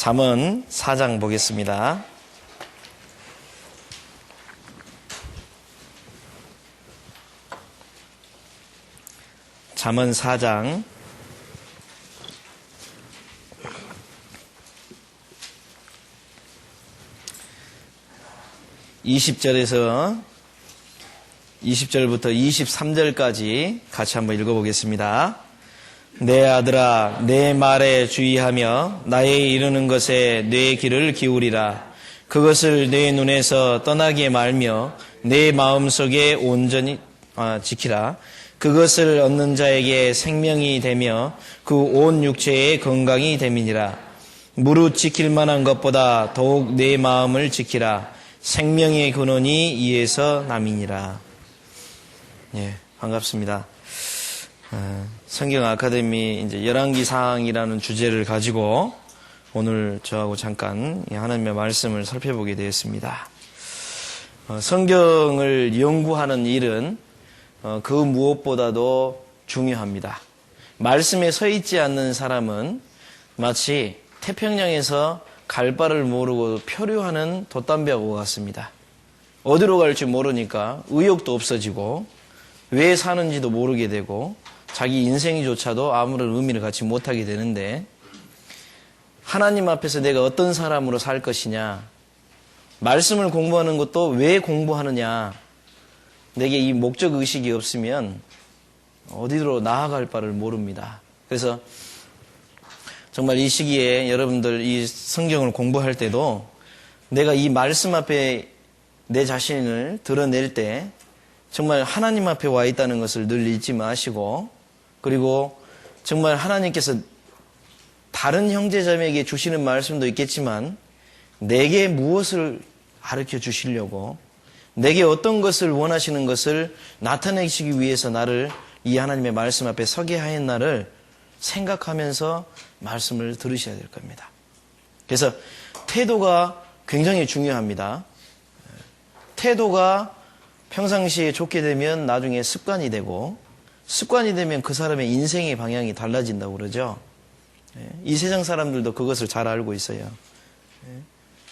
잠언 4장 보겠습니다. 잠언 4장 20절부터 23절까지 같이 한번 읽어보겠습니다. 내 아들아, 내 말에 주의하며 나의 이르는 것에 내 귀를 기울이라. 그것을 내 눈에서 떠나게 말며 내 마음속에 온전히 지키라. 그것을 얻는 자에게 생명이 되며 그 온 육체의 건강이 됨이니라. 무릇 지킬 만한 것보다 더욱 내 마음을 지키라. 생명의 근원이 이에서 남이니라. 예, 반갑습니다. 성경 아카데미 이제 열왕기상이라는 주제를 가지고 오늘 저하고 잠깐 하나님의 말씀을 살펴보게 되었습니다. 성경을 연구하는 일은 그 무엇보다도 중요합니다. 말씀에 서 있지 않는 사람은 마치 태평양에서 갈 바를 모르고 표류하는 돛담배하고 같습니다. 어디로 갈지 모르니까 의욕도 없어지고 왜 사는지도 모르게 되고 자기 인생조차도 아무런 의미를 갖지 못하게 되는데, 하나님 앞에서 내가 어떤 사람으로 살 것이냐, 말씀을 공부하는 것도 왜 공부하느냐, 내게 이 목적의식이 없으면 어디로 나아갈 바를 모릅니다. 그래서 정말 이 시기에 여러분들 이 성경을 공부할 때도 내가 이 말씀 앞에 내 자신을 드러낼 때 정말 하나님 앞에 와 있다는 것을 늘 잊지 마시고, 그리고 정말 하나님께서 다른 형제자매에게 주시는 말씀도 있겠지만 내게 무엇을 가르쳐 주시려고, 내게 어떤 것을 원하시는 것을 나타내시기 위해서 나를 이 하나님의 말씀 앞에 서게 하였나를 생각하면서 말씀을 들으셔야 될 겁니다. 그래서 태도가 굉장히 중요합니다. 태도가 평상시에 좋게 되면 나중에 습관이 되고, 습관이 되면 그 사람의 인생의 방향이 달라진다고 그러죠. 이 세상 사람들도 그것을 잘 알고 있어요.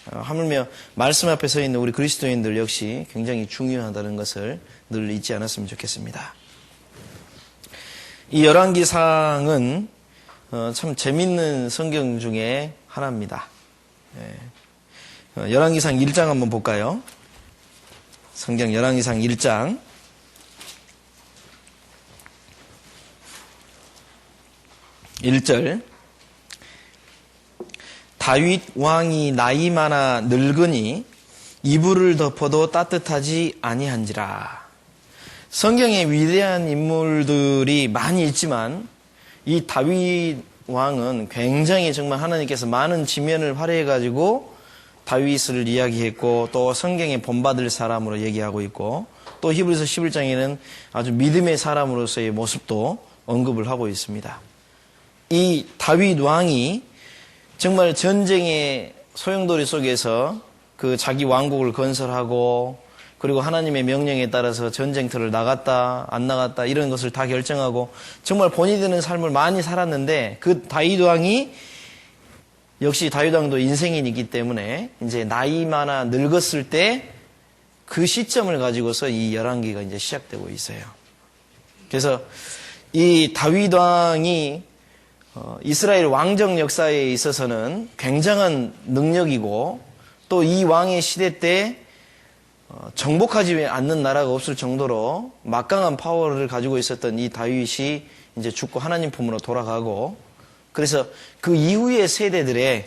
하물며 말씀 앞에 서 있는 우리 그리스도인들 역시 굉장히 중요하다는 것을 늘 잊지 않았으면 좋겠습니다. 이 열왕기상은 참 재밌는 성경 중에 하나입니다. 열왕기상 1장 한번 볼까요? 성경 열왕기상 1장 1절. 다윗 왕이 나이 많아 늙으니 이불을 덮어도 따뜻하지 아니한지라. 성경에 위대한 인물들이 많이 있지만 이 다윗 왕은 굉장히 정말 하나님께서 많은 지면을 활용해가지고 다윗을 이야기했고, 또 성경에 본받을 사람으로 얘기하고 있고, 또 히브리서 11장에는 아주 믿음의 사람으로서의 모습도 언급을 하고 있습니다. 이 다윗 왕이 정말 전쟁의 소용돌이 속에서 그 자기 왕국을 건설하고, 그리고 하나님의 명령에 따라서 전쟁터를 나갔다 안 나갔다 이런 것을 다 결정하고 정말 본이 되는 삶을 많이 살았는데, 그 다윗 왕이 역시 다윗 왕도 인생인이기 때문에 이제 나이 많아 늙었을 때 그 시점을 가지고서 이 열왕기가 이제 시작되고 있어요. 그래서 이 다윗 왕이 이스라엘 왕정 역사에 있어서는 굉장한 능력이고, 또 이 왕의 시대 때 정복하지 않는 나라가 없을 정도로 막강한 파워를 가지고 있었던 이 다윗이 이제 죽고 하나님 품으로 돌아가고, 그래서 그 이후의 세대들의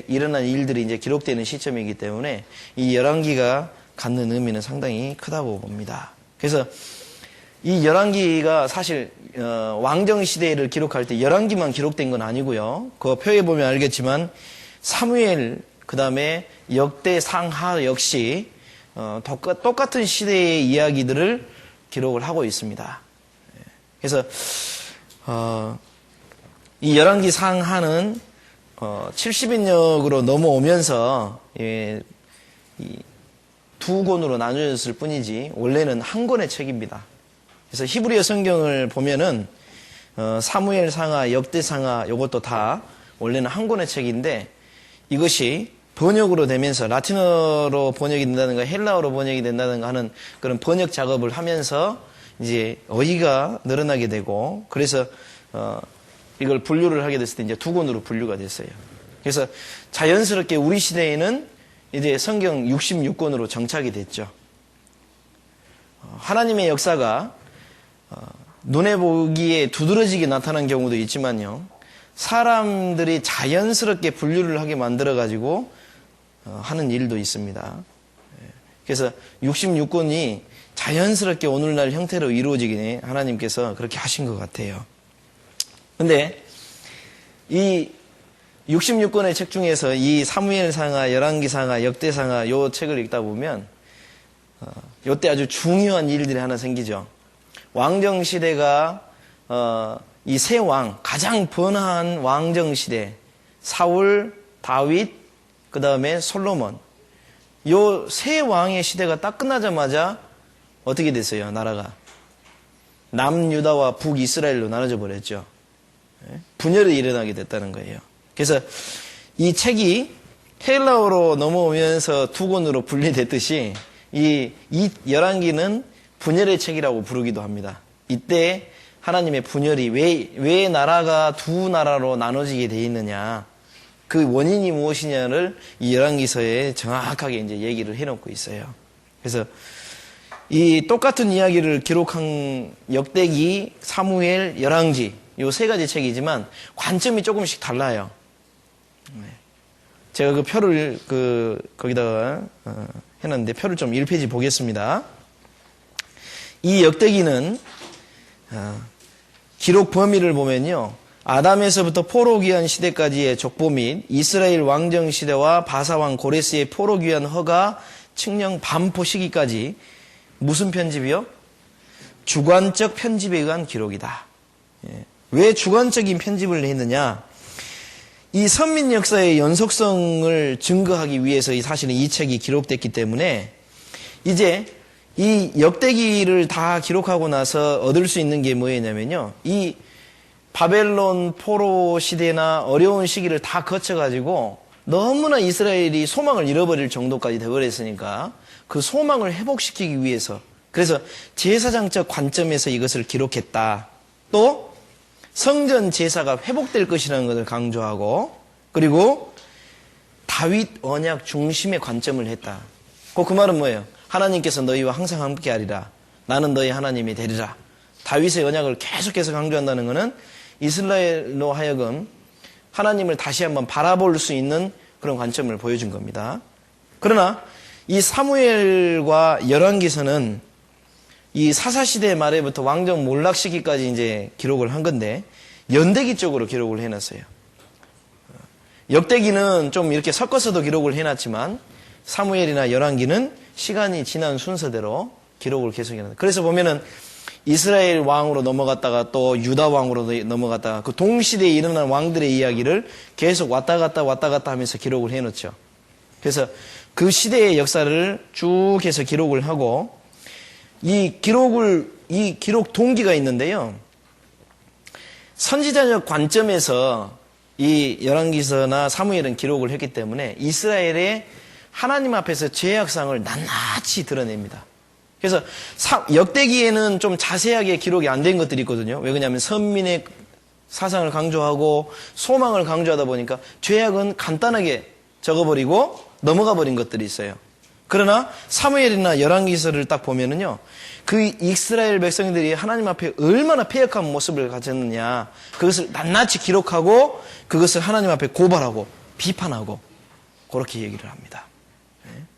일어난 일들이 이제 기록되는 시점이기 때문에 이 열왕기가 갖는 의미는 상당히 크다고 봅니다. 그래서 이 열왕기가 사실 왕정 시대를 기록할 때 열왕기만 기록된 건 아니고요. 그 표에 보면 알겠지만 사무엘, 그 다음에 역대상하 역시 똑같은 시대의 이야기들을 기록을 하고 있습니다. 그래서 이 열왕기 상하는 70인역으로 넘어오면서 두 권으로 나뉘어졌을 뿐이지 원래는 한 권의 책입니다. 그래서 히브리어 성경을 보면은 사무엘 상하, 역대 상하 이것도 다 원래는 한 권의 책인데 이것이 번역으로 되면서 라틴어로 번역이 된다든가 헬라어로 번역이 된다든가 하는 그런 번역 작업을 하면서 이제 어휘가 늘어나게 되고 그래서 이걸 분류를 하게 됐을 때 이제 두 권으로 분류가 됐어요. 그래서 자연스럽게 우리 시대에는 이제 성경 66권으로 정착이 됐죠. 하나님의 역사가 눈에 보기에 두드러지게 나타난 경우도 있지만요. 사람들이 자연스럽게 분류를 하게 만들어가지고 하는 일도 있습니다. 그래서 66권이 자연스럽게 오늘날 형태로 이루어지기에 하나님께서 그렇게 하신 것 같아요. 근데 이 66권의 책 중에서 이 사무엘상하, 열왕기상하, 역대상하 요 책을 읽다 보면 요때 아주 중요한 일들이 하나 생기죠. 왕정시대가 이 세 왕, 가장 번화한 왕정시대 사울, 다윗, 그 다음에 솔로몬 요 세 왕의 시대가 딱 끝나자마자 어떻게 됐어요? 나라가 남유다와 북이스라엘로 나눠져 버렸죠. 분열이 일어나게 됐다는 거예요. 그래서 이 책이 헬라어로 넘어오면서 두 권으로 분리됐듯이 이 열왕기는 분열의 책이라고 부르기도 합니다. 이때 하나님의 분열이 왜 나라가 두 나라로 나눠지게 돼 있느냐 그 원인이 무엇이냐를 이 열왕기서에 정확하게 이제 얘기를 해놓고 있어요. 그래서 이 똑같은 이야기를 기록한 역대기, 사무엘, 열왕기 요 세 가지 책이지만 관점이 조금씩 달라요. 제가 그 표를 거기다가 해놨는데 표를 좀 1페이지 보겠습니다. 이 역대기는 기록 범위를 보면요. 아담에서부터 포로 귀환 시대까지의 족보 및 이스라엘 왕정 시대와 바사왕 고레스의 포로 귀환 허가 칙령 반포 시기까지 무슨 편집이요? 주관적 편집에 의한 기록이다. 왜 주관적인 편집을 했느냐? 이 선민 역사의 연속성을 증거하기 위해서 사실은 이 책이 기록됐기 때문에 이제 이 역대기를 다 기록하고 나서 얻을 수 있는 게 뭐였냐면요. 이 바벨론 포로 시대나 어려운 시기를 다 거쳐가지고 너무나 이스라엘이 소망을 잃어버릴 정도까지 되어버렸으니까 그 소망을 회복시키기 위해서 그래서 제사장적 관점에서 이것을 기록했다. 또 성전 제사가 회복될 것이라는 것을 강조하고 그리고 다윗 언약 중심의 관점을 했다. 그 말은 뭐예요? 하나님께서 너희와 항상 함께하리라. 나는 너희 하나님이 되리라. 다윗의 언약을 계속해서 강조한다는 것은 이스라엘로 하여금 하나님을 다시 한번 바라볼 수 있는 그런 관점을 보여준 겁니다. 그러나 이 사무엘과 열왕기서는 이 사사시대 말에부터 왕정 몰락 시기까지 이제 기록을 한 건데 연대기 쪽으로 기록을 해놨어요. 역대기는 좀 이렇게 섞어서도 기록을 해놨지만 사무엘이나 열왕기는 시간이 지난 순서대로 기록을 계속 해놨어요. 그래서 보면은 이스라엘 왕으로 넘어갔다가 또 유다 왕으로 넘어갔다가 그 동시대에 일어난 왕들의 이야기를 계속 왔다 갔다 하면서 기록을 해놓죠. 그래서 그 시대의 역사를 쭉 해서 기록을 하고 이 기록 동기가 있는데요. 선지자적 관점에서 이 열왕기서나 사무엘은 기록을 했기 때문에 이스라엘의 하나님 앞에서 죄악상을 낱낱이 드러냅니다. 그래서 역대기에는 좀 자세하게 기록이 안 된 것들이 있거든요. 왜 그러냐면 선민의 사상을 강조하고 소망을 강조하다 보니까 죄악은 간단하게 적어버리고 넘어가 버린 것들이 있어요. 그러나 사무엘이나 열왕기서를 딱 보면은요, 그 이스라엘 백성들이 하나님 앞에 얼마나 패역한 모습을 가졌느냐, 그것을 낱낱이 기록하고 그것을 하나님 앞에 고발하고 비판하고 그렇게 얘기를 합니다.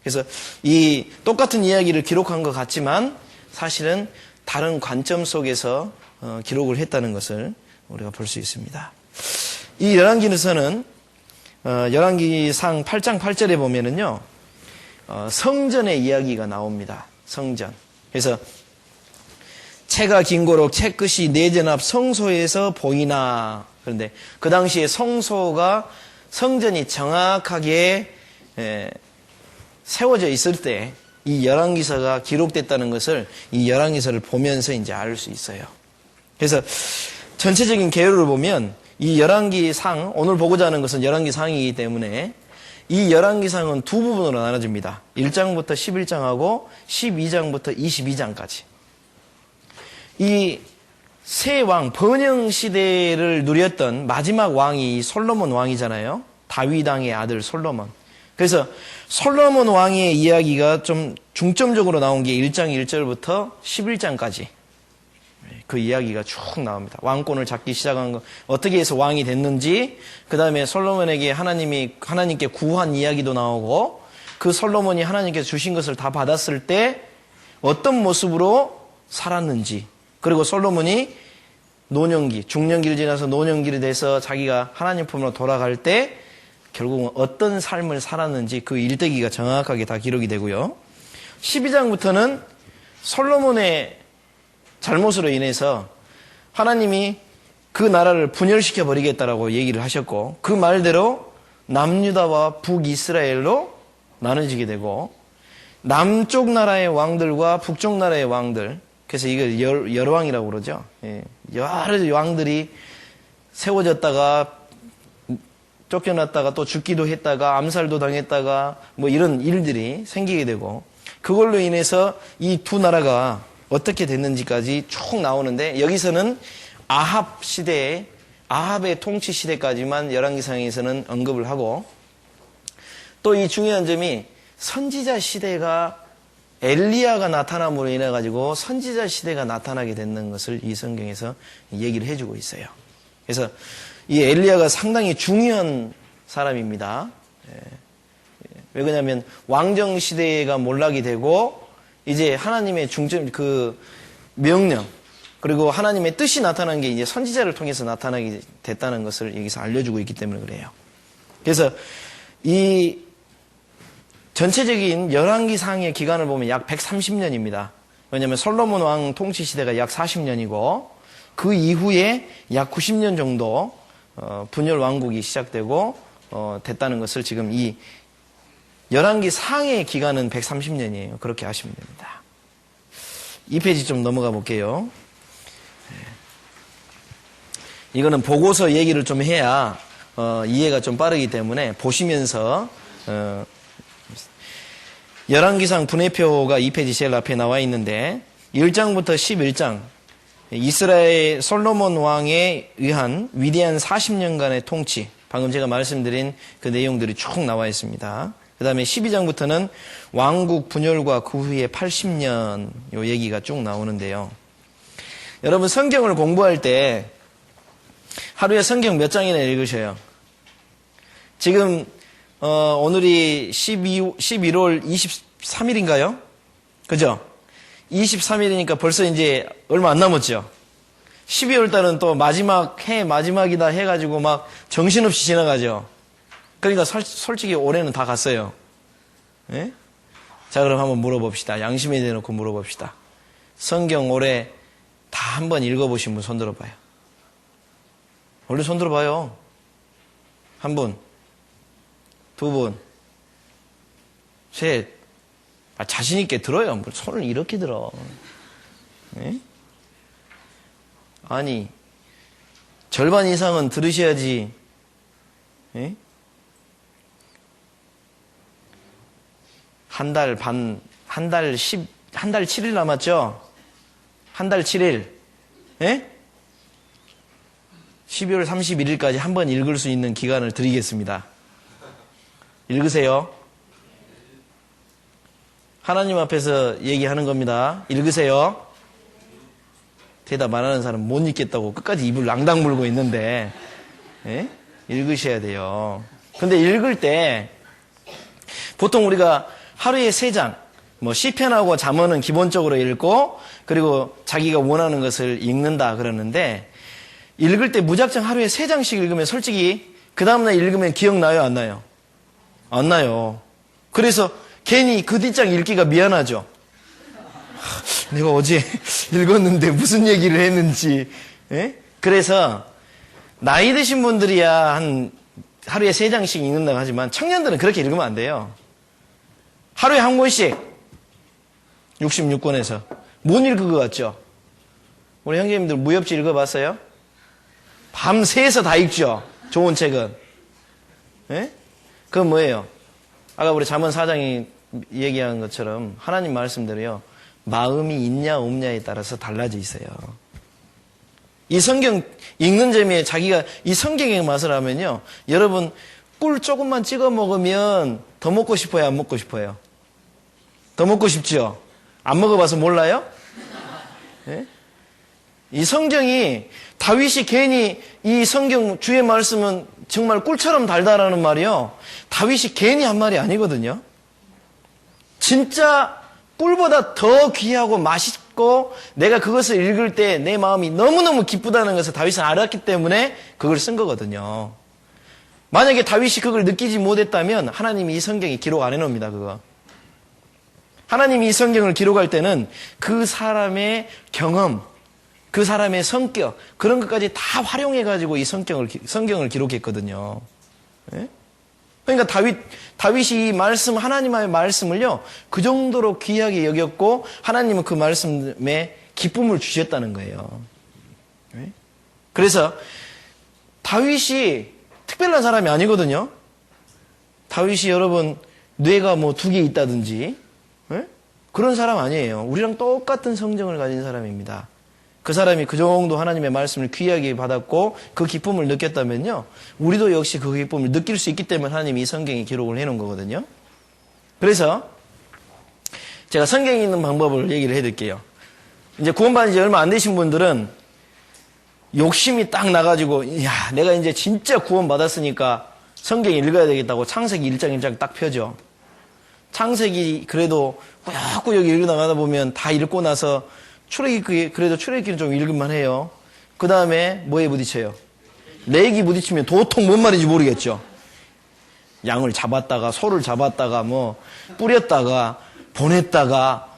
그래서 이 똑같은 이야기를 기록한 것 같지만 사실은 다른 관점 속에서 기록을 했다는 것을 우리가 볼 수 있습니다. 이 열왕기서는 열왕기상 8장 8절에 보면은요, 성전의 이야기가 나옵니다. 성전. 그래서 채가 긴고록 채 끝이 내전 앞 성소에서 보이나. 그런데 그 당시에 성소가 성전이 정확하게 세워져 있을 때 이 열왕기서가 기록됐다는 것을 이 열왕기서를 보면서 이제 알 수 있어요. 그래서 전체적인 개요를 보면 이 열왕기상, 오늘 보고자 하는 것은 열왕기상이기 때문에 이 열왕기상은 두 부분으로 나눠집니다. 1장부터 11장하고 12장부터 22장까지. 이 세 왕, 번영 시대를 누렸던 마지막 왕이 솔로몬 왕이잖아요. 다윗 왕의 아들 솔로몬. 그래서 솔로몬 왕의 이야기가 좀 중점적으로 나온 게 1장 1절부터 11장까지 그 이야기가 쭉 나옵니다. 왕권을 잡기 시작한 거, 어떻게 해서 왕이 됐는지, 그 다음에 솔로몬에게 하나님께 구한 이야기도 나오고, 그 솔로몬이 하나님께서 주신 것을 다 받았을 때 어떤 모습으로 살았는지, 그리고 솔로몬이 노년기, 중년기를 지나서 노년기를 돼서 자기가 하나님 품으로 돌아갈 때 결국은 어떤 삶을 살았는지 그 일대기가 정확하게 다 기록이 되고요. 12장부터는 솔로몬의 잘못으로 인해서 하나님이 그 나라를 분열시켜 버리겠다라고 얘기를 하셨고, 그 말대로 남유다와 북이스라엘로 나눠지게 되고, 남쪽 나라의 왕들과 북쪽 나라의 왕들, 그래서 이걸 열왕이라고 그러죠. 여러 왕들이 세워졌다가 쫓겨났다가 또 죽기도 했다가 암살도 당했다가 뭐 이런 일들이 생기게 되고, 그걸로 인해서 이 두 나라가 어떻게 됐는지까지 쭉 나오는데, 여기서는 아합 시대에, 아합의 통치 시대까지만 열왕기상에서는 언급을 하고, 또 이 중요한 점이 선지자 시대가 엘리야가 나타남으로 인해 가지고 선지자 시대가 나타나게 되는 것을 이 성경에서 얘기를 해주고 있어요. 그래서 이 엘리야가 상당히 중요한 사람입니다. 왜 그러냐면 왕정 시대가 몰락이 되고 이제 하나님의 중점 그 명령 그리고 하나님의 뜻이 나타난 게 이제 선지자를 통해서 나타나게 됐다는 것을 여기서 알려주고 있기 때문에 그래요. 그래서 이 전체적인 열왕기상의 기간을 보면 약 130년입니다. 왜냐하면 솔로몬 왕 통치 시대가 약 40년이고 그 이후에 약 90년 정도 분열 왕국이 시작되고 됐다는 것을 지금 이 열왕기상의 기간은 130년이에요. 그렇게 아시면 됩니다. 2페이지 좀 넘어가 볼게요. 이거는 보고서 얘기를 좀 해야 이해가 좀 빠르기 때문에 보시면서 열왕기상 분해표가 2페이지 제일 앞에 나와 있는데 1장부터 11장 이스라엘 솔로몬 왕에 의한 위대한 40년간의 통치, 방금 제가 말씀드린 그 내용들이 쭉 나와 있습니다. 그 다음에 12장부터는 왕국 분열과 그 후에 80년 요 얘기가 쭉 나오는데요. 여러분 성경을 공부할 때 하루에 성경 몇 장이나 읽으셔요? 지금 오늘이 11월 23일인가요? 그죠? 23일이니까 벌써 이제 얼마 안 남았죠? 12월 달은 또 마지막이다 해가지고 막 정신없이 지나가죠? 그러니까 솔직히 올해는 다 갔어요. 예? 자, 그럼 한번 물어봅시다. 양심에 대놓고 물어봅시다. 성경 올해 다 한번 읽어보신 분 손 들어봐요. 원래 손 들어봐요. 한 분. 두 분, 셋, 자신있게 들어요. 뭐 손을 이렇게 들어. 네? 아니, 절반 이상은 들으셔야지. 네? 한 달 7일 남았죠? 한 달 7일. 네? 12월 31일까지 한 번 읽을 수 있는 기간을 드리겠습니다. 읽으세요. 하나님 앞에서 얘기하는 겁니다. 읽으세요. 대답 안 하는 사람 못 읽겠다고 끝까지 입을 랑당 물고 있는데, 예? 읽으셔야 돼요. 근데 읽을 때 보통 우리가 하루에 3장, 뭐 시편하고 잠언은 기본적으로 읽고 그리고 자기가 원하는 것을 읽는다 그러는데, 읽을 때 무작정 하루에 3장씩 읽으면 솔직히 그 다음날 읽으면 기억나요? 안 나요? 안 나요. 그래서 괜히 그 뒷장 읽기가 미안하죠. 내가 어제 읽었는데 무슨 얘기를 했는지. 예? 그래서 나이 드신 분들이야 하루에 3장씩 읽는다고 하지만 청년들은 그렇게 읽으면 안 돼요. 하루에 한 권씩 66권에서 못 읽을 것 같죠? 우리 형제님들 무협지 읽어봤어요? 밤새서 다 읽죠. 좋은 책은. 예? 그건 뭐예요? 아까 우리 잠언 4장이 얘기한 것처럼 하나님 말씀대로요. 마음이 있냐 없냐에 따라서 달라져 있어요. 이 성경 읽는 재미에 자기가 이 성경의 맛을 하면요. 여러분 꿀 조금만 찍어 먹으면 더 먹고 싶어요? 안 먹고 싶어요? 더 먹고 싶죠? 안 먹어봐서 몰라요? 네? 이 성경이 다윗이 괜히 이 성경 주의 말씀은 정말 꿀처럼 달다라는 말이요. 다윗이 괜히 한 말이 아니거든요. 진짜 꿀보다 더 귀하고 맛있고 내가 그것을 읽을 때 내 마음이 너무너무 기쁘다는 것을 다윗은 알았기 때문에 그걸 쓴 거거든요. 만약에 다윗이 그걸 느끼지 못했다면 하나님이 이 성경에 기록 안 해놓습니다. 그거. 하나님이 이 성경을 기록할 때는 그 사람의 경험, 그 사람의 성격 그런 것까지 다 활용해가지고 이 성경을 기록했거든요. 네? 그러니까 다윗이 이 말씀, 하나님의 말씀을요, 그 정도로 귀하게 여겼고, 하나님은 그 말씀에 기쁨을 주셨다는 거예요. 네? 그래서, 다윗이 특별한 사람이 아니거든요? 다윗이 여러분, 뇌가 뭐 2개 있다든지, 네? 그런 사람 아니에요. 우리랑 똑같은 성정을 가진 사람입니다. 그 사람이 그 정도 하나님의 말씀을 귀하게 받았고 그 기쁨을 느꼈다면요. 우리도 역시 그 기쁨을 느낄 수 있기 때문에 하나님이 이 성경에 기록을 해놓은 거거든요. 그래서 제가 성경에 있는 방법을 얘기를 해드릴게요. 이제 구원받은 지 얼마 안 되신 분들은 욕심이 딱 나가지고 야 내가 이제 진짜 구원받았으니까 성경 읽어야 되겠다고 창세기 1장 1장 딱 펴죠. 창세기 그래도 꾸역꾸역 읽어나가다 보면 다 읽고 나서 출애굽기 그래도 출애굽기는 좀 읽을만 해요. 그 다음에 뭐에 부딪혀요? 레위기 부딪히면 도통 뭔 말인지 모르겠죠. 양을 잡았다가 소를 잡았다가 뭐 뿌렸다가 보냈다가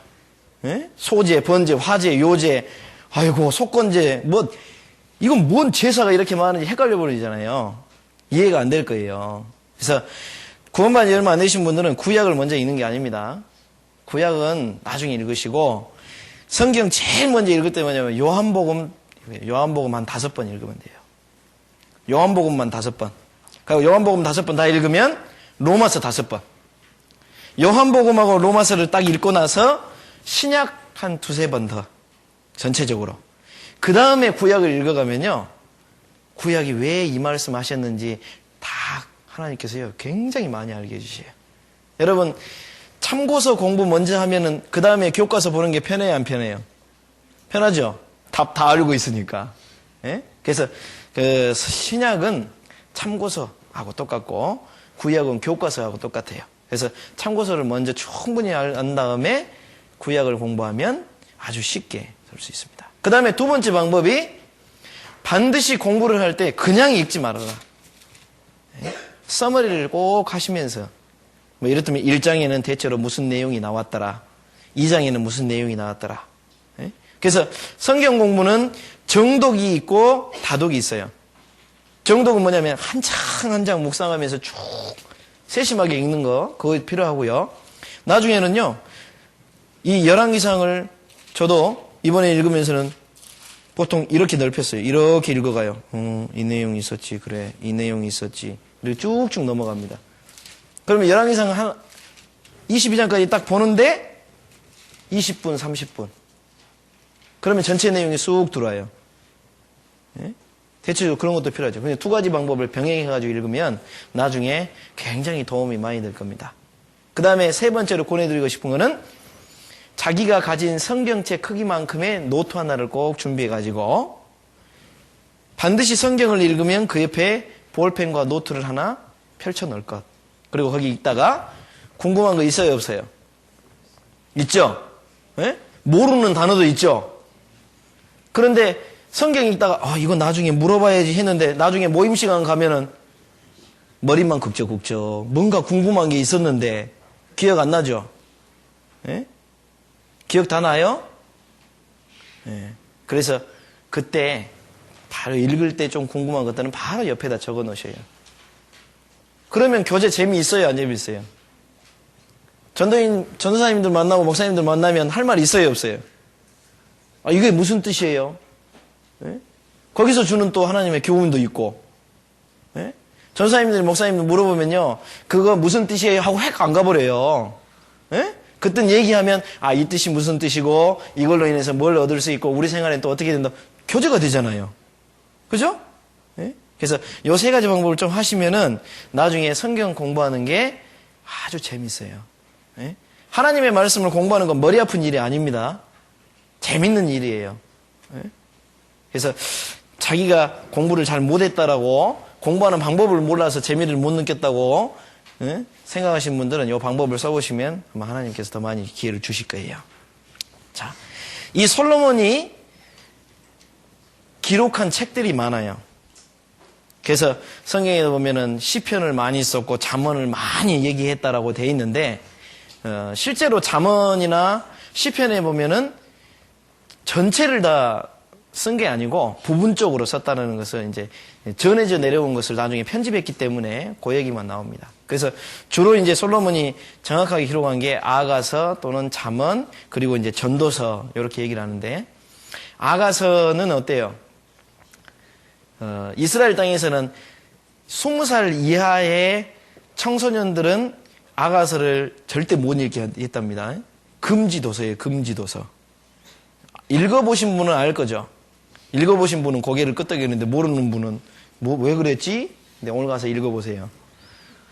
에? 소제, 번제, 화제, 요제, 아이고 속건제 뭐 이건 뭔 제사가 이렇게 많은지 헷갈려 버리잖아요. 이해가 안 될 거예요. 그래서 구원받은 지 얼마 안 되신 분들은 구약을 먼저 읽는 게 아닙니다. 구약은 나중에 읽으시고 성경 제일 먼저 읽을 때 뭐냐면 요한복음 한 5번 읽으면 돼요. 요한복음만 5번. 그리고 요한복음 5번 다 읽으면 로마서 5번. 요한복음하고 로마서를 딱 읽고 나서 신약 한 2-3번 더. 전체적으로. 그 다음에 구약을 읽어가면요. 구약이 왜 이 말씀 하셨는지 다 하나님께서요. 굉장히 많이 알게 해주세요. 여러분 참고서 공부 먼저 하면은 그 다음에 교과서 보는 게 편해요, 안 편해요? 편하죠? 답 다 알고 있으니까. 예? 그래서 그 신약은 참고서하고 똑같고 구약은 교과서하고 똑같아요. 그래서 참고서를 먼저 충분히 안 다음에 구약을 공부하면 아주 쉽게 될 수 있습니다. 그 다음에 두 번째 방법이 반드시 공부를 할 때 그냥 읽지 말아라. 예? 서머리를 꼭 하시면서 뭐 이렇다면 1장에는 대체로 무슨 내용이 나왔더라. 2장에는 무슨 내용이 나왔더라. 예? 그래서 성경 공부는 정독이 있고 다독이 있어요. 정독은 뭐냐면 한 장 한 장 묵상하면서 쭉 세심하게 읽는 거 그거 필요하고요. 나중에는요. 이 열왕기상을 저도 이번에 읽으면서는 보통 이렇게 넓혔어요. 이렇게 읽어가요. 이 내용이 있었지. 그래. 이 내용이 있었지. 이렇게 쭉쭉 넘어갑니다. 그러면 열왕기상 한 22장까지 딱 보는데 20분, 30분. 그러면 전체 내용이 쑥 들어와요. 예? 대체적으로 그런 것도 필요하죠. 근데 두 가지 방법을 병행해가지고 읽으면 나중에 굉장히 도움이 많이 될 겁니다. 그 다음에 세 번째로 권해드리고 싶은 거는 자기가 가진 성경책 크기만큼의 노트 하나를 꼭 준비해가지고 반드시 성경을 읽으면 그 옆에 볼펜과 노트를 하나 펼쳐 놓을 것. 그리고 거기 있다가 궁금한 거 있어요, 없어요? 있죠? 예? 모르는 단어도 있죠? 그런데 성경 읽다가 이거 나중에 물어봐야지 했는데 나중에 모임 시간 가면은 머리만 긁적긁적 뭔가 궁금한 게 있었는데 기억 안 나죠? 예? 기억 다 나요? 예. 그래서 그때 바로 읽을 때 좀 궁금한 것들은 바로 옆에다 적어 놓으셔요. 그러면 교재 재미있어요? 안 재미있어요? 전도사님들 만나고 목사님들 만나면 할 말 있어요? 없어요? 이게 무슨 뜻이에요? 네? 거기서 주는 또 하나님의 교훈도 있고, 예? 전사님들, 목사님들 물어보면요, 그거 무슨 뜻이에요? 하고 핵 안 가버려요. 예? 그땐 얘기하면, 아, 이 뜻이 무슨 뜻이고, 이걸로 인해서 뭘 얻을 수 있고, 우리 생활엔 또 어떻게 된다. 교제가 되잖아요. 그죠? 예? 그래서 요 세 가지 방법을 좀 하시면은, 나중에 성경 공부하는 게 아주 재밌어요. 예? 하나님의 말씀을 공부하는 건 머리 아픈 일이 아닙니다. 재밌는 일이에요. 예? 그래서 자기가 공부를 잘 못했다라고, 공부하는 방법을 몰라서 재미를 못 느꼈다고 생각하시는 분들은 이 방법을 써보시면 아마 하나님께서 더 많이 기회를 주실 거예요. 자, 이 솔로몬이 기록한 책들이 많아요. 그래서 성경에 보면은 시편을 많이 썼고 잠언을 많이 얘기했다라고 돼 있는데 실제로 잠언이나 시편에 보면은 전체를 다 쓴 게 아니고 부분적으로 썼다는 것을 이제 전해져 내려온 것을 나중에 편집했기 때문에 그 얘기만 나옵니다. 그래서 주로 이제 솔로몬이 정확하게 기록한 게 아가서 또는 잠언 그리고 이제 전도서 이렇게 얘기를 하는데 아가서는 어때요? 이스라엘 땅에서는 20살 이하의 청소년들은 아가서를 절대 못 읽게 했답니다. 금지도서예요, 금지도서. 읽어보신 분은 알 거죠. 읽어보신 분은 고개를 끄덕이는데 모르는 분은 왜 그랬지? 근데 오늘 가서 읽어보세요.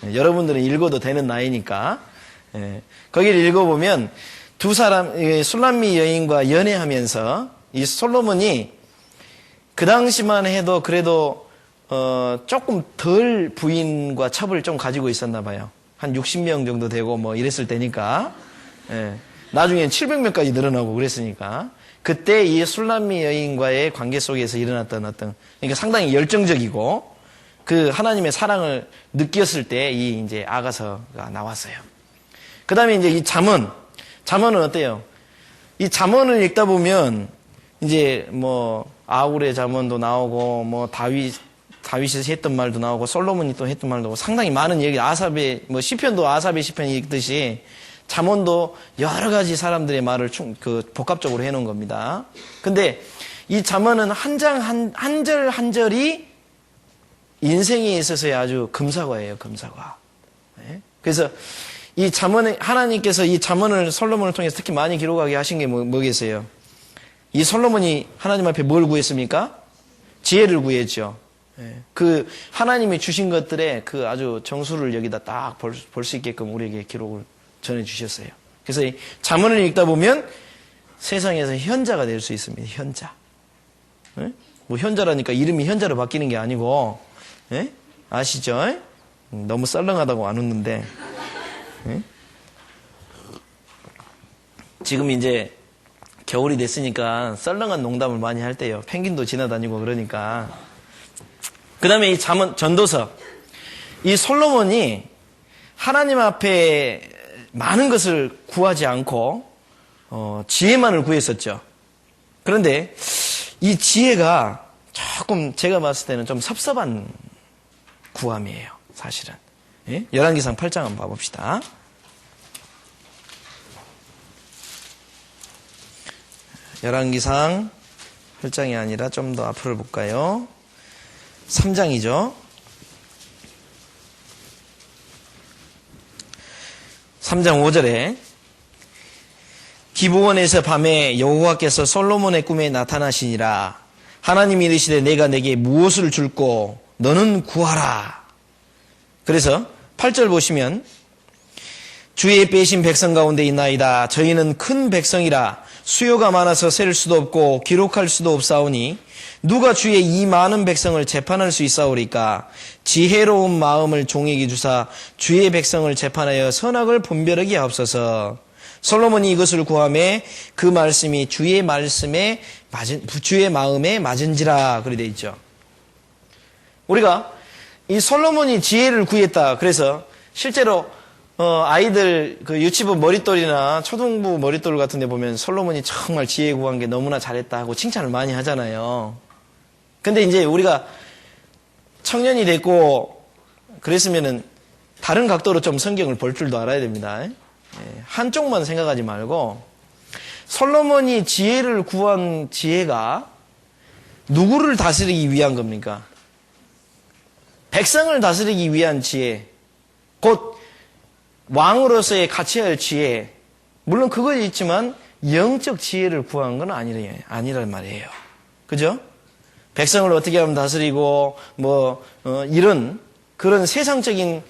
여러분들은 읽어도 되는 나이니까. 거기를 읽어보면 두 사람, 술람미 여인과 연애하면서 이 솔로몬이 그 당시만 해도 그래도 조금 덜 부인과 첩을 좀 가지고 있었나 봐요. 한 60명 정도 되고 뭐 이랬을 때니까. 나중엔 700명까지 늘어나고 그랬으니까. 그때 이 술람미 여인과의 관계 속에서 일어났던 그러니까 상당히 열정적이고 그 하나님의 사랑을 느꼈을 때 이 이제 아가서가 나왔어요. 그 다음에 이제 이 잠언은 어때요? 이 잠언을 읽다 보면 이제 뭐 아굴의 잠언도 나오고 뭐 다윗이 했던 말도 나오고 솔로몬이 또 했던 말도 나오고 상당히 많은 얘기, 아삽의 뭐 시편도 아삽의 시편이 읽듯이 잠언도 여러 가지 사람들의 말을 복합적으로 해놓은 겁니다. 근데 이 잠언은 한 절 한 절이 인생에 있어서의 아주 금사과예요, 금사과. 네? 그래서 이 잠언에, 하나님께서 이 잠언을 솔로몬을 통해서 특히 많이 기록하게 하신 게 뭐겠어요? 이 솔로몬이 하나님 앞에 뭘 구했습니까? 지혜를 구했죠. 네. 그 하나님이 주신 것들의 그 아주 정수를 여기다 딱 볼 수 있게끔 우리에게 기록을 전해주셨어요. 그래서 이 잠언을 읽다 보면 세상에서 현자가 될 수 있습니다. 현자. 네? 뭐 현자라니까 이름이 현자로 바뀌는 게 아니고, 네? 아시죠? 너무 썰렁하다고 안 웃는데. 네? 지금 이제 겨울이 됐으니까 썰렁한 농담을 많이 할 때요. 펭귄도 지나다니고 그러니까. 그 다음에 이 잠언, 전도서. 이 솔로몬이 하나님 앞에 많은 것을 구하지 않고 지혜만을 구했었죠. 그런데 이 지혜가 조금 제가 봤을 때는 좀 섭섭한 구함이에요. 사실은. 예? 열왕기상 8장 한번 봐봅시다. 열왕기상 8장이 아니라 좀 더 앞으로 볼까요? 3장이죠. 3장 5절에 기브온에서 밤에 여호와께서 솔로몬의 꿈에 나타나시니라. 하나님이 이르시되 내가 내게 무엇을 줄꼬 너는 구하라. 그래서 8절 보시면 주의 빼신 백성 가운데 있나이다. 저희는 큰 백성이라 수요가 많아서 셀 수도 없고 기록할 수도 없사오니 누가 주의 이 많은 백성을 재판할 수 있사오리까? 지혜로운 마음을 종에게 주사 주의 백성을 재판하여 선악을 분별하게 하옵소서. 솔로몬이 이것을 구하매 그 말씀이 주의 마음에 맞은지라 그리 되어 있죠. 우리가 이 솔로몬이 지혜를 구했다. 그래서 실제로 아이들 그 유치부 머릿돌이나 초등부 머릿돌 같은 데 보면 솔로몬이 정말 지혜 구한 게 너무나 잘했다 하고 칭찬을 많이 하잖아요. 근데 이제 우리가 청년이 됐고 그랬으면은 다른 각도로 좀 성경을 볼 줄도 알아야 됩니다. 한쪽만 생각하지 말고 솔로몬이 지혜를 구한 지혜가 누구를 다스리기 위한 겁니까? 백성을 다스리기 위한 지혜, 곧 왕으로서의 갖춰야 할 지혜, 물론 그것이 있지만 영적 지혜를 구한 건 아니란 말이에요. 그죠? 백성을 어떻게 하면 다스리고 이런 그런 세상적인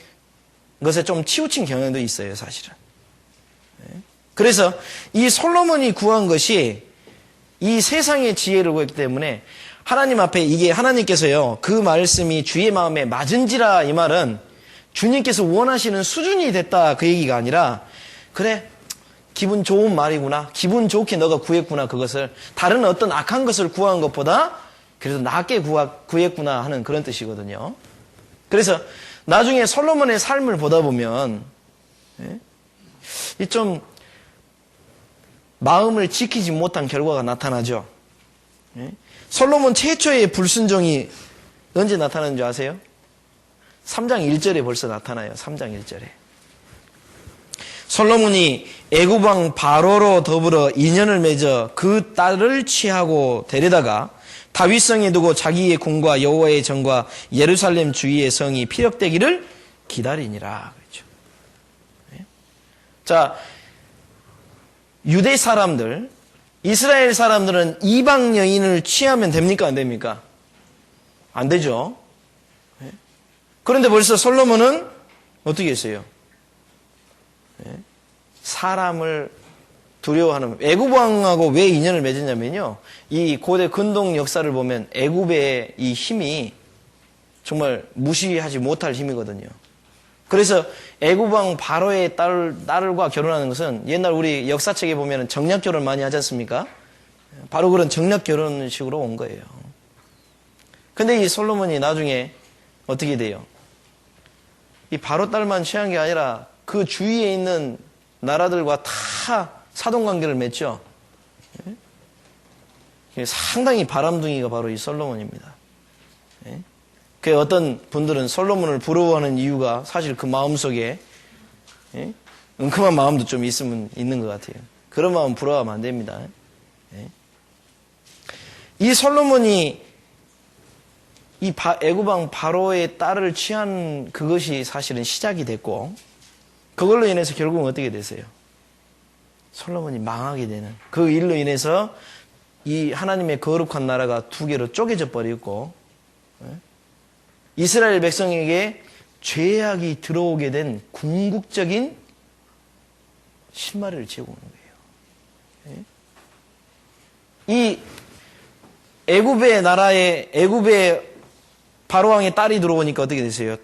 것에 좀 치우친 경향도 있어요, 사실은. 그래서 이 솔로몬이 구한 것이 이 세상의 지혜를 구했기 때문에 하나님 앞에 이게 하나님께서요, 그 말씀이 주의 마음에 맞은지라, 이 말은 주님께서 원하시는 수준이 됐다, 그 얘기가 아니라, 그래, 기분 좋은 말이구나, 기분 좋게 너가 구했구나, 그것을 다른 어떤 악한 것을 구한 것보다 그래도 낫게 구했구나 하는 그런 뜻이거든요. 그래서 나중에 솔로몬의 삶을 보다 보면 이 좀 마음을 지키지 못한 결과가 나타나죠. 솔로몬 최초의 불순종이 언제 나타나는 줄 아세요? 3장 1절에 벌써 나타나요. 3장 1절에. 솔로몬이 애굽왕 바로로 더불어 인연을 맺어 그 딸을 취하고 데려다가 다윗성에 두고 자기의 궁과 여호와의 전과 예루살렘 주위의 성이 피력되기를 기다리니라. 그렇죠. 자, 유대 사람들, 이스라엘 사람들은 이방 여인을 취하면 됩니까? 안 됩니까? 안 되죠. 그런데 벌써 솔로몬은 어떻게 했어요? 사람을 두려워하는, 애굽 왕하고 왜 인연을 맺었냐면요, 이 고대 근동 역사를 보면 애굽의 이 힘이 정말 무시하지 못할 힘이거든요. 그래서 애굽 왕 바로의 딸과 결혼하는 것은 옛날 우리 역사책에 보면 정략 결혼 많이 하지 않습니까? 바로 그런 정략 결혼식으로 온 거예요. 근데 이 솔로몬이 나중에 어떻게 돼요? 이 바로 딸만 취한 게 아니라 그 주위에 있는 나라들과 다 사돈관계를 맺죠. 상당히 바람둥이가 바로 이 솔로몬입니다. 그 어떤 분들은 솔로몬을 부러워하는 이유가 사실 그 마음속에 은큼한 마음도 좀 있는 것 같아요. 그런 마음 부러워하면 안 됩니다. 이 솔로몬이 이 애굽왕 바로의 딸을 취한 그것이 사실은 시작이 됐고, 그걸로 인해서 결국은 어떻게 됐어요? 솔로몬이 망하게 되는, 그 일로 인해서 이 하나님의 거룩한 나라가 두 개로 쪼개져 버리고 이스라엘 백성에게 죄악이 들어오게 된 궁극적인 실마리를 지고 오는 거예요. 이 애굽의 나라에, 애굽의 바로왕의 딸이 들어오니까 어떻게 됐어요?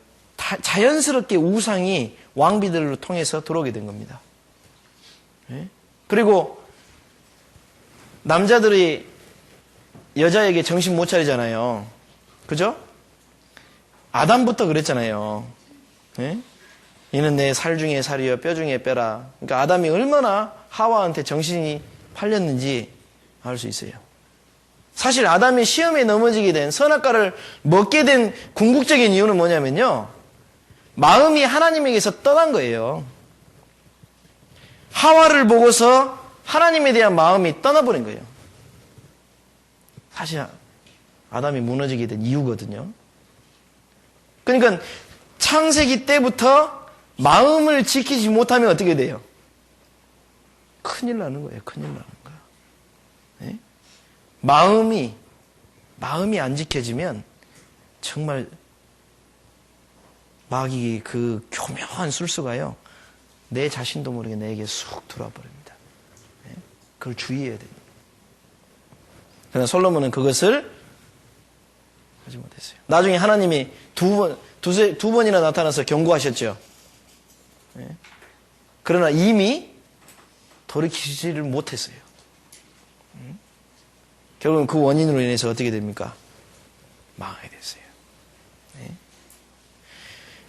자연스럽게 우상이 왕비들을 통해서 들어오게 된 겁니다. 그리고 남자들이 여자에게 정신 못 차리잖아요. 그죠? 아담부터 그랬잖아요. 이는 내 살 중에 살이여 뼈 중에 뼈라. 그러니까 아담이 얼마나 하와한테 정신이 팔렸는지 알 수 있어요. 사실 아담이 시험에 넘어지게 된, 선악과를 먹게 된 궁극적인 이유는 뭐냐면요, 마음이 하나님에게서 떠난 거예요. 하와를 보고서 하나님에 대한 마음이 떠나버린 거예요. 사실 아담이 무너지게 된 이유거든요. 그러니까 창세기 때부터 마음을 지키지 못하면 어떻게 돼요? 큰일 나는 거예요. 큰일 나는 거예요. 네? 마음이 안 지켜지면 정말 마귀의 그 교묘한 술수가요, 내 자신도 모르게 내게 쑥 들어와 버립니다. 네? 그걸 주의해야 됩니다. 그러나 솔로몬은 그것을 하지 못했어요. 나중에 하나님이 두 번이나 나타나서 경고하셨죠. 네? 그러나 이미 돌이키지를 못했어요. 결국은 그 원인으로 인해서 어떻게 됩니까? 망하게 됐어요. 네?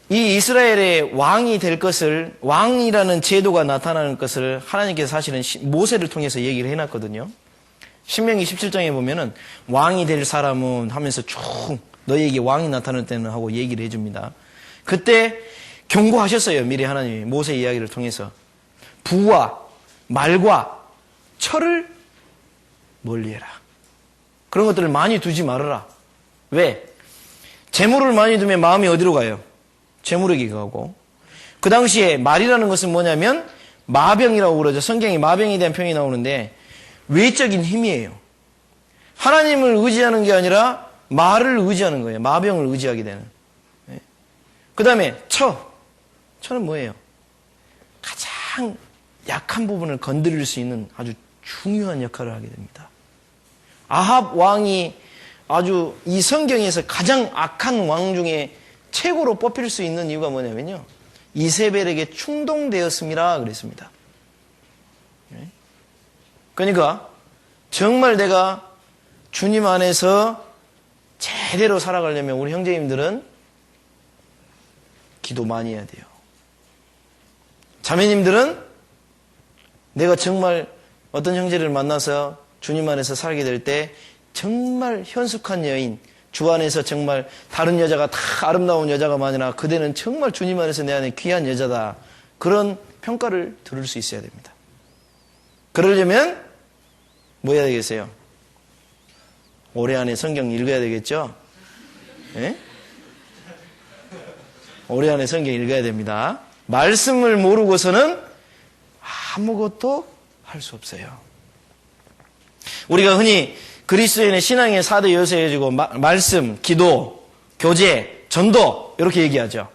이 이스라엘의 왕이 될 것을, 왕이라는 제도가 나타나는 것을 하나님께서 사실은 모세를 통해서 얘기를 해놨거든요. 신명기 17장에 보면은 왕이 될 사람은 하면서 쭉 너희에게 왕이 나타날 때는 하고 얘기를 해줍니다. 그때 경고하셨어요. 미리 하나님이 모세 이야기를 통해서 부와 말과 철을 멀리해라. 그런 것들을 많이 두지 말아라. 왜? 재물을 많이 두면 마음이 어디로 가요? 재물에게 가고. 그 당시에 말이라는 것은 뭐냐면 마병이라고 그러죠. 성경에 마병에 대한 표현이 나오는데 외적인 힘이에요. 하나님을 의지하는 게 아니라 말을 의지하는 거예요. 마병을 의지하게 되는. 그 다음에 처는 뭐예요? 가장 약한 부분을 건드릴 수 있는 아주 중요한 역할을 하게 됩니다. 아합 왕이 아주 이 성경에서 가장 악한 왕 중에 최고로 뽑힐 수 있는 이유가 뭐냐면요. 이세벨에게 충동되었음이라 그랬습니다. 그러니까 정말 내가 주님 안에서 제대로 살아가려면 우리 형제님들은 기도 많이 해야 돼요. 자매님들은 내가 정말 어떤 형제를 만나서 주님 안에서 살게 될 때 정말 현숙한 여인, 주 안에서 정말 다른 여자가 다 아름다운 여자가 아니라 그대는 정말 주님 안에서 내 안에 귀한 여자다. 그런 평가를 들을 수 있어야 됩니다. 그러려면 뭐 해야 되겠어요? 올해 안에 성경 읽어야 되겠죠? 예? 올해 안에 성경 읽어야 됩니다. 말씀을 모르고서는 아무것도 할 수 없어요. 우리가 흔히 그리스도인의 신앙의 4대 요소에 가지고 말씀, 기도, 교제, 전도 이렇게 얘기하죠.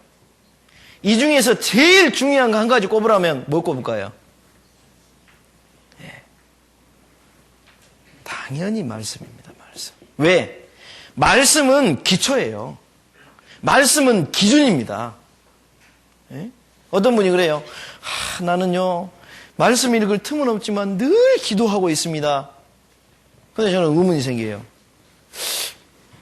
이 중에서 제일 중요한 거 한 가지 꼽으라면 뭘 꼽을까요? 예. 당연히 말씀입니다. 말씀. 왜? 말씀은 기초예요. 말씀은 기준입니다. 예? 어떤 분이 그래요. 나는요 말씀 읽을 틈은 없지만 늘 기도하고 있습니다. 근데 저는 의문이 생겨요.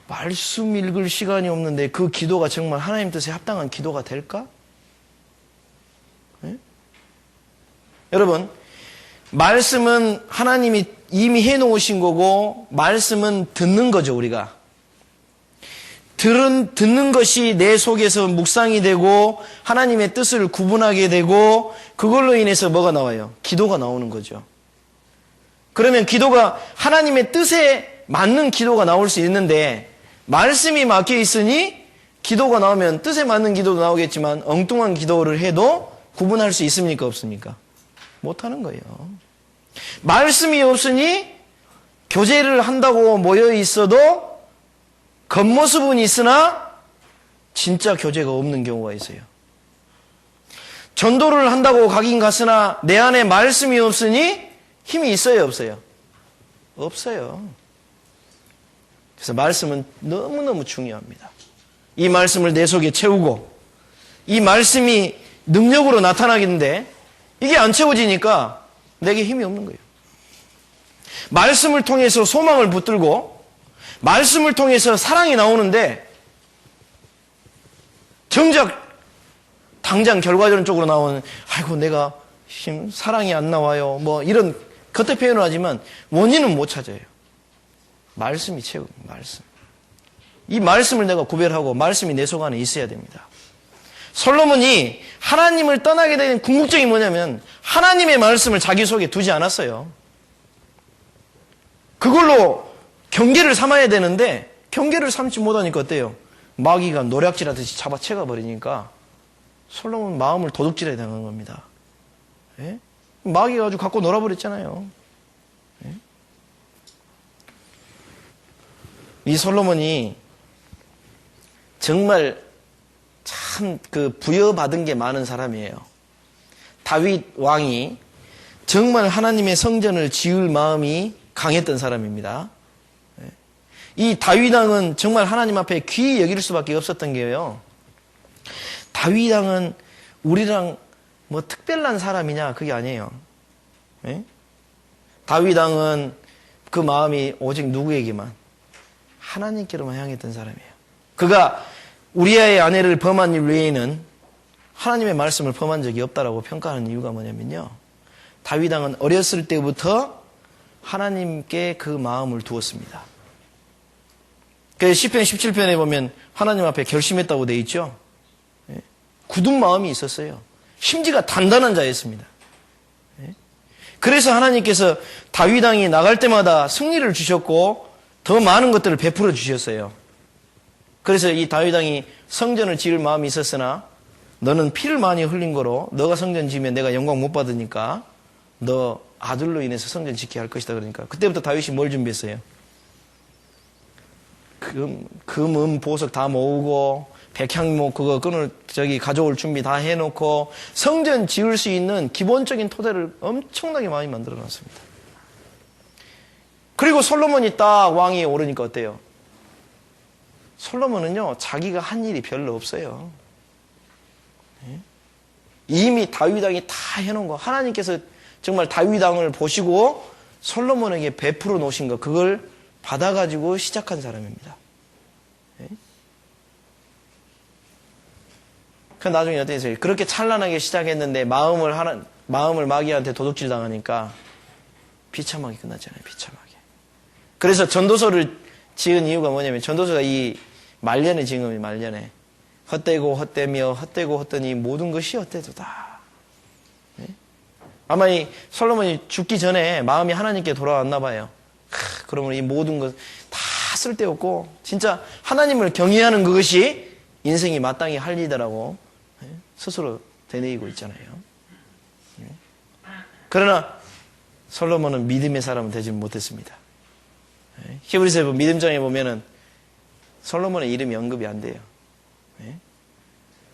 말씀 읽을 시간이 없는데 그 기도가 정말 하나님 뜻에 합당한 기도가 될까? 네? 여러분, 말씀은 하나님이 이미 해놓으신 거고 말씀은 듣는 거죠, 우리가. 듣는 것이 내 속에서 묵상이 되고 하나님의 뜻을 구분하게 되고 그걸로 인해서 뭐가 나와요? 기도가 나오는 거죠. 그러면 기도가 하나님의 뜻에 맞는 기도가 나올 수 있는데 말씀이 막혀 있으니 기도가 나오면 뜻에 맞는 기도도 나오겠지만 엉뚱한 기도를 해도 구분할 수 있습니까? 없습니까? 못하는 거예요. 말씀이 없으니 교제를 한다고 모여 있어도 겉모습은 있으나 진짜 교제가 없는 경우가 있어요. 전도를 한다고 가긴 갔으나 내 안에 말씀이 없으니 힘이 있어요, 없어요? 없어요. 그래서 말씀은 너무너무 중요합니다. 이 말씀을 내 속에 채우고 이 말씀이 능력으로 나타나겠는데 이게 안 채워지니까 내게 힘이 없는 거예요. 말씀을 통해서 소망을 붙들고 말씀을 통해서 사랑이 나오는데 정작 당장 결과적으로 나오는 아이고 내가 사랑이 안 나와요 뭐 이런 겉에 표현을 하지만 원인은 못 찾아요. 말씀이 최고입니다. 말씀. 이 말씀을 내가 구별하고 말씀이 내 속 안에 있어야 됩니다. 솔로몬이 하나님을 떠나게 된 궁극적이 뭐냐면 하나님의 말씀을 자기 속에 두지 않았어요. 그걸로 경계를 삼아야 되는데 경계를 삼지 못하니까 어때요? 마귀가 노략질하듯이 잡아채가 버리니까 솔로몬 마음을 도둑질해 당한 겁니다. 예? 마귀가 아주 갖고 놀아버렸잖아요. 예? 이 솔로몬이 정말 참 부여받은 게 많은 사람이에요. 다윗 왕이 정말 하나님의 성전을 지을 마음이 강했던 사람입니다. 이 다윗 왕은 정말 하나님 앞에 귀히 여길 수밖에 없었던 게요. 다윗 왕은 우리랑 뭐 특별한 사람이냐 그게 아니에요. 예? 다윗 왕은 그 마음이 오직 누구에게만 하나님께로만 향했던 사람이에요. 그가 우리아의 아내를 범한 일 외에는 하나님의 말씀을 범한 적이 없다라고 평가하는 이유가 뭐냐면요. 다윗 왕은 어렸을 때부터 하나님께 그 마음을 두었습니다. 그래서 시편 17편에 보면 하나님 앞에 결심했다고 되어 있죠. 굳은 마음이 있었어요. 심지가 단단한 자였습니다. 그래서 하나님께서 다윗 왕이 나갈 때마다 승리를 주셨고 더 많은 것들을 베풀어 주셨어요. 그래서 이 다윗 왕이 성전을 지을 마음이 있었으나 너는 피를 많이 흘린 거로 너가 성전 지으면 내가 영광 못 받으니까 너 아들로 인해서 성전 지키게 할 것이다. 그러니까 그때부터 다윗이 뭘 준비했어요? 금, 보석 다 모으고 백향목 그거 가져올 준비 다 해놓고 성전 지을 수 있는 기본적인 토대를 엄청나게 많이 만들어 놨습니다. 그리고 솔로몬이 딱 왕위에 오르니까 어때요? 솔로몬은요 자기가 한 일이 별로 없어요. 이미 다윗 왕이 다 해놓은 거, 하나님께서 정말 다윗 왕을 보시고 솔로몬에게 베풀어 놓으신 거, 그걸 받아가지고 시작한 사람입니다. 그 나중에 어떻게 됐어요? 그렇게 찬란하게 시작했는데 마음을 마귀한테 도둑질 당하니까 비참하게 끝났잖아요. 비참하게. 그래서 전도서를 지은 이유가 뭐냐면 전도서가 이 말년에 지은 겁니다. 말년에. 헛되고 헛되며 헛되고 헛되니 모든 것이 헛되도다. 아마 이 솔로몬이 죽기 전에 마음이 하나님께 돌아왔나 봐요. 그러면 이 모든 것 다 쓸데없고 진짜 하나님을 경외하는 그것이 인생이 마땅히 할 일이라고 스스로 되뇌이고 있잖아요. 그러나 솔로몬은 믿음의 사람은 되지 못했습니다. 히브리서 믿음장에 보면은 솔로몬의 이름이 언급이 안 돼요.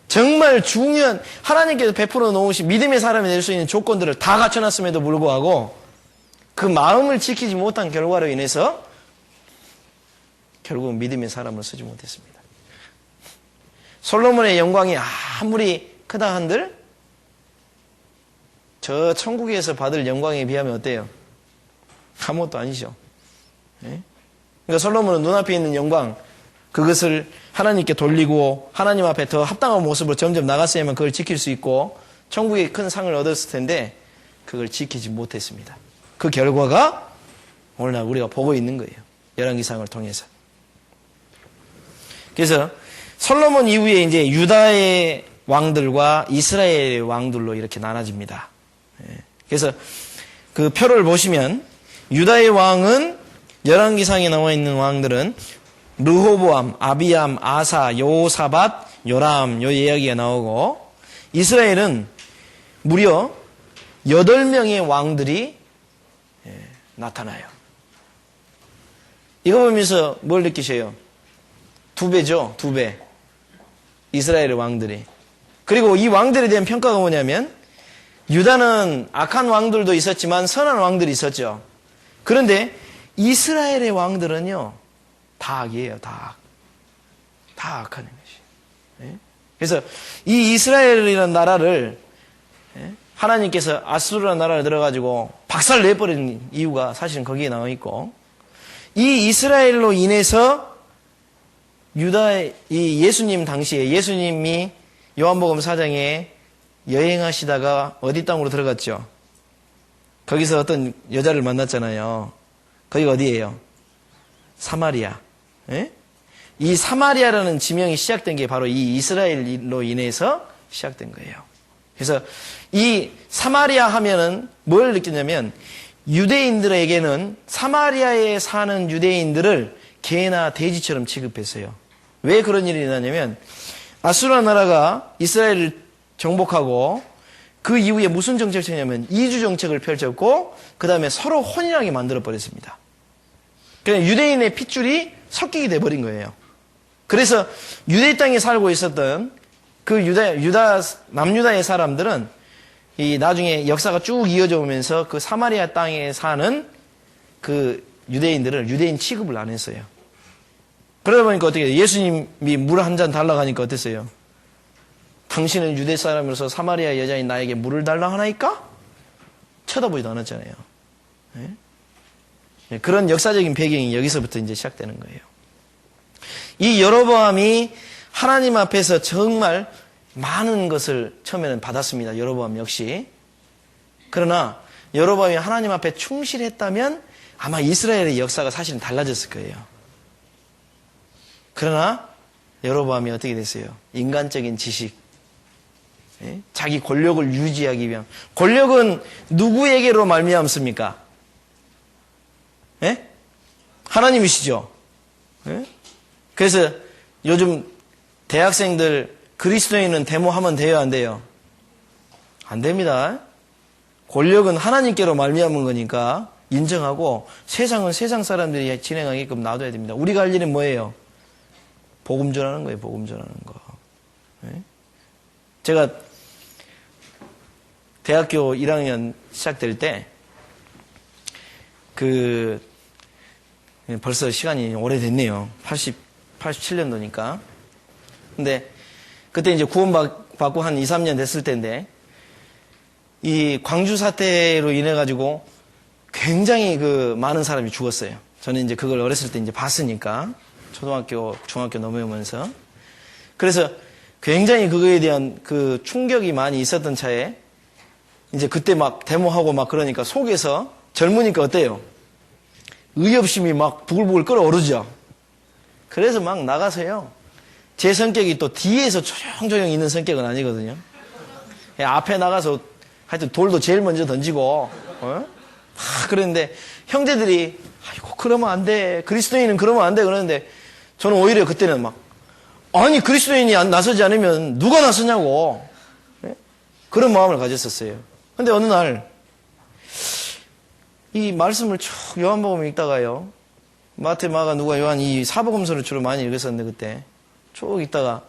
정말 중요한 하나님께서 베풀어 놓으신 믿음의 사람이 될 수 있는 조건들을 다 갖춰놨음에도 불구하고 그 마음을 지키지 못한 결과로 인해서 결국은 믿음의 사람을 쓰지 못했습니다. 솔로몬의 영광이 아무리 크다 한들 저 천국에서 받을 영광에 비하면 어때요? 아무것도 아니죠. 그러니까 솔로몬은 눈앞에 있는 영광, 그것을 하나님께 돌리고 하나님 앞에 더 합당한 모습으로 점점 나갔어야만 그걸 지킬 수 있고 천국의 큰 상을 얻었을 텐데 그걸 지키지 못했습니다. 그 결과가 오늘날 우리가 보고 있는 거예요. 열왕기상을 통해서. 그래서 솔로몬 이후에 이제 유다의 왕들과 이스라엘의 왕들로 이렇게 나눠집니다. 그래서 그 표를 보시면 유다의 왕은 열왕기상에 나와 있는 왕들은 르호보암, 아비암, 아사, 여호사밧, 요람 요 이야기가 나오고 이스라엘은 무려 8명의 왕들이 나타나요. 이거 보면서 뭘 느끼셔요? 2배죠. 2배. 이스라엘의 왕들이. 그리고 이 왕들에 대한 평가가 뭐냐면 유다는 악한 왕들도 있었지만 선한 왕들이 있었죠. 그런데 이스라엘의 왕들은요 다 악이에요. 다 악한 것이. 그래서 이 이스라엘이라는 나라를 하나님께서 아수르라는 나라를 들어가지고 박살 내버린 이유가 사실은 거기에 나와 있고 이 이스라엘로 인해서 유다의 이 예수님 당시에 예수님이 요한복음 4장에 여행하시다가 어디 땅으로 들어갔죠? 거기서 어떤 여자를 만났잖아요. 거기가 어디예요? 사마리아. 이 사마리아라는 지명이 시작된 게 바로 이 이스라엘로 인해서 시작된 거예요. 그래서 이 사마리아 하면은 뭘 느끼냐면 유대인들에게는 사마리아에 사는 유대인들을 개나 돼지처럼 취급했어요. 왜 그런 일이 일어나냐면 아수르 나라가 이스라엘을 정복하고 그 이후에 무슨 정책을 쳤냐면 이주 정책을 펼쳤고 그 다음에 서로 혼인하게 만들어버렸습니다. 그러니까 유대인의 핏줄이 섞이게 돼버린 거예요. 그래서 유대 땅에 살고 있었던 그 남유다의 사람들은 이 나중에 역사가 쭉 이어져 오면서 그 사마리아 땅에 사는 그 유대인들을 유대인 취급을 안 했어요. 그러다 보니까 어떻게 해요? 예수님이 물 한 잔 달라고 하니까 어땠어요? 당신은 유대 사람으로서 사마리아 여자인 나에게 물을 달라 하나이까? 쳐다보지도 않았잖아요. 그런 역사적인 배경이 여기서부터 이제 시작되는 거예요. 이 여로보암이 하나님 앞에서 정말 많은 것을 처음에는 받았습니다. 여로보암 역시. 그러나 여로보암이 하나님 앞에 충실했다면 아마 이스라엘의 역사가 사실은 달라졌을 거예요. 그러나 여로보암이 어떻게 됐어요? 인간적인 지식, 자기 권력을 유지하기 위한 권력은 누구에게로 말미암습니까? 하나님이시죠. 예? 그래서 요즘 대학생들 그리스도인은 데모하면 돼요, 안 돼요? 안 됩니다. 권력은 하나님께로 말미암은 거니까 인정하고 세상은 세상 사람들이 진행하게끔 놔둬야 됩니다. 우리가 할 일은 뭐예요? 복음 전하는 거예요. 복음 전하는 거. 네? 제가 대학교 1학년 시작될 때 벌써 시간이 오래됐네요. 87년도니까. 근데 그때 이제 구원받고 한 2, 3년 됐을 때인데 이 광주 사태로 인해 가지고 굉장히 많은 사람이 죽었어요. 저는 이제 그걸 어렸을 때 이제 봤으니까 초등학교, 중학교 넘어오면서 그래서 굉장히 그거에 대한 충격이 많이 있었던 차에 이제 그때 막 데모하고 막 그러니까 속에서 젊으니까 어때요? 의협심이 막 부글부글 끓어오르죠. 그래서 막 나가서요. 제 성격이 또 뒤에서 조용조용 있는 성격은 아니거든요. 앞에 나가서 하여튼 돌도 제일 먼저 던지고 그랬는데 형제들이 아이고 그러면 안 돼. 그리스도인은 그러면 안 돼. 그러는데 저는 오히려 그때는 막 아니 그리스도인이 나서지 않으면 누가 나서냐고 그런 마음을 가졌었어요. 근데 어느 날 이 말씀을 쭉 요한복음 읽다가요. 마태, 마가, 누가, 요한 이 사복음서를 주로 많이 읽었었는데 그때 쭉 읽다가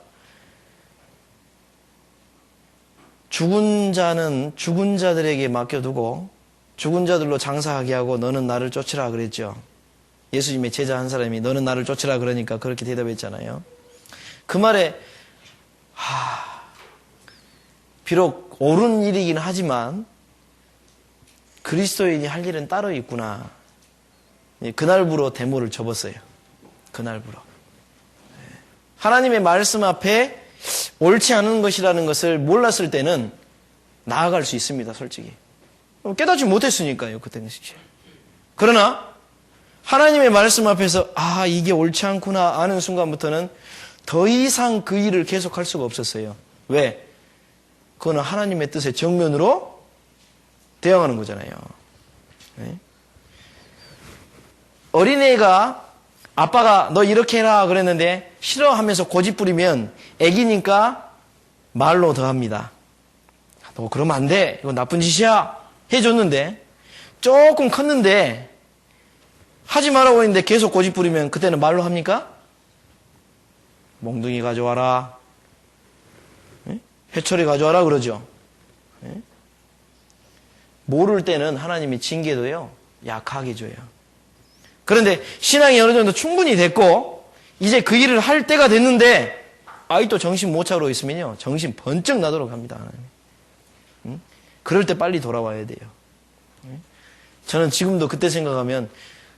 죽은 자는 죽은 자들에게 맡겨두고 죽은 자들로 장사하게 하고 너는 나를 쫓으라 그랬죠. 예수님의 제자 한 사람이 너는 나를 쫓으라 그러니까 그렇게 대답했잖아요. 그 말에 비록 옳은 일이긴 하지만 그리스도인이 할 일은 따로 있구나. 그날부로 데모를 접었어요. 그날부로. 하나님의 말씀 앞에 옳지 않은 것이라는 것을 몰랐을 때는 나아갈 수 있습니다. 솔직히. 깨닫지 못했으니까요. 그때 당시. 그러나 하나님의 말씀 앞에서 이게 옳지 않구나 아는 순간부터는 더 이상 그 일을 계속할 수가 없었어요. 왜? 그거는 하나님의 뜻에 정면으로 대응하는 거잖아요. 네? 어린애가 아빠가 너 이렇게 해라 그랬는데 싫어하면서 고집부리면 애기니까 말로 더 합니다. 너 그러면 안 돼. 이거 나쁜 짓이야. 해줬는데 조금 컸는데 하지 말라고 했는데 계속 고집부리면 그때는 말로 합니까? 몽둥이 가져와라. 네? 해초리 가져와라 그러죠. 네? 모를 때는 하나님이 징계도요 약하게 줘요. 그런데 신앙이 어느 정도 충분히 됐고 이제 그 일을 할 때가 됐는데 아직도 정신 못 차리고 있으면요 정신 번쩍 나도록 합니다. 하나님. 그럴 때 빨리 돌아와야 돼요. 저는 지금도 그때 생각하면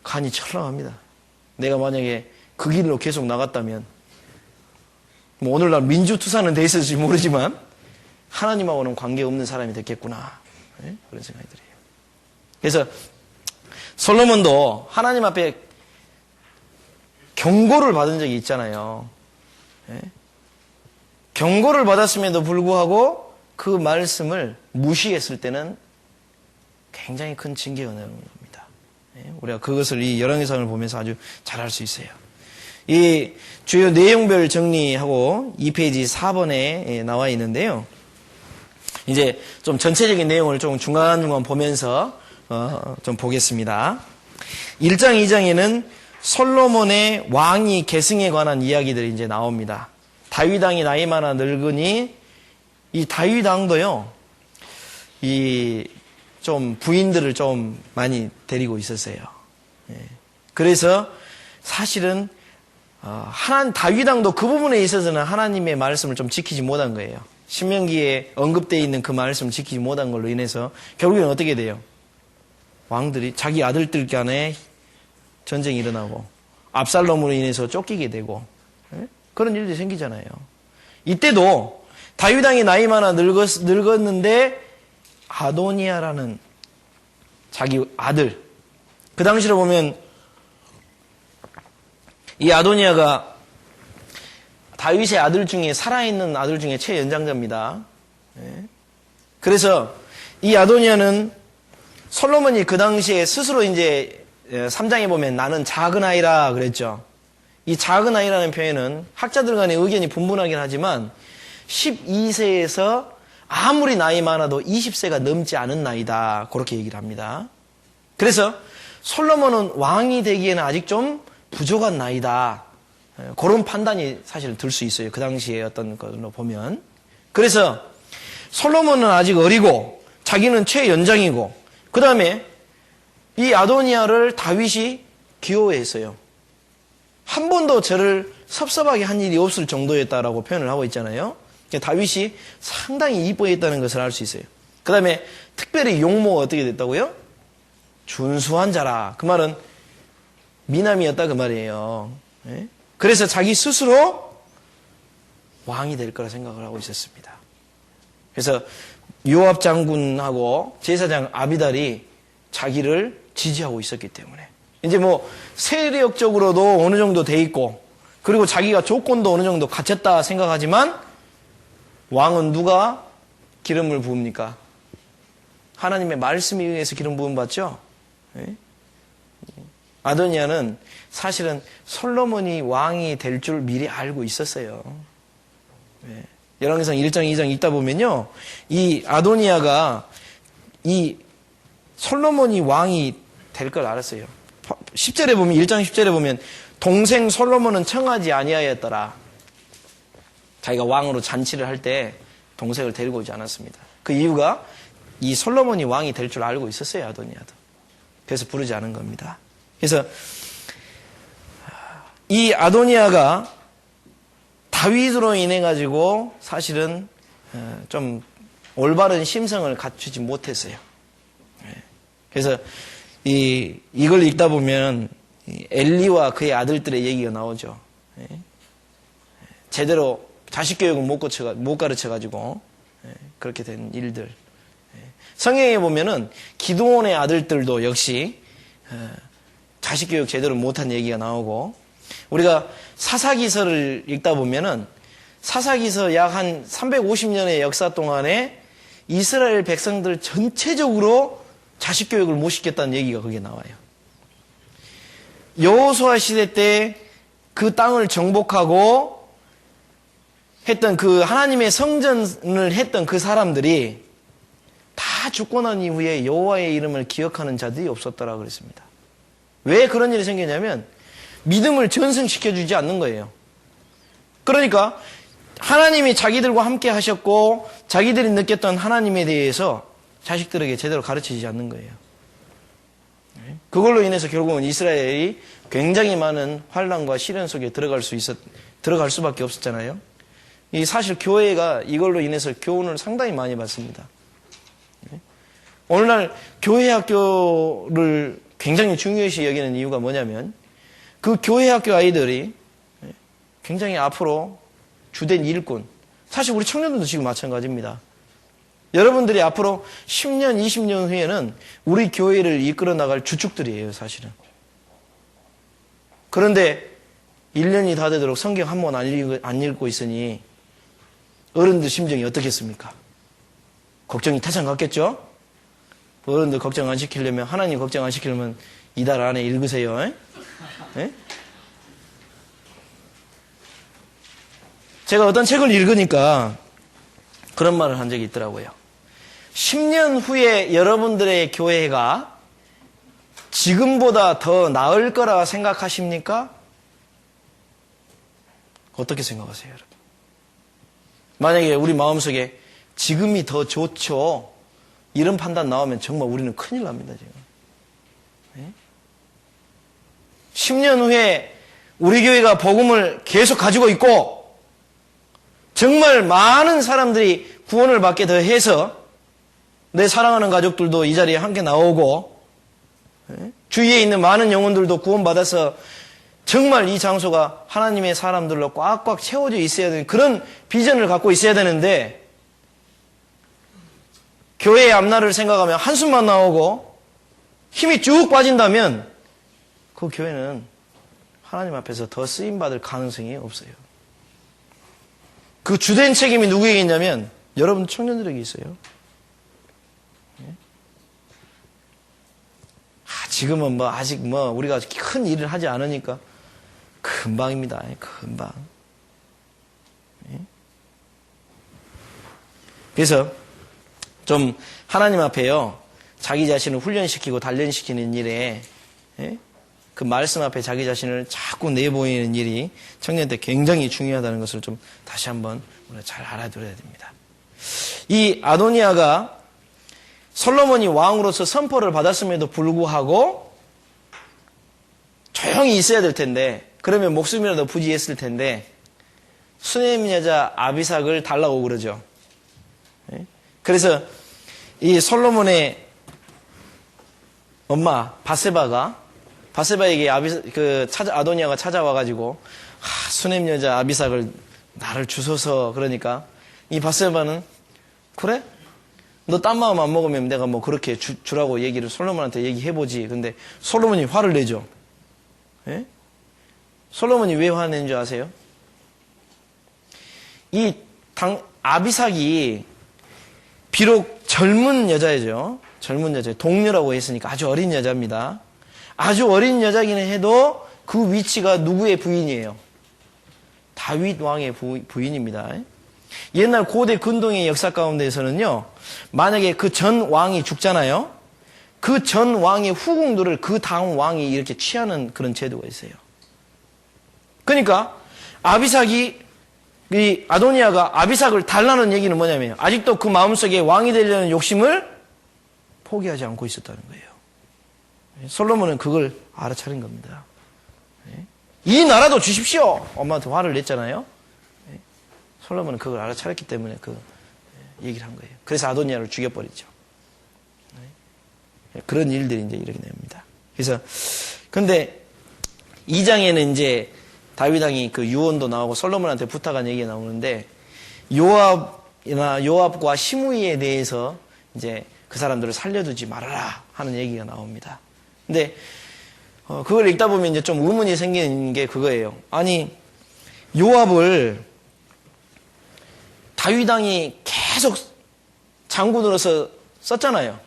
간이 철렁합니다. 내가 만약에 그 길로 계속 나갔다면 뭐 오늘날 민주투사는 돼 있을지 모르지만 하나님하고는 관계없는 사람이 됐겠구나. 그런 생각이 들어요. 그래서 솔로몬도 하나님 앞에 경고를 받은 적이 있잖아요. 경고를 받았음에도 불구하고 그 말씀을 무시했을 때는 굉장히 큰 징계가 나오는 겁니다. 우리가 그것을 이 열왕기상을 보면서 아주 잘 알 수 있어요. 이 주요 내용별 정리하고 2페이지 4번에 나와 있는데요. 이제 좀 전체적인 내용을 좀 중간중간 보면서 좀 보겠습니다. 1장, 2장에는 솔로몬의 왕위 계승에 관한 이야기들이 이제 나옵니다. 다윗 왕이 나이 많아 늙으니 이 다윗 왕도요. 이 좀 부인들을 좀 많이 데리고 있었어요. 그래서 사실은 다윗 왕도 그 부분에 있어서는 하나님의 말씀을 좀 지키지 못한 거예요. 신명기에 언급되어 있는 그 말씀을 지키지 못한 걸로 인해서 결국에는 어떻게 돼요? 왕들이 자기 아들들 간에 전쟁이 일어나고 압살롬으로 인해서 쫓기게 되고 그런 일들이 생기잖아요. 이때도 다윗 왕이 나이 많아 늙었는데 아도니아라는 자기 아들, 그 당시로 보면 이 아도니아가 다윗의 아들 중에 살아있는 아들 중에 최연장자입니다. 그래서 이 아도니아는 솔로몬이 그 당시에 스스로 이제 3장에 보면 나는 작은 아이라 그랬죠. 이 작은 아이라는 표현은 학자들 간의 의견이 분분하긴 하지만 12세에서 아무리 나이 많아도 20세가 넘지 않은 나이다. 그렇게 얘기를 합니다. 그래서 솔로몬은 왕이 되기에는 아직 좀 부족한 나이다. 그런 판단이 사실 들 수 있어요. 그 당시에 어떤 걸로 보면. 그래서 솔로몬은 아직 어리고 자기는 최연장이고 그 다음에 이 아도니아를 다윗이 귀여워했어요. 한 번도 저를 섭섭하게 한 일이 없을 정도였다라고 표현을 하고 있잖아요. 다윗이 상당히 이뻐했다는 것을 알 수 있어요. 그 다음에 특별히 용모가 어떻게 됐다고요? 준수한 자라. 그 말은 미남이었다 그 말이에요. 그래서 자기 스스로 왕이 될 거라 생각을 하고 있었습니다. 그래서 요압 장군하고 제사장 아비달이 자기를 지지하고 있었기 때문에 이제 뭐 세력적으로도 어느 정도 돼 있고 그리고 자기가 조건도 어느 정도 갖췄다 생각하지만 왕은 누가 기름을 부읍니까? 하나님의 말씀에 의해서 기름 부음 받죠? 아도니아는 사실은 솔로몬이 왕이 될 줄 미리 알고 있었어요. 열왕기상 1장 2장 읽다 보면요. 이 아도니아가 이 솔로몬이 왕이 될 걸 알았어요. 10절에 보면 1장 10절에 보면 동생 솔로몬은 청하지 아니하였더라. 자기가 왕으로 잔치를 할 때 동생을 데리고 오지 않았습니다. 그 이유가 이 솔로몬이 왕이 될 줄 알고 있었어요. 아도니아도. 그래서 부르지 않은 겁니다. 그래서 이 아도니아가 다윗으로 인해 가지고 사실은 좀 올바른 심성을 갖추지 못했어요. 그래서 이걸 읽다 보면 엘리와 그의 아들들의 얘기가 나오죠. 제대로 자식 교육을 못 가르쳐 가지고 그렇게 된 일들. 성경에 보면은 기드온의 아들들도 역시 자식 교육 제대로 못한 얘기가 나오고 우리가 사사기서를 읽다 보면은 사사기서 약 한 350년의 역사 동안에 이스라엘 백성들 전체적으로 자식 교육을 못 시켰다는 얘기가 거기에 나와요. 여호수아 시대 때 그 땅을 정복하고 했던 그 하나님의 성전을 했던 그 사람들이 다 죽고 난 이후에 여호와의 이름을 기억하는 자들이 없었더라 그랬습니다. 왜 그런 일이 생겼냐면 믿음을 전승시켜주지 않는 거예요. 그러니까 하나님이 자기들과 함께 하셨고 자기들이 느꼈던 하나님에 대해서 자식들에게 제대로 가르치지 않는 거예요. 그걸로 인해서 결국은 이스라엘이 굉장히 많은 환난과 시련 속에 들어갈 수밖에 없었잖아요. 사실 교회가 이걸로 인해서 교훈을 상당히 많이 받습니다. 오늘날 교회 학교를 굉장히 중요시 여기는 이유가 뭐냐면 그 교회 학교 아이들이 굉장히 앞으로 주된 일꾼, 사실 우리 청년들도 지금 마찬가지입니다. 여러분들이 앞으로 10년, 20년 후에는 우리 교회를 이끌어 나갈 주축들이에요, 사실은. 그런데 1년이 다 되도록 성경 한 번 안 읽고 있으니 어른들 심정이 어떻겠습니까? 걱정이 태산 같겠죠? 어른들 걱정 안 시키려면, 하나님 걱정 안 시키려면 이달 안에 읽으세요. 에? 제가 어떤 책을 읽으니까 그런 말을 한 적이 있더라고요. 10년 후에 여러분들의 교회가 지금보다 더 나을 거라 생각하십니까? 어떻게 생각하세요, 여러분? 만약에 우리 마음속에 지금이 더 좋죠. 이런 판단 나오면 정말 우리는 큰일 납니다, 지금. 네? 10년 후에 우리 교회가 복음을 계속 가지고 있고 정말 많은 사람들이 구원을 받게 더 해서 내 사랑하는 가족들도 이 자리에 함께 나오고 주위에 있는 많은 영혼들도 구원받아서 정말 이 장소가 하나님의 사람들로 꽉꽉 채워져 있어야 되는 그런 비전을 갖고 있어야 되는데 교회의 앞날을 생각하면 한숨만 나오고 힘이 쭉 빠진다면 그 교회는 하나님 앞에서 더 쓰임받을 가능성이 없어요. 그 주된 책임이 누구에게 있냐면 여러분 청년들에게 있어요. 지금은 뭐 아직 뭐 우리가 큰 일을 하지 않으니까 금방입니다. 금방. 그래서 좀 하나님 앞에요. 자기 자신을 훈련시키고 단련시키는 일에 그 말씀 앞에 자기 자신을 자꾸 내보이는 일이 청년 때 굉장히 중요하다는 것을 좀 다시 한번 우리가 잘 알아들어야 됩니다. 이 아도니아가 솔로몬이 왕으로서 선포를 받았음에도 불구하고 조용히 있어야 될 텐데, 그러면 목숨이라도 부지했을 텐데 수넴 여자 아비삭을 달라고 그러죠. 그래서 이 솔로몬의 엄마 바세바에게 아도니아가 찾아와가지고 수넴 여자 아비삭을 나를 주소서. 그러니까 이 바세바는 그래? 너 딴 마음 안 먹으면 내가 뭐 그렇게 주라고 얘기를 솔로몬한테 얘기해보지. 근데 솔로몬이 화를 내죠. 솔로몬이 왜 화내는 줄 아세요? 아비삭이 비록 젊은 여자죠. 젊은 여자, 동녀라고 했으니까 아주 어린 여자입니다. 아주 어린 여자기는 해도 그 위치가 누구의 부인이에요? 다윗 왕의 부인입니다. 옛날 고대 근동의 역사 가운데에서는요, 만약에 그 전 왕이 죽잖아요. 그 전 왕의 후궁들을 그 다음 왕이 이렇게 취하는 그런 제도가 있어요. 그러니까 이 아도니아가 아비삭을 달라는 얘기는 뭐냐면 아직도 그 마음속에 왕이 되려는 욕심을 포기하지 않고 있었다는 거예요. 솔로몬은 그걸 알아차린 겁니다. 이 나라도 주십시오! 엄마한테 화를 냈잖아요. 솔로몬은 그걸 알아차렸기 때문에 그 얘기를 한 거예요. 그래서 아도니아를 죽여버리죠. 그런 일들이 이제 이렇게 됩니다. 그래서 근데 2장에는 이제 다윗 왕이 그 유언도 나오고 솔로몬한테 부탁한 얘기가 나오는데 요압과 시므이에 대해서 이제 그 사람들을 살려두지 말아라 하는 얘기가 나옵니다. 근데 그걸 읽다 보면 이제 좀 의문이 생기는 게 그거예요. 아니 요압을 다윗 왕이 계속 장군으로서 썼잖아요.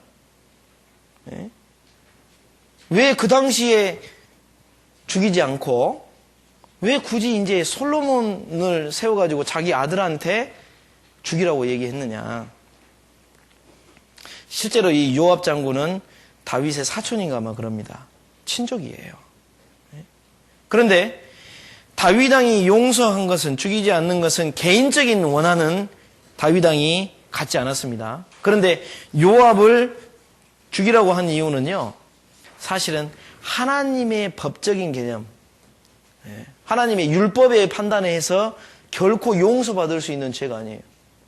왜 그 당시에 죽이지 않고 왜 굳이 이제 솔로몬을 세워가지고 자기 아들한테 죽이라고 얘기했느냐. 실제로 이 요압 장군은 다윗의 사촌인가 아마 그럽니다. 친족이에요. 그런데 다윗 왕이 용서한 것은, 죽이지 않는 것은 개인적인 원한은 다윗 왕이 갖지 않았습니다. 그런데 요압을 죽이라고 한 이유는요, 사실은 하나님의 법적인 개념, 하나님의 율법에 판단해서 결코 용서받을 수 있는 죄가 아니에요.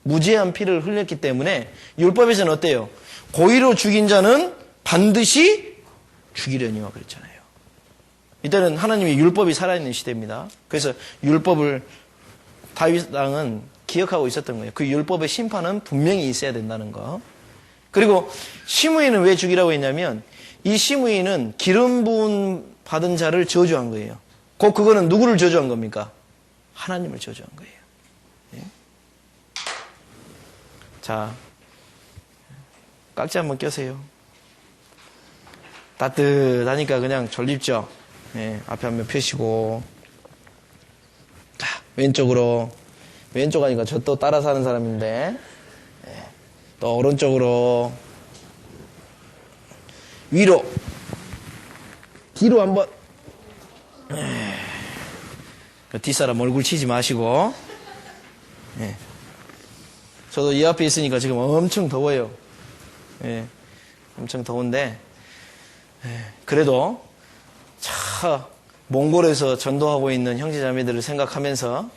무죄한 피를 흘렸기 때문에 율법에서는 어때요? 고의로 죽인 자는 반드시 죽이려니와 그랬잖아요. 이때는 하나님의 율법이 살아있는 시대입니다. 그래서 율법을 다윗 왕은 기억하고 있었던 거예요. 그 율법의 심판은 분명히 있어야 된다는 거. 그리고 시므이는 왜 죽이라고 했냐면 이 시므이는 기름 부음 받은 자를 저주한 거예요. 그거는 누구를 저주한 겁니까? 하나님을 저주한 거예요. 예? 자, 깍지 한번 껴세요. 따뜻하니까 그냥 졸립죠? 예, 앞에 한번 펴시고. 자, 왼쪽으로. 왼쪽 하니까 저 또 따라 사는 사람인데. 예, 또 오른쪽으로. 위로. 뒤로 한번. 뒷사람 얼굴 치지 마시고. 예. 저도 이 앞에 있으니까 지금 엄청 더워요. 예. 엄청 더운데, 예. 그래도, 몽골에서 전도하고 있는 형제자매들을 생각하면서,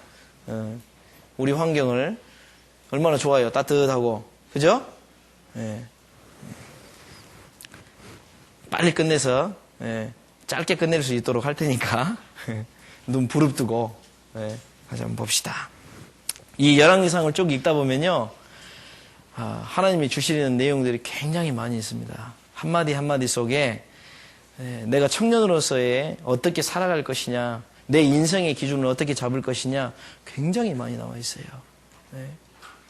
우리 환경을 얼마나 좋아요. 따뜻하고. 그죠? 예. 빨리 끝내서, 예. 짧게 끝낼 수 있도록 할 테니까, 눈 부릅뜨고, 예. 다시 한번 봅시다. 이 열왕기상을 쭉 읽다 보면요, 하나님이 주시는 내용들이 굉장히 많이 있습니다. 한마디 한마디 속에 내가 청년으로서의 어떻게 살아갈 것이냐, 내 인생의 기준을 어떻게 잡을 것이냐 굉장히 많이 나와 있어요.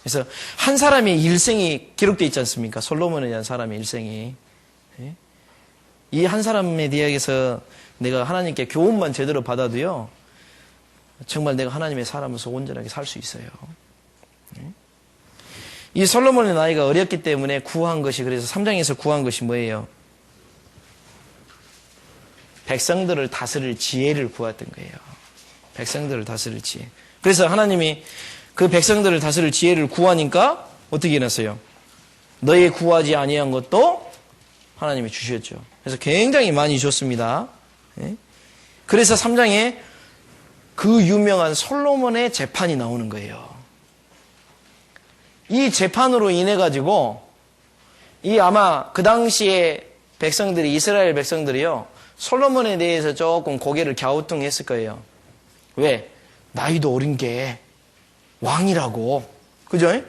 그래서 한 사람의 일생이 기록되어 있지 않습니까? 솔로몬에 대한 사람의 일생이. 이 한 사람에 대해서 내가 하나님께 교훈만 제대로 받아도요, 정말 내가 하나님의 사람으로서 온전하게 살 수 있어요. 이 솔로몬의 나이가 어렸기 때문에 구한 것이, 그래서 3장에서 구한 것이 뭐예요? 백성들을 다스릴 지혜를 구했던 거예요. 백성들을 다스릴 지혜. 그래서 하나님이 그 백성들을 다스릴 지혜를 구하니까 어떻게 해놨어요? 너희 구하지 아니한 것도 하나님이 주셨죠. 그래서 굉장히 많이 줬습니다. 그래서 3장에 그 유명한 솔로몬의 재판이 나오는 거예요. 이 재판으로 인해 가지고 이 아마 그 당시에 백성들이, 이스라엘 백성들이요, 솔로몬에 대해서 조금 고개를 갸우뚱했을 거예요. 왜? 나이도 어린 게 왕이라고. 그죠?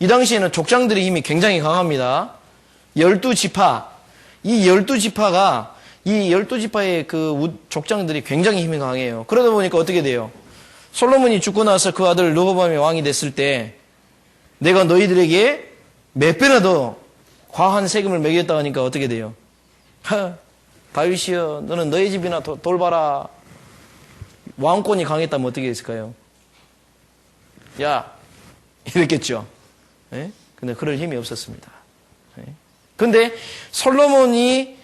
이 당시에는 족장들의 힘이 굉장히 강합니다. 12지파. 이 12지파가, 이 12지파의 그 족장들이 굉장히 힘이 강해요. 그러다 보니까 어떻게 돼요? 솔로몬이 죽고 나서 그 아들 르호보암이 왕이 됐을 때 내가 너희들에게 몇 배나 더 과한 세금을 매겼다 하니까 어떻게 돼요? 다윗이여, 너는 너희 집이나 돌봐라. 왕권이 강했다면 어떻게 했을까요? 야, 이랬겠죠. 예? 근데 그럴 힘이 없었습니다. 예? 근데 솔로몬이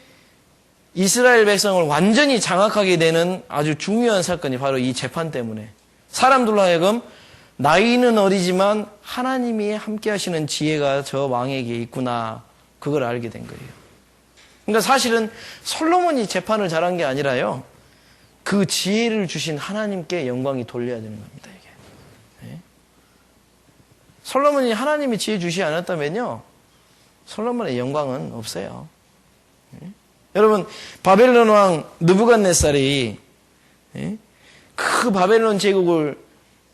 이스라엘 백성을 완전히 장악하게 되는 아주 중요한 사건이 바로 이 재판 때문에, 사람들로 하여금 나이는 어리지만 하나님이 함께 하시는 지혜가 저 왕에게 있구나, 그걸 알게 된 거예요. 그러니까 사실은 솔로몬이 재판을 잘한 게 아니라요, 그 지혜를 주신 하나님께 영광이 돌려야 되는 겁니다, 이게. 네? 솔로몬이 하나님이 지혜 주시지 않았다면요, 솔로몬의 영광은 없어요. 네? 여러분, 바벨론 왕 느부갓네살이, 네? 그 바벨론 제국을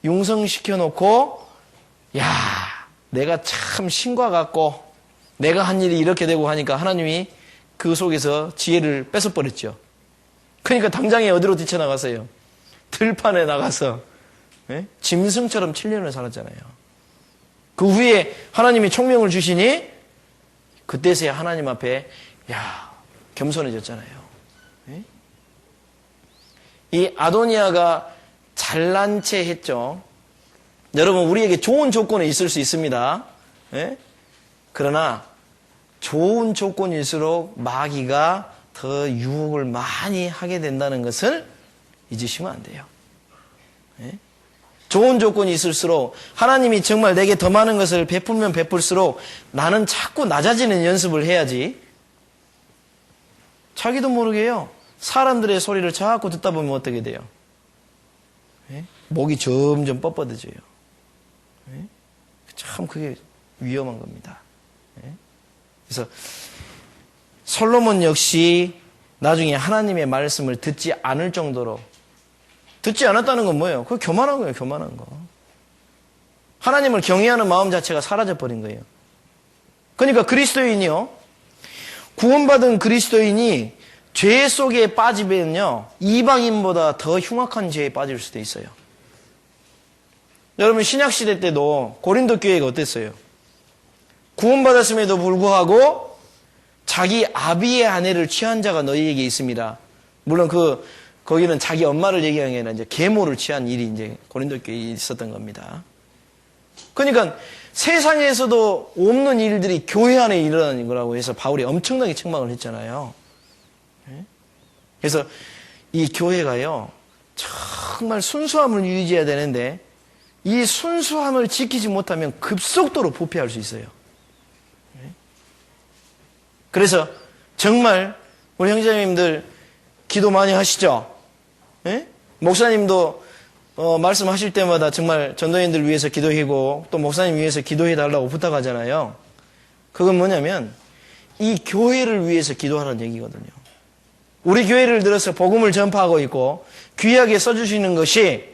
융성시켜 놓고, 야, 내가 참 신과 같고 내가 한 일이 이렇게 되고 하니까 하나님이 그 속에서 지혜를 뺏어버렸죠. 그러니까 당장에 어디로 뛰쳐나갔어요? 들판에 나가서 짐승처럼 7년을 살았잖아요. 그 후에 하나님이 총명을 주시니 그때서야 하나님 앞에 겸손해졌잖아요. 이 아도니아가 잘난 체 했죠. 여러분, 우리에게 좋은 조건이 있을 수 있습니다. 그러나 좋은 조건일수록 마귀가 더 유혹을 많이 하게 된다는 것을 잊으시면 안 돼요. 좋은 조건이 있을수록, 하나님이 정말 내게 더 많은 것을 베풀면 베풀수록 나는 자꾸 낮아지는 연습을 해야지. 자기도 모르게요, 사람들의 소리를 자꾸 듣다 보면 어떻게 돼요? 목이 점점 뻣뻣해져요. 참 그게 위험한 겁니다. 그래서 솔로몬 역시 나중에 하나님의 말씀을 듣지 않을 정도로, 듣지 않았다는 건 뭐예요? 그거 교만한 거예요, 교만한 거. 하나님을 경외하는 마음 자체가 사라져버린 거예요. 그러니까 그리스도인이요, 구원받은 그리스도인이 죄 속에 빠지면요, 이방인보다 더 흉악한 죄에 빠질 수도 있어요. 여러분, 신약시대 때도 고린도 교회가 어땠어요? 구원받았음에도 불구하고 자기 아비의 아내를 취한 자가 너희에게 있습니다. 물론 거기는 자기 엄마를 얘기하는 게 아니라 이제 계모를 취한 일이 이제 고린도 교회에 있었던 겁니다. 그러니까 세상에서도 없는 일들이 교회 안에 일어나는 거라고 해서 바울이 엄청나게 책망을 했잖아요. 그래서 이 교회가요, 정말 순수함을 유지해야 되는데 이 순수함을 지키지 못하면 급속도로 부패할 수 있어요. 그래서 정말 우리 형제님들 기도 많이 하시죠? 목사님도 말씀하실 때마다 정말 전도인들 위해서 기도하고 또 목사님 위해서 기도해달라고 부탁하잖아요. 그건 뭐냐면 이 교회를 위해서 기도하라는 얘기거든요. 우리 교회를 들어서 복음을 전파하고 있고 귀하게 써주시는 것이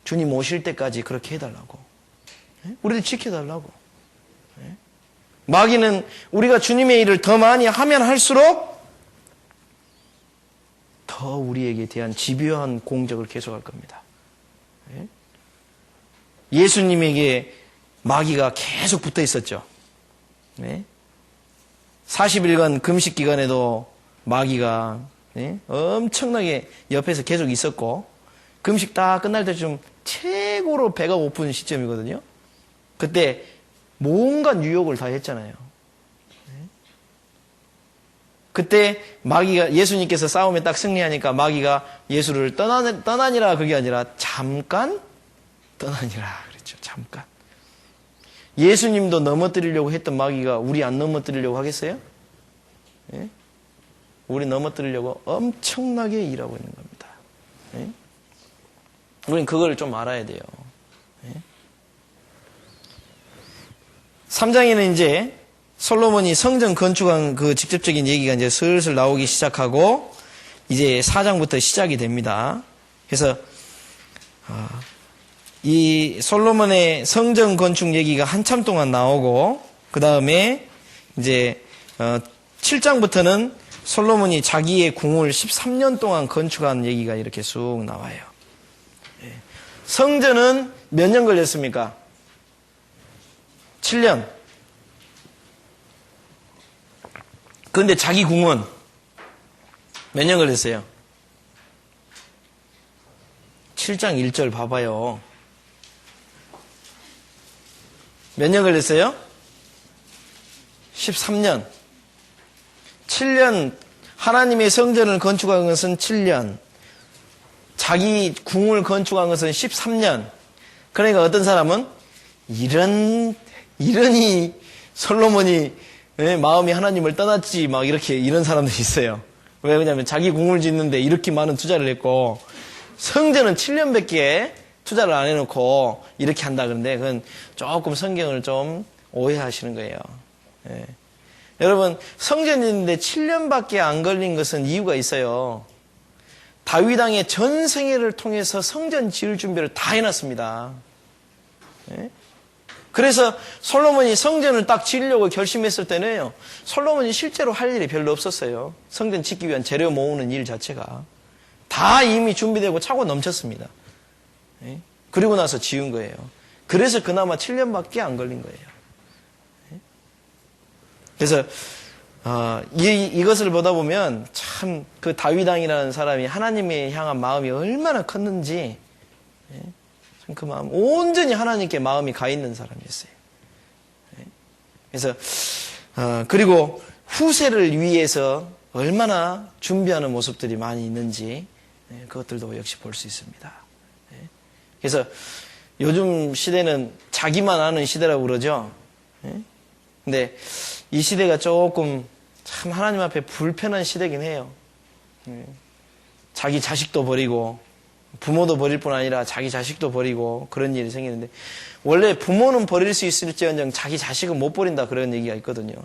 주님 오실 때까지 그렇게 해달라고. 우리를 지켜달라고. 마귀는 우리가 주님의 일을 더 많이 하면 할수록 더 우리에게 대한 집요한 공격을 계속할 겁니다. 예수님에게 마귀가 계속 붙어 있었죠. 40일간 금식 기간에도 마귀가 엄청나게 옆에서 계속 있었고 금식 다 끝날 때쯤 최고로 배가 고픈 시점이거든요. 그때 뭔가 유혹을 다 했잖아요. 그때 마귀가 예수님께서 싸움에 딱 승리하니까 마귀가 예수를 떠나니라 그게 아니라 잠깐 떠나니라 그랬죠. 잠깐. 예수님도 넘어뜨리려고 했던 마귀가 우리 안 넘어뜨리려고 하겠어요? 예? 우리 넘어뜨리려고 엄청나게 일하고 있는 겁니다. 예? 우리는 그걸 좀 알아야 돼요. 예? 3장에는 이제 솔로몬이 성전 건축한 그 직접적인 얘기가 이제 슬슬 나오기 시작하고 이제 4장부터 시작이 됩니다. 그래서 이 솔로몬의 성전 건축 얘기가 한참 동안 나오고 그 다음에 이제 7장부터는 솔로몬이 자기의 궁을 13년 동안 건축한 얘기가 이렇게 쑥 나와요. 성전은 몇 년 걸렸습니까? 7년. 그런데 자기 궁은 몇 년 걸렸어요? 7장 1절 봐봐요. 몇 년 걸렸어요? 13년. 7년. 하나님의 성전을 건축한 것은 7년. 자기 궁을 건축한 것은 13년. 그러니까 어떤 사람은 이러니 솔로몬이 마음이 하나님을 떠났지 막 이렇게 이런 사람들이 있어요. 왜 그러냐면 자기 궁을 짓는데 이렇게 많은 투자를 했고 성전은 7년밖에 투자를 안 해놓고 이렇게 한다 그러는데 그건 조금 성경을 좀 오해하시는 거예요. 예. 여러분 성전이 있는데 7년밖에 안 걸린 것은 이유가 있어요. 다윗 왕의 전 생애를 통해서 성전 지을 준비를 다 해놨습니다. 예? 그래서 솔로몬이 성전을 딱 지으려고 결심했을 때는요. 솔로몬이 실제로 할 일이 별로 없었어요. 성전 짓기 위한 재료 모으는 일 자체가. 다 이미 준비되고 차고 넘쳤습니다. 예? 그리고 나서 지은 거예요. 그래서 그나마 7년밖에 안 걸린 거예요. 예? 그래서 이것을 보다 보면 참 그 다윗 왕이라는 사람이 하나님에 향한 마음이 얼마나 컸는지 참 그 마음 온전히 하나님께 마음이 가 있는 사람이었어요. 그래서 그리고 후세를 위해서 얼마나 준비하는 모습들이 많이 있는지 그것들도 역시 볼 수 있습니다. 그래서 요즘 시대는 자기만 아는 시대라고 그러죠. 근데 이 시대가 조금 참 하나님 앞에 불편한 시대긴 해요. 자기 자식도 버리고 부모도 버릴 뿐 아니라 자기 자식도 버리고 그런 일이 생기는데 원래 부모는 버릴 수 있을지언정 자기 자식은 못 버린다 그런 얘기가 있거든요.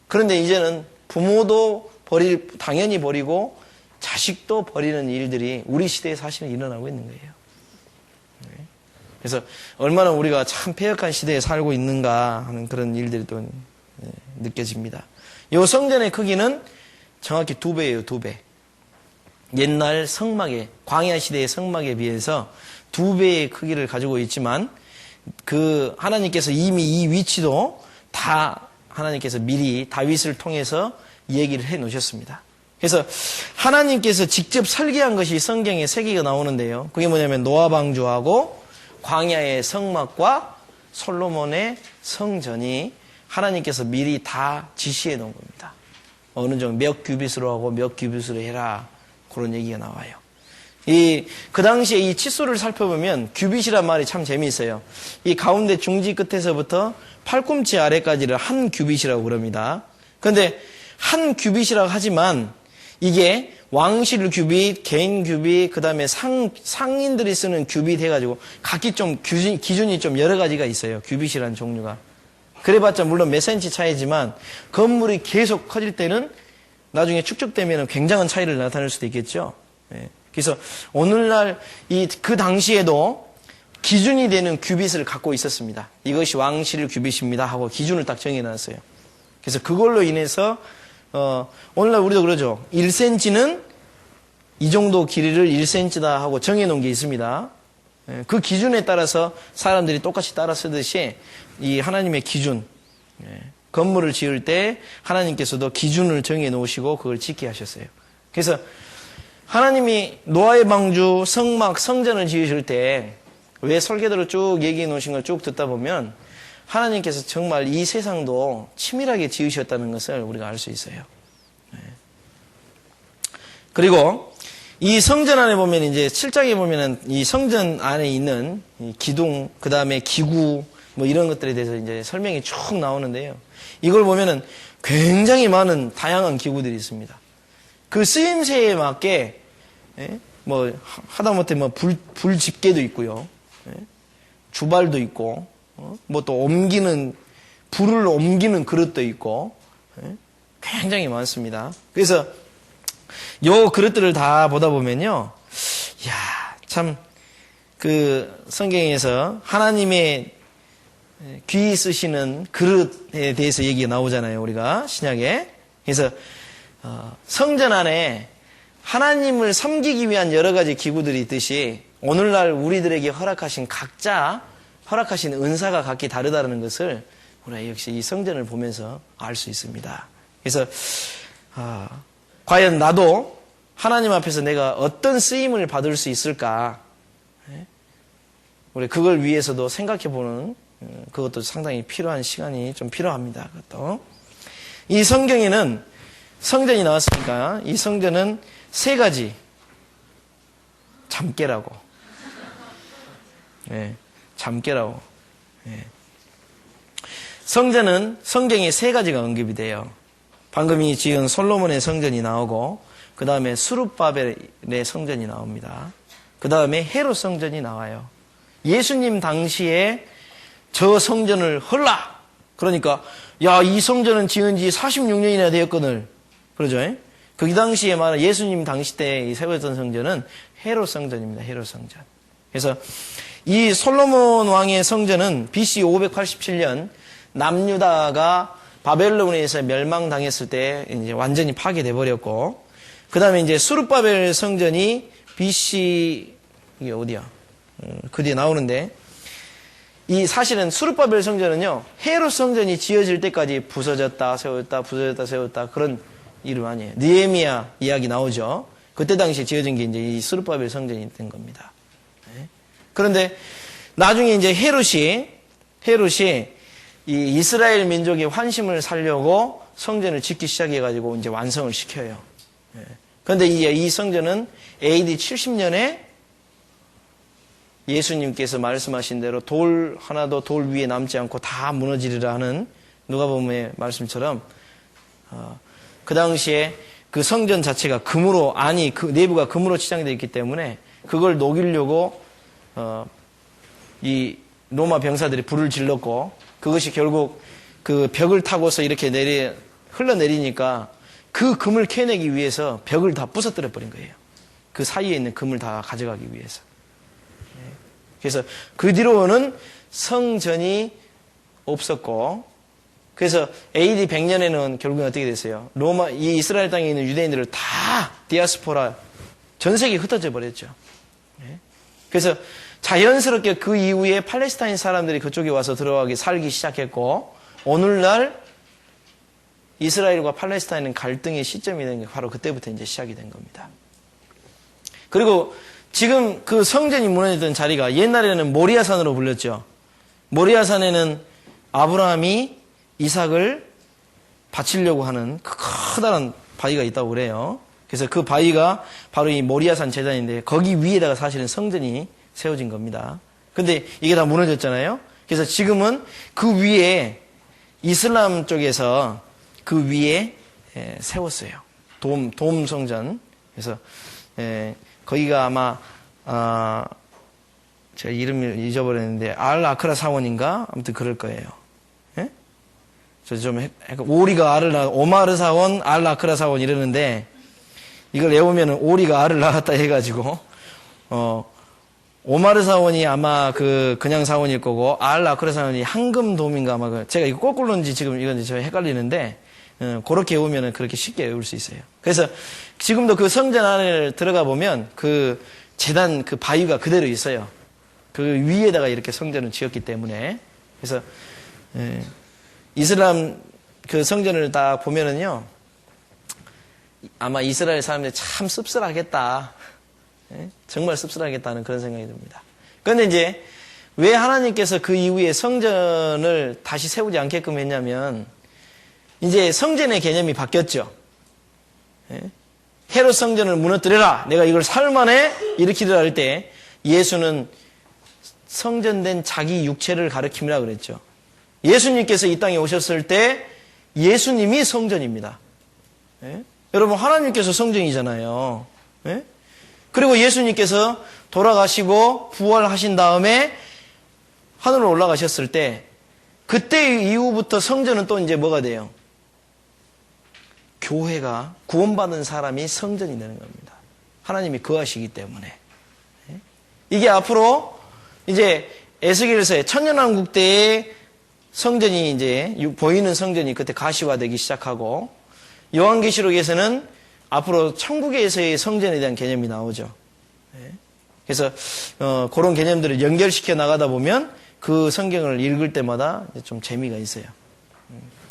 그런데 이제는 부모도 당연히 버리고 자식도 버리는 일들이 우리 시대에 사실은 일어나고 있는 거예요. 그래서 얼마나 우리가 참 패역한 시대에 살고 있는가 하는 그런 일들이 또 느껴집니다. 이 성전의 크기는 정확히 2배예요, 2배. 옛날 성막에, 광야 시대의 성막에 비해서 2배의 크기를 가지고 있지만, 하나님께서 이미 이 위치도 다 하나님께서 미리 다윗을 통해서 얘기를 해 놓으셨습니다. 그래서 하나님께서 직접 설계한 것이 성경에 3개가 나오는데요. 그게 뭐냐면 노아방주하고 광야의 성막과 솔로몬의 성전이 하나님께서 미리 다 지시해 놓은 겁니다. 어느 정도 몇 규빗으로 하고 몇 규빗으로 해라. 그런 얘기가 나와요. 그 당시에 이 치수를 살펴보면 규빗이란 말이 참 재미있어요. 이 가운데 중지 끝에서부터 팔꿈치 아래까지를 한 규빗이라고 그럽니다. 그런데 한 규빗이라고 하지만 이게 왕실 규빗, 개인 규빗, 그 다음에 상인들이 쓰는 규빗 해가지고 각기 좀 기준이 좀 여러 가지가 있어요. 규빗이라는 종류가. 그래봤자 물론 몇 센치 차이지만 건물이 계속 커질 때는 나중에 축적되면 굉장한 차이를 나타낼 수도 있겠죠. 그래서 오늘날 그 당시에도 기준이 되는 규빗을 갖고 있었습니다. 이것이 왕실 규빗입니다 하고 기준을 딱 정해놨어요. 그래서 그걸로 인해서 오늘날 우리도 그러죠. 1cm는 이 정도 길이를 1cm다 하고 정해놓은 게 있습니다. 그 기준에 따라서 사람들이 똑같이 따라 쓰듯이 이 하나님의 기준, 건물을 지을 때 하나님께서도 기준을 정해 놓으시고 그걸 짓게 하셨어요. 그래서 하나님이 노아의 방주, 성막, 성전을 지으실 때 왜 설계도를 쭉 얘기해 놓으신 걸 쭉 듣다 보면 하나님께서 정말 이 세상도 치밀하게 지으셨다는 것을 우리가 알 수 있어요. 그리고 이 성전 안에 보면 이제 7장에 보면은 이 성전 안에 있는 이 기둥, 그 다음에 기구, 뭐 이런 것들에 대해서 이제 설명이 쭉 나오는데요. 이걸 보면은 굉장히 많은 다양한 기구들이 있습니다. 그 쓰임새에 맞게, 뭐, 하다못해 뭐 불 집게도 있고요. 주발도 있고, 뭐 또 불을 옮기는 그릇도 있고, 굉장히 많습니다. 그래서 요 그릇들을 다 보다 보면요. 이야, 참, 그 성경에서 하나님의 귀 쓰시는 그릇에 대해서 얘기가 나오잖아요. 우리가 신약에. 그래서 성전 안에 하나님을 섬기기 위한 여러 가지 기구들이 있듯이 오늘날 우리들에게 각자 허락하신 은사가 각기 다르다는 것을 우리가 역시 이 성전을 보면서 알 수 있습니다. 그래서 과연 나도 하나님 앞에서 내가 어떤 쓰임을 받을 수 있을까? 우리 그걸 위해서도 생각해보는 그것도 상당히 필요한 시간이 좀 필요합니다. 그것도. 이 성경에는 성전이 나왔으니까 이 성전은 세 가지 잠깨라고. 잠깨라고. 성전은 성경에 세 가지가 언급이 돼요. 방금 이 지은 솔로몬의 성전이 나오고 그 다음에 스룹바벨의 성전이 나옵니다. 그 다음에 헤롯 성전이 나와요. 예수님 당시에 저 성전을 헐라! 그러니까 야, 이 성전은 지은 지 46년이나 되었거늘. 그러죠? 그 당시에 말한 예수님 당시 때 세웠던 성전은 헤롯 성전입니다. 헤롯 성전. 그래서 이 솔로몬 왕의 성전은 BC 587년 남유다가 바벨론에서 멸망당했을 때 이제 완전히 파괴돼 버렸고, 그 다음에 이제 수르바벨 성전이 BC 이게 어디야? 그 뒤에 나오는데, 이 사실은 수르바벨 성전은요 헤롯 성전이 지어질 때까지 부서졌다 세웠다 부서졌다 세웠다 그런 이름 아니에요. 느헤미야 이야기 나오죠. 그때 당시에 지어진 게 이제 이 수르바벨 성전이 된 겁니다. 그런데 나중에 이제 헤롯이 이 이스라엘 민족의 환심을 살려고 성전을 짓기 시작해가지고 이제 완성을 시켜요. 그런데 이 성전은 AD 70년에 예수님께서 말씀하신 대로 돌 하나도 돌 위에 남지 않고 다 무너지리라 하는 누가복음의 말씀처럼 그 당시에 그 성전 자체가 금으로 그 내부가 금으로 치장되어 있기 때문에 그걸 녹이려고 이 로마 병사들이 불을 질렀고 그것이 결국 그 벽을 타고서 이렇게 흘러내리니까 그 금을 캐내기 위해서 벽을 다 부서뜨려 버린 거예요. 그 사이에 있는 금을 다 가져가기 위해서. 그래서 그 뒤로는 성전이 없었고, 그래서 AD 100년에는 결국은 어떻게 됐어요? 이 이스라엘 땅에 있는 유대인들을 다 디아스포라 전 세계에 흩어져 버렸죠. 그래서 자연스럽게 그 이후에 팔레스타인 사람들이 그쪽에 와서 살기 시작했고, 오늘날 이스라엘과 팔레스타인은 갈등의 시점이 된 게 바로 그때부터 이제 시작이 된 겁니다. 그리고 지금 그 성전이 무너졌던 자리가 옛날에는 모리아산으로 불렸죠. 모리아산에는 아브라함이 이삭을 바치려고 하는 커다란 바위가 있다고 그래요. 그래서 그 바위가 바로 이 모리아산 제단인데 거기 위에다가 사실은 성전이 세워진 겁니다. 근데 이게 다 무너졌잖아요. 그래서 지금은 그 위에 이슬람 쪽에서 그 위에 세웠어요. 돔 성전. 그래서 거기가 아마 제가 이름을 잊어버렸는데 알 아크라 사원인가 아무튼 그럴 거예요. 예? 저 좀 오리가 알을 낳아 오마르 사원, 알 아크라 사원 이러는데 이걸 외우면은 오리가 알을 낳았다 해가지고 오마르 사원이 아마 그냥 사원일 거고 알 아크라 사원이 황금돔인가 아마 제가 이거 거꾸로인지 지금 이건 저 헷갈리는데 그렇게 외우면은 그렇게 쉽게 외울 수 있어요. 그래서 지금도 그 성전 안에 들어가 보면 그 제단 그 바위가 그대로 있어요. 그 위에다가 이렇게 성전을 지었기 때문에. 그래서 이슬람 그 성전을 딱 보면은요, 아마 이스라엘 사람들이 참 씁쓸하겠다. 예? 정말 씁쓸하겠다는 그런 생각이 듭니다. 그런데 이제 왜 하나님께서 그 이후에 성전을 다시 세우지 않게끔 했냐면, 이제 성전의 개념이 바뀌었죠. 예? 헤롯 성전을 무너뜨려라. 내가 이걸 사흘 만에 일으키리라 할 때 예수는 성전된 자기 육체를 가리킴이라 그랬죠. 예수님께서 이 땅에 오셨을 때 예수님이 성전입니다. 예? 여러분, 하나님께서 성전이잖아요. 예? 그리고 예수님께서 돌아가시고 부활하신 다음에 하늘로 올라가셨을 때 그때 이후부터 성전은 또 이제 뭐가 돼요? 교회가 구원받은 사람이 성전이 되는 겁니다. 하나님이 거하시기 때문에. 이게 앞으로 이제 에스겔서의 천년왕국 때의 성전이 이제 보이는 성전이 그때 가시화되기 시작하고, 요한계시록에서는 앞으로 천국에서의 성전에 대한 개념이 나오죠. 그래서 그런 개념들을 연결시켜 나가다 보면 그 성경을 읽을 때마다 좀 재미가 있어요.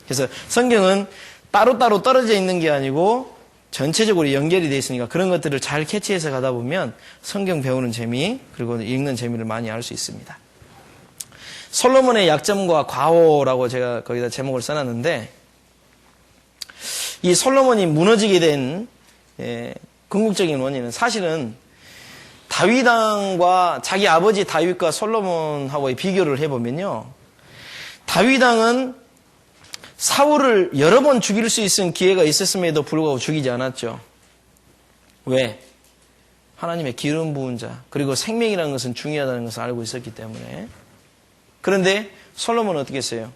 그래서 성경은 따로따로 떨어져 있는 게 아니고 전체적으로 연결이 되어 있으니까 그런 것들을 잘 캐치해서 가다 보면 성경 배우는 재미, 그리고 읽는 재미를 많이 알 수 있습니다. 솔로몬의 약점과 과오라고 제가 거기다 제목을 써놨는데, 이 솔로몬이 무너지게 된 궁극적인 원인은 사실은 다윗 왕과 자기 아버지 다윗과 솔로몬하고의 비교를 해보면요, 다윗 왕은 사울을 여러 번 죽일 수 있는 기회가 있었음에도 불구하고 죽이지 않았죠. 왜? 하나님의 기름 부은 자, 그리고 생명이라는 것은 중요하다는 것을 알고 있었기 때문에. 그런데 솔로몬은 어떻게 했어요?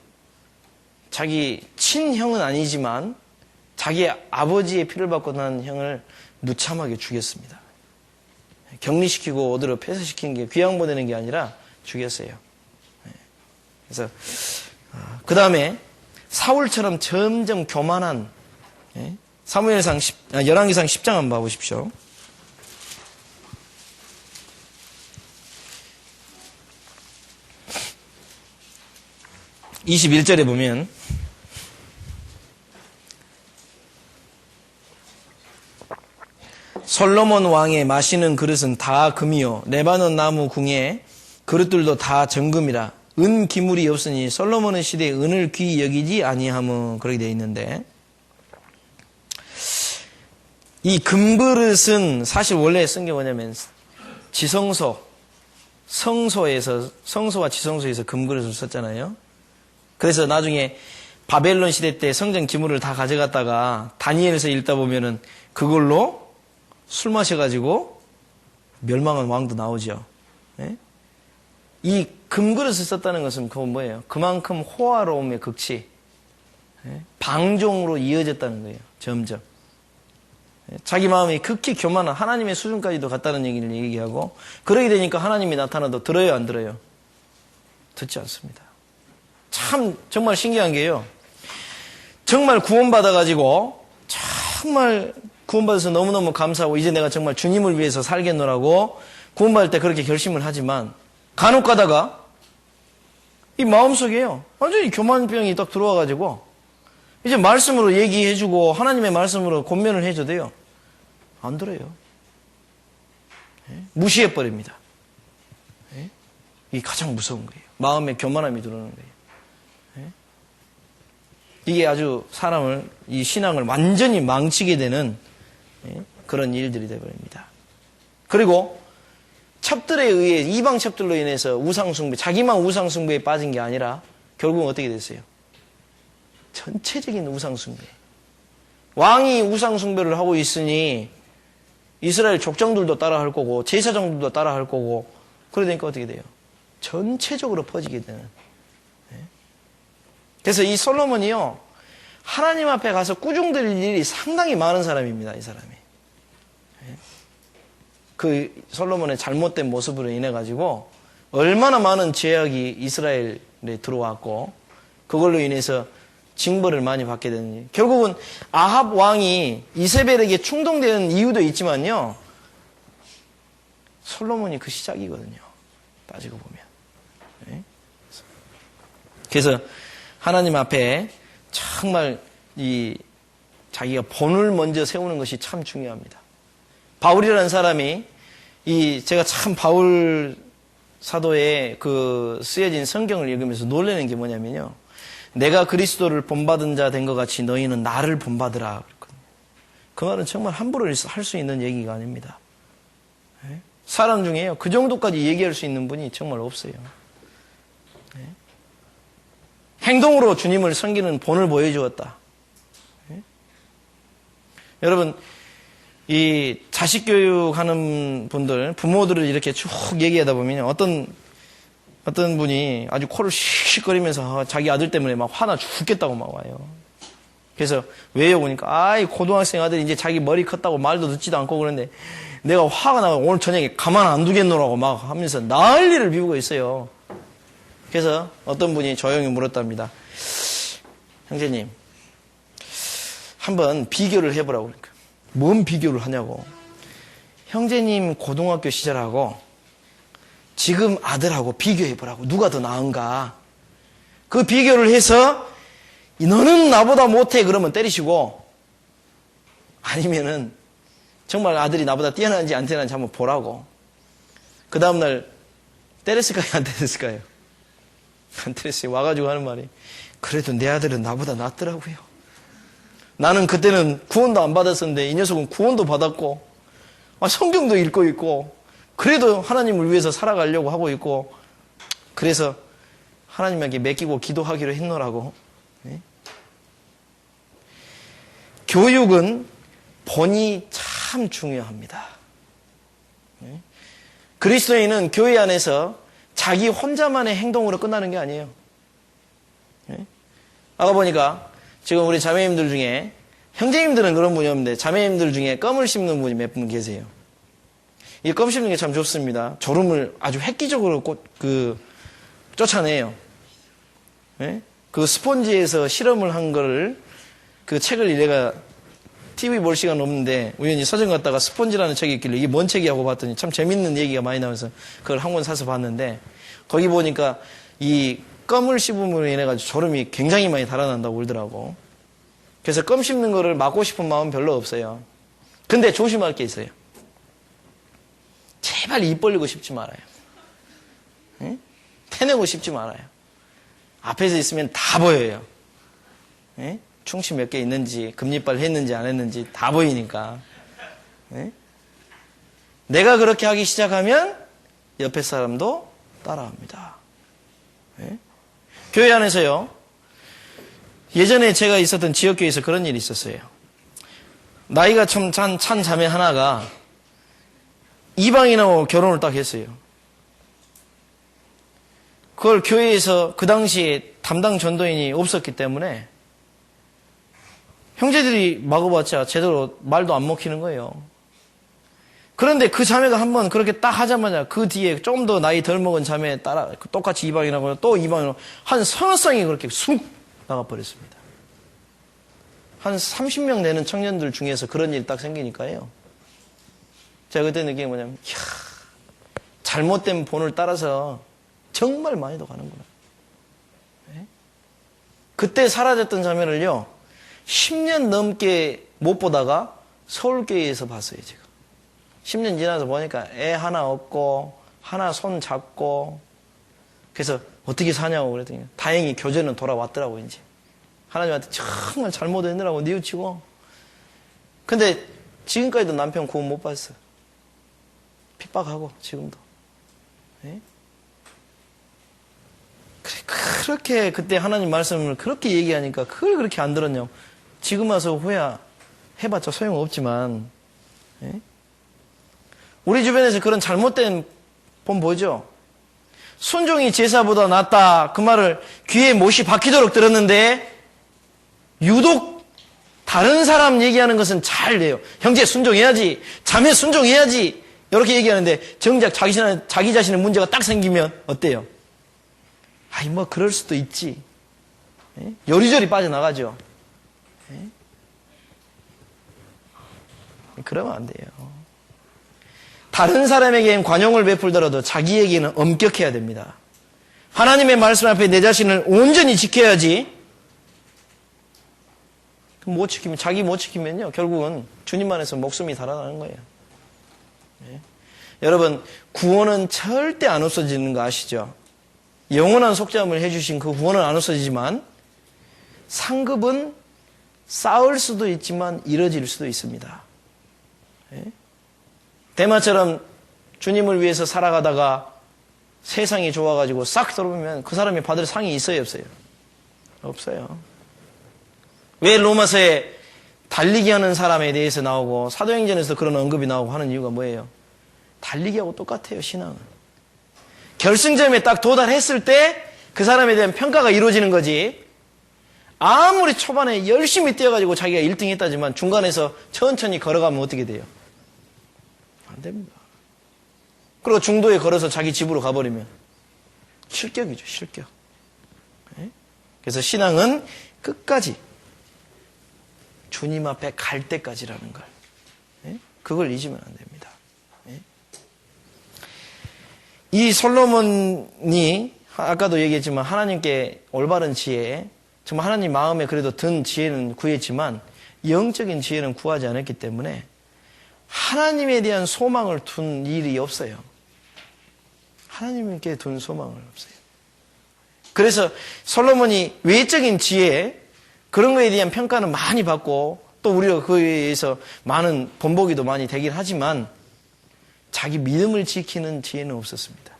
자기 친형은 아니지만 자기 아버지의 피를 받고 난 형을 무참하게 죽였습니다. 격리시키고 어디로 폐쇄시키는 게, 귀양 보내는 게 아니라 죽였어요. 그래서 그 다음에 사울처럼 점점 교만한, 사무엘상 열왕기상 10장 한번 봐보십시오. 21절에 보면 솔로몬 왕의 마시는 그릇은 다 금이요 레바논 나무 궁의 그릇들도 다 정금이라 은 기물이 없으니 솔로몬의 시대에 은을 귀히 여기지 아니함은, 그렇게 되어 있는데, 이 금그릇은 사실 원래 쓴 게 뭐냐면 지성소, 성소와 지성소에서 금그릇을 썼잖아요. 그래서 나중에 바벨론 시대 때 성전 기물을 다 가져갔다가 다니엘서 읽다 보면은 그걸로 술 마셔가지고 멸망한 왕도 나오죠. 네? 이 금그릇을 썼다는 것은 그건 뭐예요? 그만큼 호화로움의 극치, 방종으로 이어졌다는 거예요. 점점. 자기 마음이 극히 교만한 하나님의 수준까지도 갔다는 얘기를 얘기하고, 그러게 되니까 하나님이 나타나도 들어요, 안 들어요? 듣지 않습니다. 참 정말 신기한 게요, 정말 구원받아가지고 정말 구원받아서 너무너무 감사하고 이제 내가 정말 주님을 위해서 살겠노라고 구원받을 때 그렇게 결심을 하지만 간혹 가다가 이 마음속에요, 완전히 교만병이 딱 들어와가지고 이제 말씀으로 얘기해주고 하나님의 말씀으로 권면을 해줘도요, 안 들어요. 무시해버립니다. 이게 가장 무서운 거예요. 마음에 교만함이 들어오는 거예요. 이게 아주 사람을, 이 신앙을 완전히 망치게 되는 그런 일들이 되어버립니다. 그리고 첩들에 의해, 이방 첩들로 인해서 우상숭배, 자기만 우상숭배에 빠진 게 아니라 결국은 어떻게 됐어요? 전체적인 우상숭배. 왕이 우상숭배를 하고 있으니 이스라엘 족장들도 따라할 거고 제사장들도 따라할 거고, 그러니까 어떻게 돼요? 전체적으로 퍼지게 되는. 그래서 이 솔로몬이요, 하나님 앞에 가서 꾸중될 일이 상당히 많은 사람입니다. 이 사람이. 그 솔로몬의 잘못된 모습으로 인해 가지고 얼마나 많은 죄악이 이스라엘에 들어왔고, 그걸로 인해서 징벌을 많이 받게 되는. 결국은 아합 왕이 이세벨에게 충동되는 이유도 있지만요, 솔로몬이 그 시작이거든요. 따지고 보면. 그래서 하나님 앞에 정말 자기가 본을 먼저 세우는 것이 참 중요합니다. 바울이라는 사람이 제가 참 바울 사도의 그 쓰여진 성경을 읽으면서 놀라는 게 뭐냐면요. 내가 그리스도를 본받은 자 된 것 같이 너희는 나를 본받으라. 그랬거든요. 그 말은 정말 함부로 할 수 있는 얘기가 아닙니다. 사람 중에요. 그 정도까지 얘기할 수 있는 분이 정말 없어요. 행동으로 주님을 섬기는 본을 보여주었다. 여러분, 이 자식 교육하는 분들, 부모들을 이렇게 쭉 얘기하다 보면 어떤 분이 아주 코를 씩씩거리면서 자기 아들 때문에 막 화나 죽겠다고 막 와요. 그래서 왜요? 보니까 고등학생 아들이 이제 자기 머리 컸다고 말도 듣지도 않고 그러는데 내가 화가 나고 오늘 저녁에 가만 안 두겠노라고 막 하면서 난리를 피우고 있어요. 그래서 어떤 분이 조용히 물었답니다. 형제님, 한번 비교를 해보라고 그러니까. 뭔 비교를 하냐고. 형제님 고등학교 시절하고 지금 아들하고 비교해보라고. 누가 더 나은가. 그 비교를 해서 너는 나보다 못해 그러면 때리시고, 아니면은 정말 아들이 나보다 뛰어나는지 안 뛰어나는지 한번 보라고. 그 다음날 때렸을까요? 안 때렸을까요? 안 때렸어요. 와가지고 하는 말이, 그래도 내 아들은 나보다 낫더라고요. 나는 그때는 구원도 안 받았었는데 이 녀석은 구원도 받았고 성경도 읽고 있고 그래도 하나님을 위해서 살아가려고 하고 있고, 그래서 하나님에게 맡기고 기도하기로 했노라고. 교육은 본이 참 중요합니다. 그리스도인은 교회 안에서 자기 혼자만의 행동으로 끝나는 게 아니에요. 아까 보니까 지금 우리 자매님들 중에, 형제님들은 그런 분이 없는데 자매님들 중에 껌을 씹는 분이 몇 분 계세요. 이 껌 씹는 게 참 좋습니다. 졸음을 아주 획기적으로 쫓아내요. 그 스폰지에서 실험을 한 거를, 그 책을 내가 TV 볼 시간 없는데 우연히 서점 갔다가 스폰지라는 책이 있길래 이게 뭔 책이 하고 봤더니 참 재밌는 얘기가 많이 나와서 그걸 한 권 사서 봤는데, 거기 보니까 이 껌을 씹음으로 인해 가지고 졸음이 굉장히 많이 달아난다고 그러더라고. 그래서 껌 씹는 거를 막고 싶은 마음은 별로 없어요. 근데 조심할 게 있어요. 제발 입 벌리고 씹지 말아요. 패내고 씹지 말아요. 앞에서 있으면 다 보여요. 충치 몇 개 있는지, 금리빨 했는지 안 했는지 다 보이니까. 내가 그렇게 하기 시작하면 옆에 사람도 따라합니다. 교회 안에서요, 예전에 제가 있었던 지역교회에서 그런 일이 있었어요. 나이가 참 찬 자매 하나가 이방인하고 결혼을 딱 했어요. 그걸 교회에서 그 당시에 담당 전도인이 없었기 때문에 형제들이 막아봤자 제대로 말도 안 먹히는 거예요. 그런데 그 자매가 한번 그렇게 딱 하자마자 그 뒤에 좀 더 나이 덜 먹은 자매 따라 똑같이 이방인하고 또 이방인하고 한 서너 쌍이 그렇게 쑥 나가버렸습니다. 한 30명 되는 청년들 중에서 그런 일이 딱 생기니까요. 제가 그때 느낀 게 뭐냐면, 이야, 잘못된 본을 따라서 정말 많이도 가는구나. 그때 사라졌던 자매를요, 10년 넘게 못 보다가 서울교회에서 봤어요, 제가. 10년 지나서 보니까 애 하나 없고, 하나 손 잡고, 그래서 어떻게 사냐고 그랬더니 다행히 교제는 돌아왔더라고요, 이제. 하나님한테 정말 잘못했느라고 뉘우치고. 근데 지금까지도 남편 구원 못 받았어요. 핍박하고, 지금도. 그렇게 그때 하나님 말씀을 그렇게 얘기하니까 그걸 그렇게 안 들었냐고. 지금 와서 후회해봤자 소용없지만, 우리 주변에서 그런 잘못된 본 보죠? 순종이 제사보다 낫다. 그 말을 귀에 못이 박히도록 들었는데 유독 다른 사람 얘기하는 것은 잘 돼요. 형제 순종해야지. 자매 순종해야지. 이렇게 얘기하는데 정작 자기 자신의 문제가 딱 생기면 어때요? 아이 뭐 그럴 수도 있지. 요리조리 빠져나가죠. 그러면 안 돼요. 다른 사람에게는 관용을 베풀더라도 자기에게는 엄격해야 됩니다. 하나님의 말씀 앞에 내 자신을 온전히 지켜야지 못 지키면, 자기 못 지키면요, 결국은 주님 안에서 목숨이 달아나는 거예요. 예? 여러분, 구원은 절대 안 없어지는 거 아시죠? 영원한 속죄함을 해주신 그 구원은 안 없어지지만, 상급은 쌓을 수도 있지만 이뤄질 수도 있습니다. 예? 대마처럼 주님을 위해서 살아가다가 세상이 좋아가지고 싹 들어보면 그 사람이 받을 상이 있어요, 없어요? 없어요. 왜 로마서에 달리기 하는 사람에 대해서 나오고 사도행전에서 그런 언급이 나오고 하는 이유가 뭐예요? 달리기하고 똑같아요, 신앙은. 결승점에 딱 도달했을 때 그 사람에 대한 평가가 이루어지는 거지. 아무리 초반에 열심히 뛰어가지고 자기가 1등 했다지만 중간에서 천천히 걸어가면 어떻게 돼요? 안 됩니다. 그리고 중도에 걸어서 자기 집으로 가버리면 실격이죠, 실격. 그래서 신앙은 끝까지 주님 앞에 갈 때까지라는 걸, 그걸 잊으면 안 됩니다. 이 솔로몬이 아까도 얘기했지만 하나님께 올바른 지혜, 정말 하나님 마음에 그래도 든 지혜는 구했지만 영적인 지혜는 구하지 않았기 때문에 하나님에 대한 소망을 둔 일이 없어요. 하나님께 둔 소망은 없어요. 그래서 솔로몬이 외적인 지혜, 그런 거에 대한 평가는 많이 받고 또 우리가 그에 의해서 많은 본보기도 많이 되긴 하지만 자기 믿음을 지키는 지혜는 없었습니다.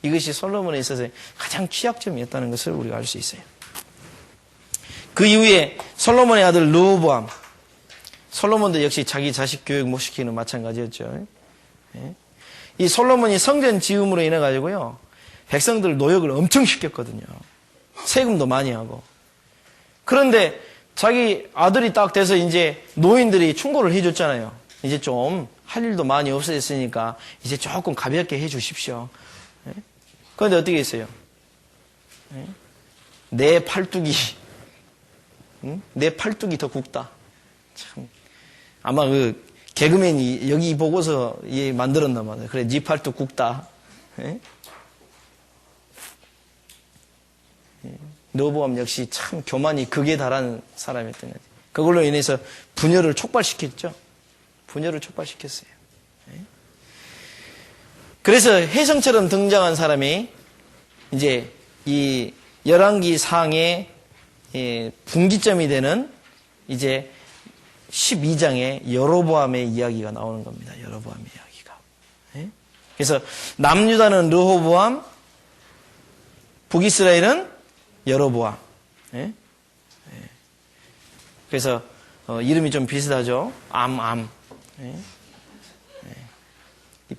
이것이 솔로몬에 있어서 가장 취약점이었다는 것을 우리가 알 수 있어요. 그 이후에 솔로몬의 아들 르호보암, 솔로몬도 역시 자기 자식 교육 못 시키는 마찬가지였죠. 이 솔로몬이 성전 지음으로 인해 가지고요, 백성들 노역을 엄청 시켰거든요. 세금도 많이 하고. 그런데 자기 아들이 딱 돼서 이제 노인들이 충고를 해줬잖아요. 이제 좀 할 일도 많이 없어졌으니까 이제 조금 가볍게 해주십시오. 그런데 어떻게 했어요? 내 팔뚝이, 내 팔뚝이 더 굵다. 참, 아마 그 개그맨이 여기 보고서 얘 만들었나 봐요. 그래, 네 팔뚝 굵다. 르호보암 역시 참 교만이 극에 달한 사람이었던 거죠. 그걸로 인해서 분열을 촉발시켰죠. 분열을 촉발시켰어요. 그래서 혜성처럼 등장한 사람이 이제 이 열왕기 상의 분기점이 되는 이제 12장에 여로보암의 이야기가 나오는 겁니다. 여로보암의 이야기가. 그래서 남유다는 르호보암, 북이스라엘은 여로보암. 그래서 이름이 좀 비슷하죠. 암.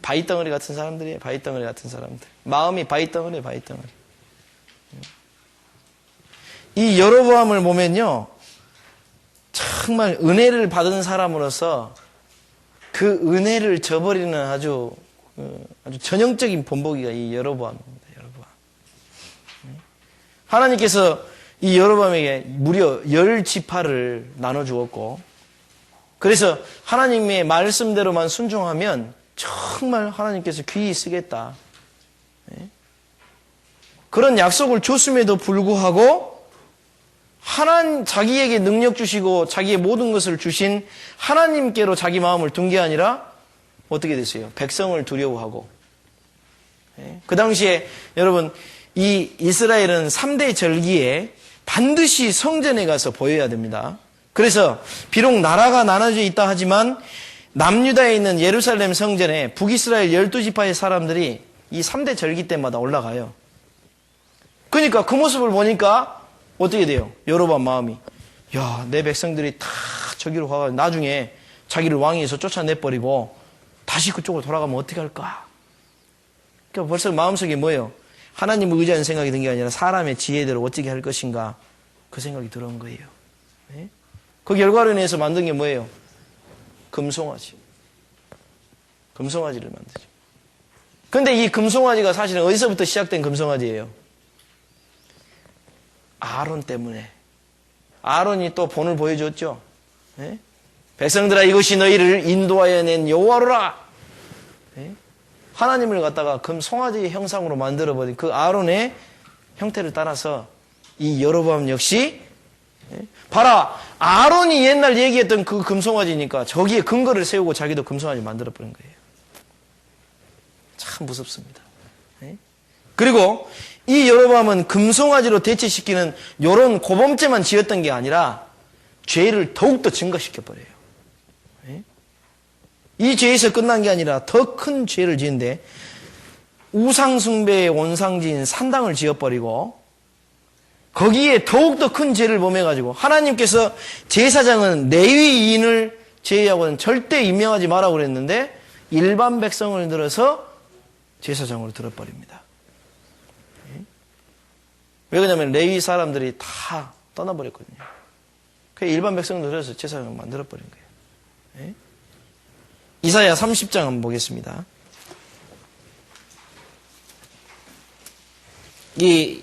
바위덩어리 같은 사람들이에요. 바위덩어리 같은 사람들. 마음이 바위덩어리. 이 여로보암을 보면요, 정말 은혜를 받은 사람으로서 그 은혜를 저버리는 아주 전형적인 본보기가 이 여로보암입니다. 여로보암. 하나님께서 이 여로보암에게 무려 10지파를 나눠주었고, 그래서 하나님의 말씀대로만 순종하면 정말 하나님께서 귀히 쓰겠다. 그런 약속을 줬음에도 불구하고 자기에게 능력 주시고 자기의 모든 것을 주신 하나님께로 자기 마음을 둔 게 아니라 어떻게 됐어요? 백성을 두려워하고. 그 당시에 여러분, 이 이스라엘은 3대 절기에 반드시 성전에 가서 보여야 됩니다. 그래서 비록 나라가 나눠져 있다 하지만 남유다에 있는 예루살렘 성전에 북이스라엘 12지파의 사람들이 이 3대 절기 때마다 올라가요. 그러니까 그 모습을 보니까 어떻게 돼요? 여로보암 마음이, 야, 내 백성들이 다 저기로 가서 나중에 자기를 왕위에서 쫓아내버리고 다시 그쪽으로 돌아가면 어떻게 할까? 그러니까 벌써 마음속에 뭐예요? 하나님을 의지하는 생각이 든 게 아니라 사람의 지혜대로 어떻게 할 것인가, 그 생각이 들어온 거예요. 그 결과로 인해서 만든 게 뭐예요? 금송아지. 금송아지를 만들죠. 근데 이 금송아지가 사실은 어디서부터 시작된 금송아지예요? 아론 때문에. 아론이 또 본을 보여줬죠. 백성들아, 이것이 너희를 인도하여 낸 여호와로라. 하나님을 갖다가 금송아지의 형상으로 만들어버린 그 아론의 형태를 따라서 이 여로보암 역시, 봐라, 아론이 옛날 얘기했던 그 금송아지니까 저기에 근거를 세우고 자기도 금송아지 만들어버린 거예요. 참 무섭습니다. 그리고 이 여로보암은 금송아지로 대체시키는 이런 고범죄만 지었던 게 아니라 죄를 더욱더 증가시켜버려요. 이 죄에서 끝난 게 아니라 더 큰 죄를 지은데 우상숭배의 원상지인 산당을 지어버리고 거기에 더욱더 큰 죄를 범해가지고 하나님께서 제사장은 레위인을 제외하고는 절대 임명하지 말라고 그랬는데 일반 백성을 들어서 제사장으로 들어버립니다. 왜 그러냐면 레위 사람들이 다 떠나버렸거든요. 그래서 일반 백성을 들어서 제사장을 만들어버린 거예요. 이사야 30장 한번 보겠습니다. 이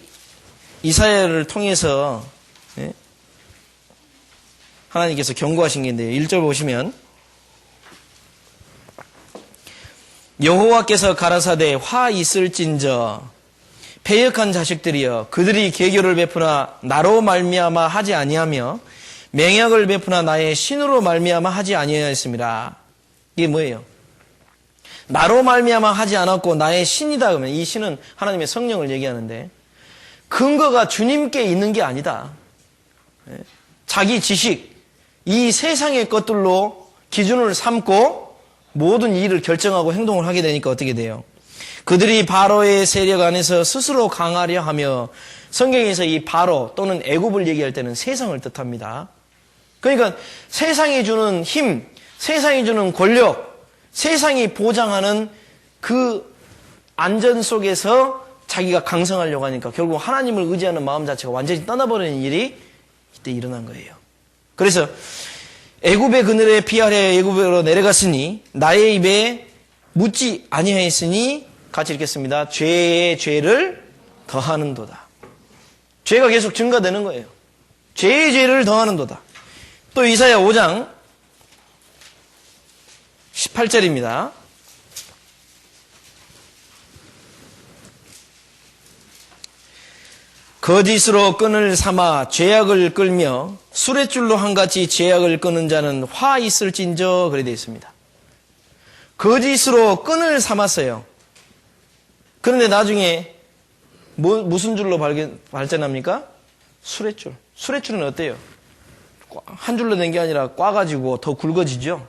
이사야를 통해서 하나님께서 경고하신 게 있는데요. 1절 보시면 여호와께서 가라사대 화 있을진저 패역한 자식들이여 그들이 계교를 베푸나 나로 말미암아 하지 아니하며 맹약을 베푸나 나의 신으로 말미암아 하지 아니하였습니다. 이게 뭐예요? 나로 말미암아 하지 않았고 나의 신이다 그러면 이 신은 하나님의 성령을 얘기하는데 근거가 주님께 있는 게 아니다. 자기 지식, 이 세상의 것들로 기준을 삼고 모든 일을 결정하고 행동을 하게 되니까 어떻게 돼요? 그들이 바로의 세력 안에서 스스로 강하려 하며 성경에서 이 바로 또는 애굽을 얘기할 때는 세상을 뜻합니다. 그러니까 세상이 주는 힘, 세상이 주는 권력, 세상이 보장하는 그 안전 속에서 자기가 강성하려고 하니까 결국 하나님을 의지하는 마음 자체가 완전히 떠나버리는 일이 이때 일어난 거예요. 그래서 애굽의 그늘에 피하려 애굽으로 내려갔으니 나의 입에 묻지 아니하였으니 같이 읽겠습니다. 죄의 죄를 더하는도다. 죄가 계속 증가되는 거예요. 죄의 죄를 더하는도다. 또 이사야 5장 18절입니다. 거짓으로 끈을 삼아 죄악을 끌며 수레줄로 한같이 죄악을 끄는 자는 화 있을진저 그래 되어 있습니다. 거짓으로 끈을 삼았어요. 그런데 나중에 무슨 줄로 발전합니까? 수레줄. 수레줄은 어때요? 한 줄로 된 게 아니라 꽈가지고 더 굵어지죠.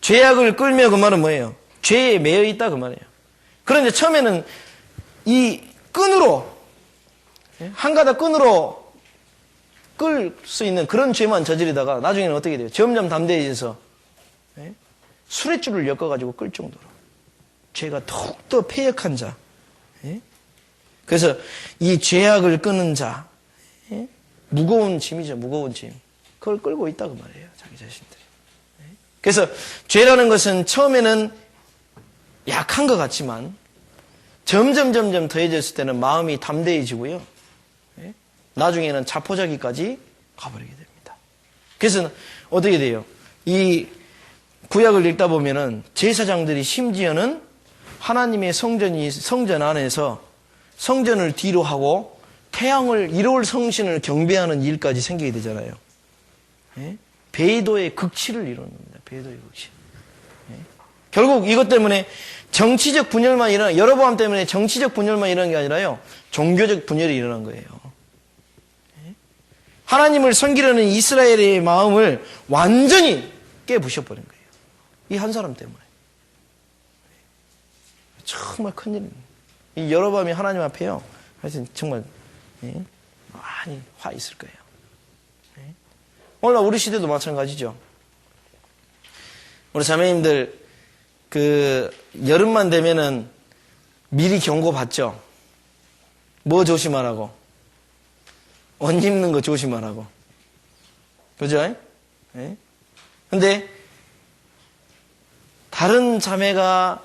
죄악을 끌며 그 말은 뭐예요? 죄에 매여 있다 그 말이에요. 그런데 처음에는 이 끈으로 한 가닥 끈으로 끌 수 있는 그런 죄만 저지르다가 나중에는 어떻게 돼요? 점점 담대해져서 수레줄을 엮어가지고 끌 정도로 죄가 더욱더 패역한 자. 그래서 이 죄악을 끄는 자, 무거운 짐이죠. 무거운 짐. 그걸 끌고 있다 그 말이에요. 자기 자신들이. 그래서 죄라는 것은 처음에는 약한 것 같지만 점점 더해졌을 때는 마음이 담대해지고요. 나중에는 자포자기까지 가버리게 됩니다. 그래서 어떻게 돼요? 이 구약을 읽다 보면은 제사장들이 심지어는 하나님의 성전 안에서 성전을 뒤로 하고 태양을 이로울 성신을 경배하는 일까지 생기게 되잖아요. 배도의 극치를 이루는 겁니다. 배도의 극치. 결국 이것 때문에 정치적 분열만 여로보암 때문에 정치적 분열만 일어난 게 아니라요. 종교적 분열이 일어난 거예요. 하나님을 섬기려는 이스라엘의 마음을 완전히 깨부셔버린 거예요. 이 한 사람 때문에. 정말 큰일입니다. 이 여로보암이 하나님 앞에요. 하여튼 정말 많이 화 있을 거예요. 오늘 우리 시대도 마찬가지죠. 우리 자매님들 여름만 되면은 미리 경고 받죠. 뭐 조심하라고? 옷 입는 거 조심하라고. 그죠? 근데 다른 자매가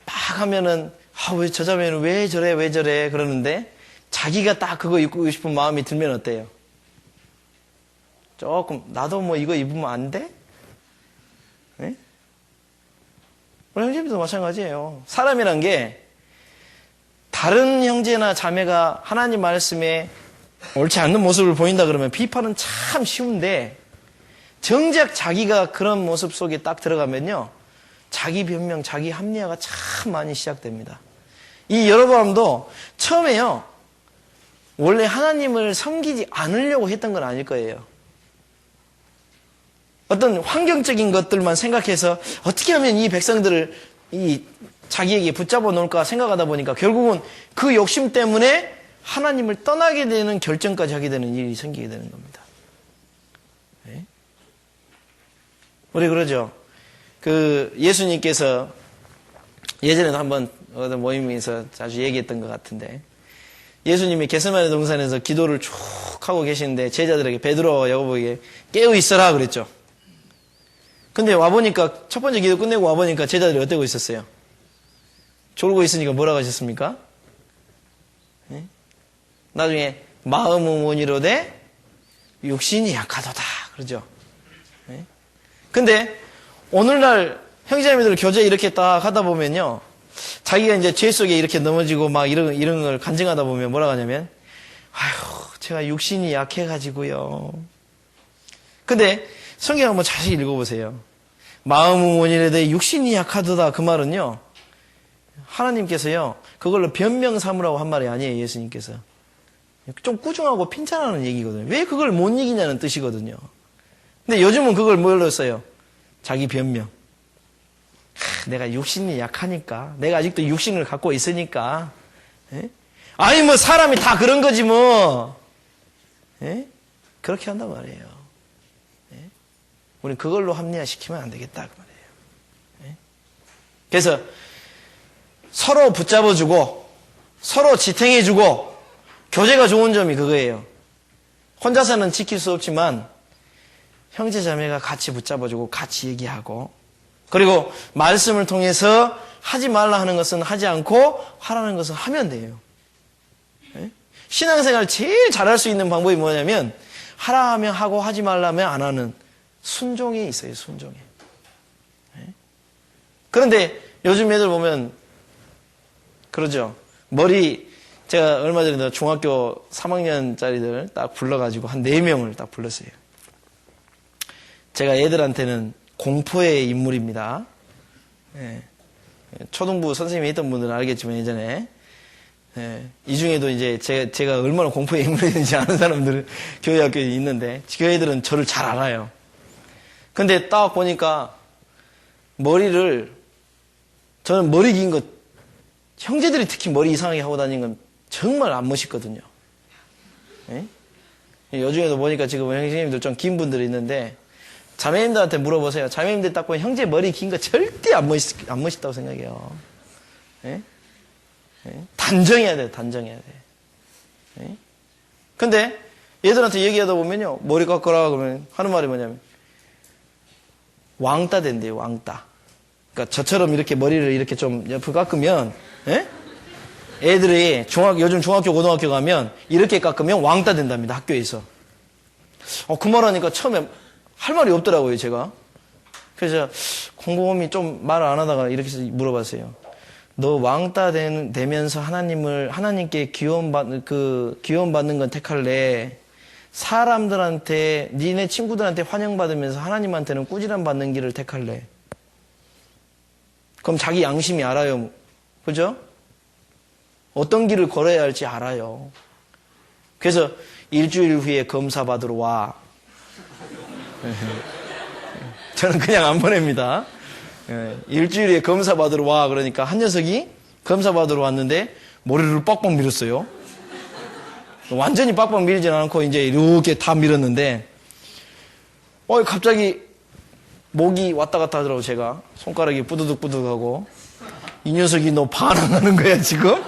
막 하면은 왜 저 자매는 왜 저래 그러는데 자기가 딱 그거 입고 싶은 마음이 들면 어때요? 조금 나도 뭐 이거 입으면 안 돼? 우리 형제님도 마찬가지예요. 사람이란 게 다른 형제나 자매가 하나님 말씀에 옳지 않는 모습을 보인다 그러면 비판은 참 쉬운데 정작 자기가 그런 모습 속에 딱 들어가면요. 자기 변명, 자기 합리화가 참 많이 시작됩니다. 이 여로보암도 처음에요. 원래 하나님을 섬기지 않으려고 했던 건 아닐 거예요. 어떤 환경적인 것들만 생각해서 어떻게 하면 이 백성들을 자기에게 붙잡아 놓을까 생각하다 보니까 결국은 그 욕심 때문에 하나님을 떠나게 되는 결정까지 하게 되는 일이 생기게 되는 겁니다. 네? 우리 그러죠. 예수님께서 예전에도 한번 어떤 모임에서 자주 얘기했던 것 같은데 예수님이 겟세마네 동산에서 기도를 쭉 하고 계시는데 제자들에게 베드로와 야고보에게 깨어 있어라 그랬죠. 근데 와보니까 첫 번째 기도 끝내고 와보니까 제자들이 어때고 있었어요? 졸고 있으니까 뭐라고 하셨습니까? 네? 나중에 마음은 원이로되 육신이 약하도다 그러죠. 네? 근데 오늘날 형제자매들 교제 이렇게 딱 하다 보면요. 자기가 이제 죄 속에 이렇게 넘어지고 막 이런 걸 간증하다 보면 뭐라고 하냐면 아휴 제가 육신이 약해가지고요. 근데 성경 한번 자세히 읽어보세요. 마음은 원이로되 육신이 약하도다 그 말은요. 하나님께서요. 그걸로 변명 삼으라고 한 말이 아니에요. 예수님께서. 좀 꾸중하고 핀잔하는 얘기거든요. 왜 그걸 못 이기냐는 뜻이거든요. 근데 요즘은 그걸 뭘로 써요? 자기 변명. 내가 육신이 약하니까. 내가 아직도 육신을 갖고 있으니까. 에? 아니 뭐 사람이 다 그런 거지 뭐. 에? 그렇게 한단 말이에요. 에? 우리는 그걸로 합리화시키면 안 되겠다 그 말이에요. 에? 그래서 서로 붙잡아주고 서로 지탱해주고 교제가 좋은 점이 그거예요. 혼자서는 지킬 수 없지만 형제 자매가 같이 붙잡아주고 같이 얘기하고 그리고 말씀을 통해서 하지 말라 하는 것은 하지 않고 하라는 것은 하면 돼요. 네? 신앙생활 제일 잘할 수 있는 방법이 뭐냐면 하라 하면 하고 하지 말라 하면 안 하는 순종이 있어요. 순종에. 네? 그런데 요즘 애들 보면 그러죠. 제가 얼마 전에 중학교 3학년짜리들 딱 불러가지고 한 4명을 딱 불렀어요. 제가 애들한테는 공포의 인물입니다. 예. 초등부 선생님이 있던 분들은 알겠지만 예전에 이 중에도 이제 제가 얼마나 공포의 인물인지 아는 사람들은 교회 학교에 있는데 그 애들은 저를 잘 알아요. 근데 딱 보니까 저는 머리 긴 거 형제들이 특히 머리 이상하게 하고 다니는 건 정말 안 멋있거든요. 예? 요즘에도 보니까 지금 형제님들 좀 긴 분들이 있는데 자매님들한테 물어보세요. 자매님들 딱 보면 형제 머리 긴 거 절대 안 멋있다고 생각해요. 예? 예? 단정해야 돼요. 단정해야 돼. 예? 근데 얘들한테 얘기하다 보면요. 머리 깎으라 그러면 하는 말이 뭐냐면 왕따 된대요. 왕따. 그러니까 저처럼 이렇게 머리를 이렇게 좀 옆을 깎으면 예? 애들이 요즘 중학교 고등학교 가면 이렇게 깎으면 왕따 된답니다. 학교에서. 그 말하니까 처음에 할 말이 없더라고요. 제가. 그래서 곰곰이 좀 말을 안 하다가 이렇게 물어봤어요. 너 왕따 되면서 하나님께 기원받는 건 택할래? 사람들한테 니네 친구들한테 환영받으면서 하나님한테는 꾸지람 받는 길을 택할래? 그럼 자기 양심이 알아요. 그죠? 어떤 길을 걸어야 할지 알아요. 그래서 일주일 후에 검사 받으러 와. 저는 그냥 안 보냅니다. 일주일 후에 검사 받으러 와. 그러니까 한 녀석이 검사 받으러 왔는데 머리를 빡빡 밀었어요. 완전히 빡빡 밀진 않고 이제 이렇게 다 밀었는데 갑자기 목이 왔다 갔다 하더라고. 제가 손가락이 뿌드득뿌드득하고 이 녀석이 너 반항하는 거야 지금?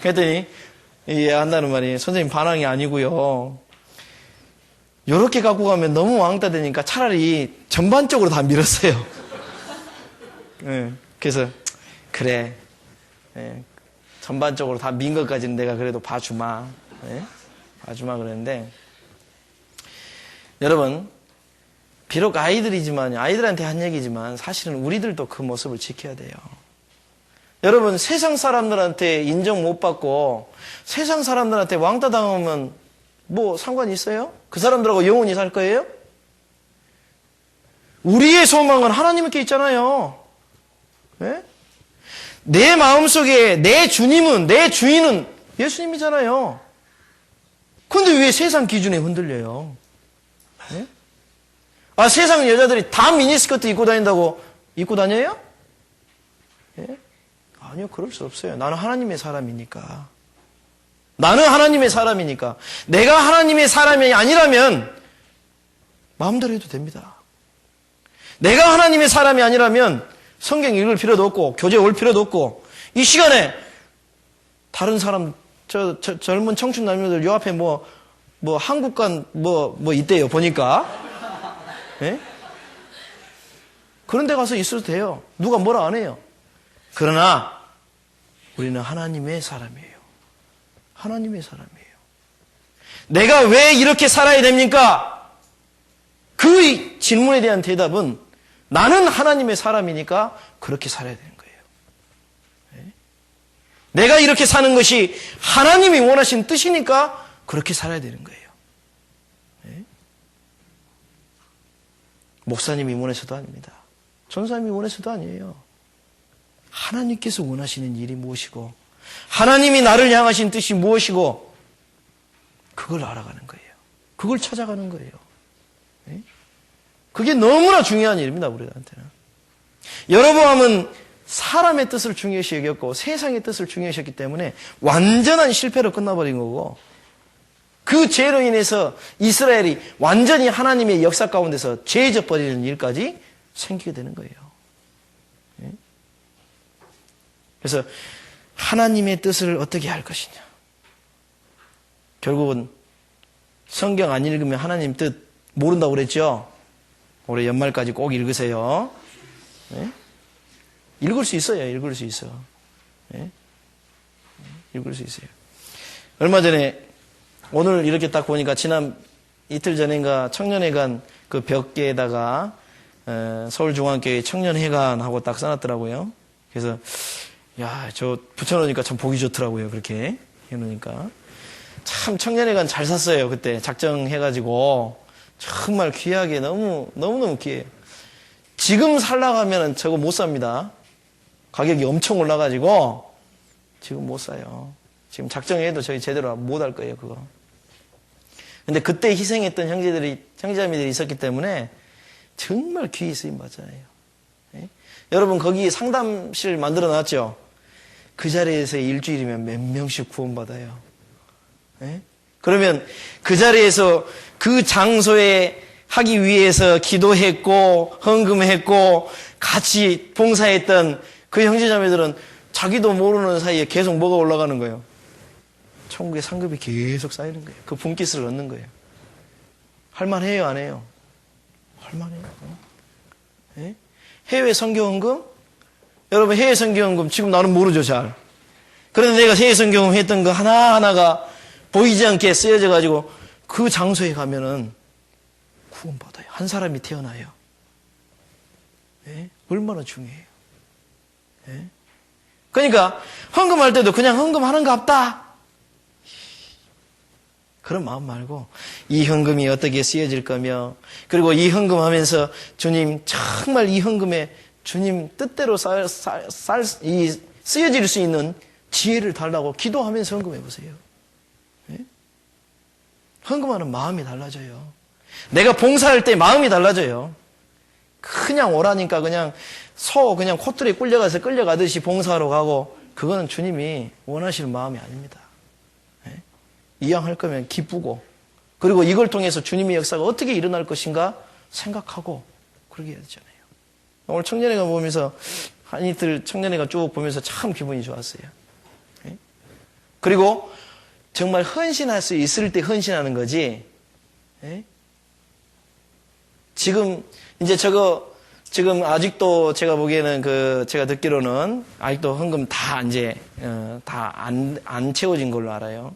그랬더니 한다는 말이 선생님 반항이 아니고요. 요렇게 갖고 가면 너무 왕따 되니까 차라리 전반적으로 다 밀었어요. 그래서 그래 전반적으로 다 민 것까지는 내가 그래도 봐주마. 봐주마 그랬는데 여러분 비록 아이들한테 한 얘기지만 사실은 우리들도 그 모습을 지켜야 돼요. 여러분, 세상 사람들한테 인정 못 받고 세상 사람들한테 왕따 당하면 뭐 상관이 있어요? 그 사람들하고 영원히 살 거예요? 우리의 소망은 하나님께 있잖아요. 네? 내 마음속에 내 주님은, 내 주인은 예수님이잖아요. 그런데 왜 세상 기준에 흔들려요? 네? 아, 세상 여자들이 다 미니스커트 입고 다닌다고 입고 다녀요? 네? 아니요, 그럴 수 없어요. 나는 하나님의 사람이니까. 나는 하나님의 사람이니까. 내가 하나님의 사람이 아니라면 마음대로 해도 됩니다. 내가 하나님의 사람이 아니라면 성경 읽을 필요도 없고 교제 올 필요도 없고 이 시간에 다른 사람 젊은 청춘 남녀들 요 앞에 뭐 한국관 뭐 있대요 보니까. 네? 그런 데 가서 있어도 돼요. 누가 뭐라 안 해요. 그러나 우리는 하나님의 사람이에요. 하나님의 사람이에요. 내가 왜 이렇게 살아야 됩니까? 그 질문에 대한 대답은 나는 하나님의 사람이니까 그렇게 살아야 되는 거예요. 네? 내가 이렇게 사는 것이 하나님이 원하신 뜻이니까 그렇게 살아야 되는 거예요. 네? 목사님이 원해서도 아닙니다. 전사님이 원해서도 아니에요. 하나님께서 원하시는 일이 무엇이고 하나님이 나를 향하신 뜻이 무엇이고 그걸 알아가는 거예요. 그걸 찾아가는 거예요. 네? 그게 너무나 중요한 일입니다. 우리한테는. 여로보암은 사람의 뜻을 중요시 여겼고 세상의 뜻을 중요시 여겼기 때문에 완전한 실패로 끝나버린 거고 그 죄로 인해서 이스라엘이 완전히 하나님의 역사 가운데서 죄져 버리는 일까지 생기게 되는 거예요. 네? 그래서 하나님의 뜻을 어떻게 할 것이냐. 결국은 성경 안 읽으면 하나님 뜻 모른다고 그랬죠? 올해 연말까지 꼭 읽으세요. 네? 읽을 수 있어요. 읽을 수 있어. 네? 읽을 수 있어요. 얼마 전에 오늘 이렇게 딱 보니까 지난 이틀 전인가 청년회관 그 벽계에다가 서울중앙교회 청년회관하고 딱 써놨더라고요. 그래서 야, 저 붙여놓으니까 참 보기 좋더라고요. 그렇게 해놓으니까. 참 청년회관 잘 샀어요. 그때 작정해가지고. 정말 귀하게 너무너무 귀해요. 지금 살라고 하면 저거 못 삽니다. 가격이 엄청 올라가지고 지금 못 사요. 지금 작정해도 저희 제대로 못 할 거예요. 그거. 근데 그때 희생했던 형제자매들이 있었기 때문에 정말 귀히 쓰임 받잖아요. 네? 여러분 거기 상담실 만들어 놨죠? 그 자리에서 일주일이면 몇 명씩 구원받아요. 네? 그러면 그 자리에서 그 장소에 하기 위해서 기도했고 헌금했고 같이 봉사했던 그 형제자매들은 자기도 모르는 사이에 계속 뭐가 올라가는 거예요. 천국의 상급이 계속 쌓이는 거예요. 그 분깃을 얻는 거예요. 할만해요, 안 해요? 할만해요. 네? 해외 선교헌금? 여러분 해외 선교헌금 지금 나는 모르죠, 잘. 그런데 내가 해외 선교헌금 했던 거 하나하나가 보이지 않게 쓰여져 가지고 그 장소에 가면은 구원받아요. 한 사람이 태어나요. 네? 얼마나 중요해요. 네? 그러니까 헌금할 때도 그냥 헌금하는 거 없다. 그런 마음 말고 이 헌금이 어떻게 쓰여질 거며 그리고 이 헌금하면서 주님 정말 이 헌금에 주님 뜻대로 쓰여질 수 있는 지혜를 달라고 기도하면서 헌금해 보세요. 네? 헌금하는 마음이 달라져요. 내가 봉사할 때 마음이 달라져요. 그냥 오라니까 그냥 그냥 코털에 끌려가듯이 봉사하러 가고 그거는 주님이 원하시는 마음이 아닙니다. 네? 이왕 할 거면 기쁘고 그리고 이걸 통해서 주님의 역사가 어떻게 일어날 것인가 생각하고 그러게 해야 되잖아요. 오늘 청년회가 보면서 한 이틀 청년회가 쭉 보면서 참 기분이 좋았어요. 네? 그리고 정말 헌신할 수 있을 때 헌신하는 거지. 네? 지금 지금 아직도 제가 보기에는 제가 듣기로는 아직도 헌금 다 안 채워진 걸로 알아요.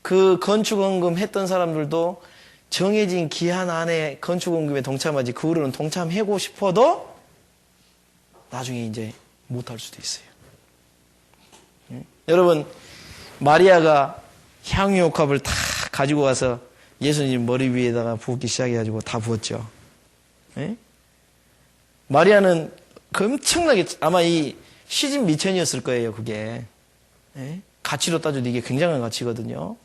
그 건축헌금 했던 사람들도 정해진 기한 안에 건축헌금에 동참하지 그 후로는 동참하고 싶어도 나중에 이제 못할 수도 있어요. 여러분, 마리아가 향유옥합을 다 가지고 와서 예수님 머리 위에다가 붓기 시작해가지고 다 부었죠. 예? 마리아는 엄청나게 아마 이 시집 미천이었을 거예요, 그게. 예? 가치로 따져도 이게 굉장한 가치거든요.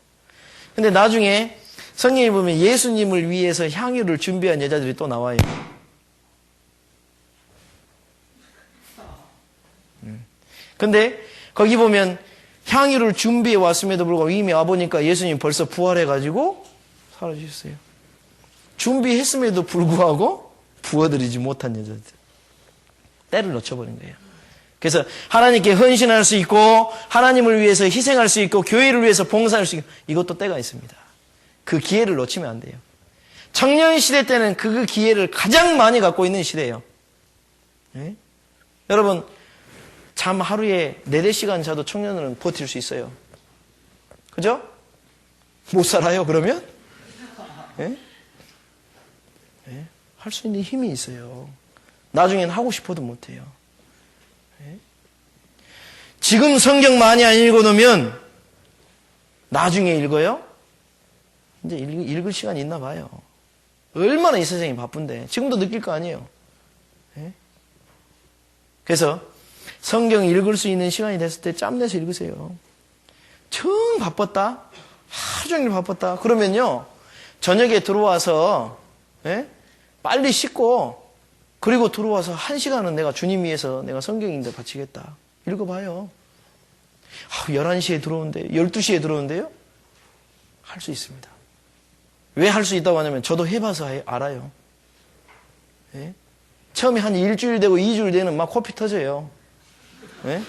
근데 나중에 성경에 보면 예수님을 위해서 향유를 준비한 여자들이 또 나와요. 근데 거기 보면 향유를 준비해 왔음에도 불구하고 이미 와보니까 예수님 벌써 부활해가지고 사라지셨어요. 준비했음에도 불구하고 부어드리지 못한 여자들. 때를 놓쳐버린 거예요. 그래서 하나님께 헌신할 수 있고 하나님을 위해서 희생할 수 있고 교회를 위해서 봉사할 수 있고 이것도 때가 있습니다. 그 기회를 놓치면 안 돼요. 청년 시대 때는 그 기회를 가장 많이 갖고 있는 시대예요. 네? 여러분 잠 하루에 4-4시간 자도 청년은 버틸 수 있어요. 그죠? 못 살아요 그러면? 네? 네? 할 수 있는 힘이 있어요. 나중엔 하고 싶어도 못해요. 네? 지금 성경 많이 안 읽어놓으면 나중에 읽어요? 이제 읽을 시간이 있나 봐요. 얼마나 이 세상이 바쁜데 지금도 느낄 거 아니에요. 네? 그래서 성경 읽을 수 있는 시간이 됐을 때 짬내서 읽으세요. 정 바빴다? 하루 종일 바빴다? 그러면요 저녁에 들어와서 네? 빨리 씻고 그리고 들어와서 1시간은 내가 주님 위해서 내가 성경 읽는데 바치겠다. 읽어봐요. 11시에 들어오는데 12시에 들어오는데요? 할 수 있습니다. 왜 할 수 있다고 하냐면 저도 해봐서 알아요. 네? 처음에 한 일주일 되고 2주일 되는 막 코피 터져요. 네?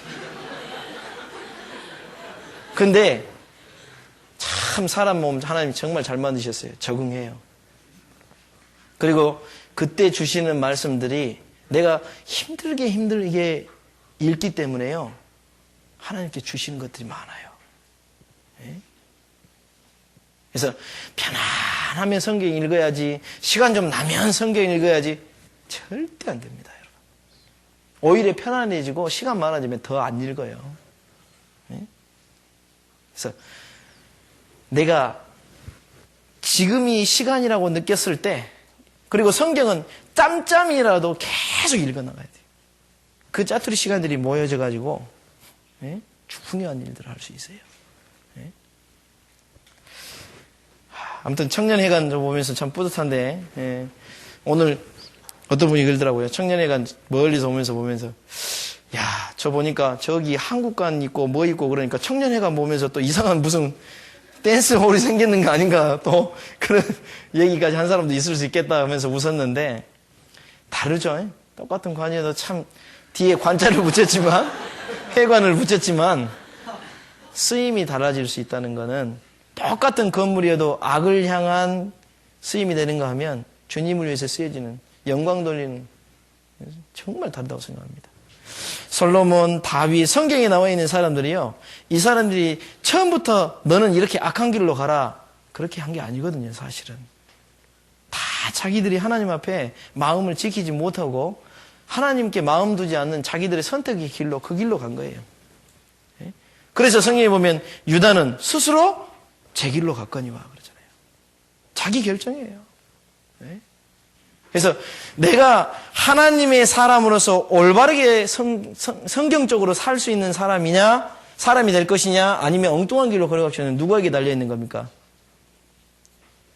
근데 참 사람 몸 하나님 정말 잘 만드셨어요. 적응해요. 그리고 그때 주시는 말씀들이 내가 힘들게 읽기 때문에요. 하나님께 주시는 것들이 많아요. 네? 그래서 편안하면 성경 읽어야지 시간 좀 나면 성경 읽어야지 절대 안 됩니다. 여러분. 오히려 편안해지고 시간 많아지면 더 안 읽어요. 네? 그래서 내가 지금이 시간이라고 느꼈을 때 그리고 성경은 짬짬이라도 계속 읽어나가야 돼요. 그 짜투리 시간들이 모여져 가지고 네? 중요한 일들을 할 수 있어요. 네? 아무튼 청년회관 보면서 참 뿌듯한데 예. 오늘 어떤 분이 그러더라고요. 청년회관 멀리서 보면서 야, 저 보니까 저기 한국관 있고 뭐 있고 그러니까 청년회관 보면서 또 이상한 무슨 댄스홀이 생겼는 거 아닌가 또 그런 얘기까지 한 사람도 있을 수 있겠다 하면서 웃었는데 다르죠. 똑같은 관이어도 참 뒤에 관자를 붙였지만 회관을 붙였지만 쓰임이 달라질 수 있다는 것은 똑같은 건물이어도 악을 향한 쓰임이 되는가 하면 주님을 위해서 쓰여지는 영광 돌리는 정말 다르다고 생각합니다. 솔로몬, 다윗, 성경에 나와 있는 사람들이요. 이 사람들이 처음부터 너는 이렇게 악한 길로 가라. 그렇게 한 게 아니거든요, 사실은. 다 자기들이 하나님 앞에 마음을 지키지 못하고 하나님께 마음 두지 않는 자기들의 선택의 길로 그 길로 간 거예요. 그래서 성경에 보면 유다는 스스로 제 길로 갔거니와 그러잖아요. 자기 결정이에요. 그래서 내가 하나님의 사람으로서 올바르게 성경적으로 살 수 있는 사람이 될 것이냐, 아니면 엉뚱한 길로 걸어가시는 누구에게 달려있는 겁니까?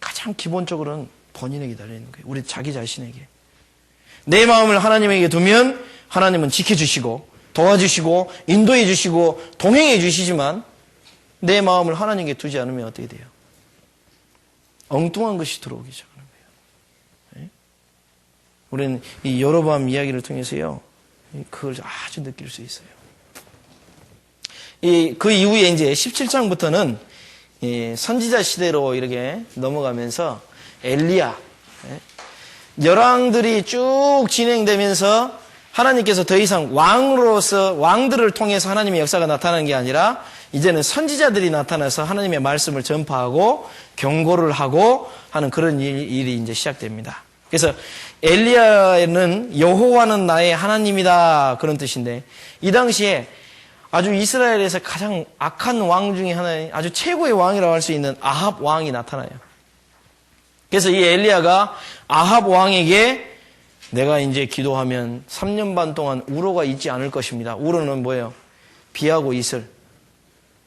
가장 기본적으로는 본인에게 달려있는 거예요. 우리 자기 자신에게. 내 마음을 하나님에게 두면 하나님은 지켜주시고, 도와주시고, 인도해 주시고, 동행해 주시지만, 내 마음을 하나님께 두지 않으면 어떻게 돼요? 엉뚱한 것이 들어오기 시작합니다. 우리는 이 여로보암 이야기를 통해서요, 그걸 아주 느낄 수 있어요. 그 이후에 이제 17장부터는 선지자 시대로 이렇게 넘어가면서 엘리야, 열왕들이 쭉 진행되면서 하나님께서 더 이상 왕들을 통해서 하나님의 역사가 나타나는 게 아니라 이제는 선지자들이 나타나서 하나님의 말씀을 전파하고 경고를 하고 하는 그런 일이 이제 시작됩니다. 그래서 엘리야는 여호와는 나의 하나님이다 그런 뜻인데, 이 당시에 아주 이스라엘에서 가장 악한 왕 중에 하나인 아주 최고의 왕이라고 할 수 있는 아합 왕이 나타나요. 그래서 이 엘리야가 아합 왕에게 내가 이제 기도하면 3년 반 동안 우로가 있지 않을 것입니다. 우로는 뭐예요? 비하고 이슬.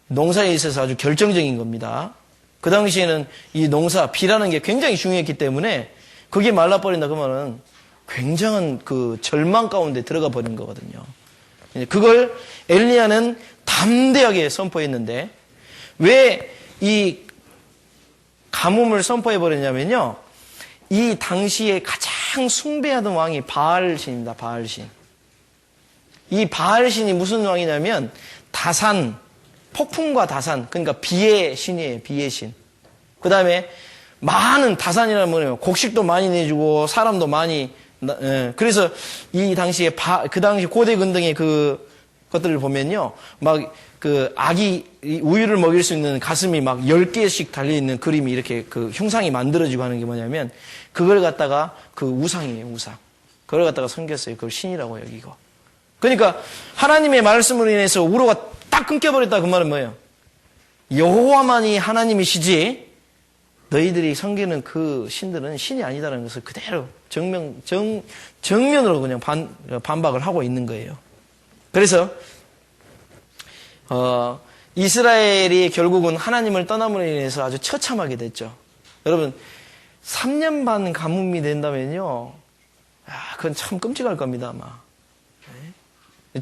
농사에 있어서 아주 결정적인 겁니다. 그 당시에는 이 농사, 비라는 게 굉장히 중요했기 때문에 그게 말라버린다 그러면은 굉장한 그 절망 가운데 들어가 버린 거거든요. 그걸 엘리야는 담대하게 선포했는데, 왜 이 가뭄을 선포해 버렸냐면요, 이 당시에 가장 숭배하던 왕이 바알신입니다. 바알신. 이 바알신이 무슨 왕이냐면 다산, 폭풍과 다산, 그러니까 비의 신이에요. 비의 신. 그 다음에 많은 다산이라는 뭐예요? 곡식도 많이 내주고 사람도 많이. 그래서 이 당시에 그 당시 고대 근동의 그 것들을 보면요, 막 그 아기 우유를 먹일 수 있는 가슴이 막 10개씩 달려있는 그림이 이렇게 그 형상이 만들어지고 하는 게 뭐냐면, 그걸 갖다가 그 우상이에요. 우상. 그걸 갖다가 섬겼어요. 그걸 신이라고 여기고. 그러니까 하나님의 말씀으로 인해서 우로가 딱 끊겨버렸다. 그 말은 뭐예요? 여호와만이 하나님이시지 너희들이 섬기는 그 신들은 신이 아니다라는 것을 그대로 정면으로 그냥 반박을 하고 있는 거예요. 그래서 이스라엘이 결국은 하나님을 떠남으로 인해서 아주 처참하게 됐죠. 여러분, 3년 반 가뭄이 된다면요, 그건 참 끔찍할 겁니다, 아마.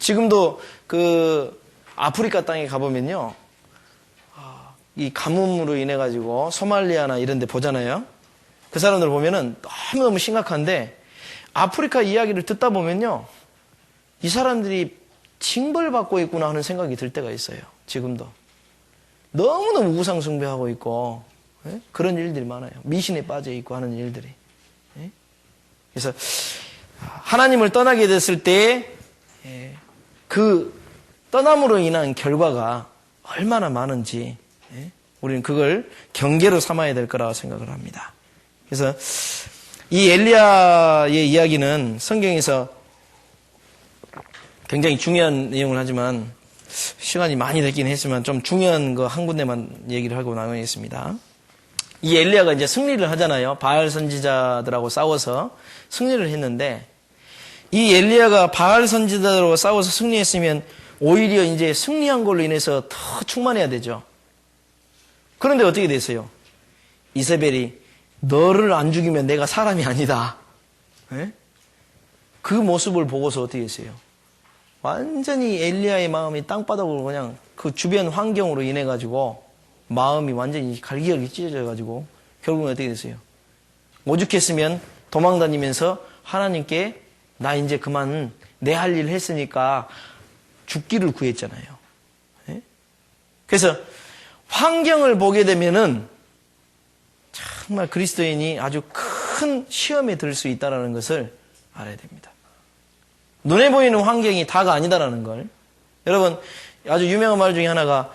지금도 그 아프리카 땅에 가보면요, 이 가뭄으로 인해 가지고 소말리아나 이런 데 보잖아요. 그 사람들 보면은 너무너무 심각한데, 아프리카 이야기를 듣다 보면요, 이 사람들이 징벌받고 있구나 하는 생각이 들 때가 있어요. 지금도. 너무너무 우상 숭배하고 있고, 그런 일들이 많아요. 미신에 빠져 있고 하는 일들이. 그래서 하나님을 떠나게 됐을 때 그 떠남으로 인한 결과가 얼마나 많은지 우리는 그걸 경계로 삼아야 될 거라고 생각을 합니다. 그래서 이 엘리야의 이야기는 성경에서 굉장히 중요한 내용을 하지만 시간이 많이 됐긴 했지만 좀 중요한 거 한 군데만 얘기를 하고 나가겠습니다. 이 엘리야가 이제 승리를 하잖아요. 바알 선지자들하고 싸워서 승리를 했는데, 이 엘리야가 바알 선지자들하고 싸워서 승리했으면 오히려 이제 승리한 걸로 인해서 더 충만해야 되죠. 그런데 어떻게 됐어요? 이세벨이 너를 안 죽이면 내가 사람이 아니다. 그 모습을 보고서 어떻게 했어요? 완전히 엘리야의 마음이 땅바닥으로 그냥 그 주변 환경으로 인해 가지고 마음이 완전히 갈기갈기 찢어져 가지고 결국은 어떻게 됐어요? 오죽했으면 도망다니면서 하나님께 나 이제 그만 내 할 일 했으니까 죽기를 구했잖아요. 그래서 환경을 보게 되면은 정말 그리스도인이 아주 큰 시험에 들 수 있다는 것을 알아야 됩니다. 눈에 보이는 환경이 다가 아니다라는 걸. 여러분, 아주 유명한 말 중에 하나가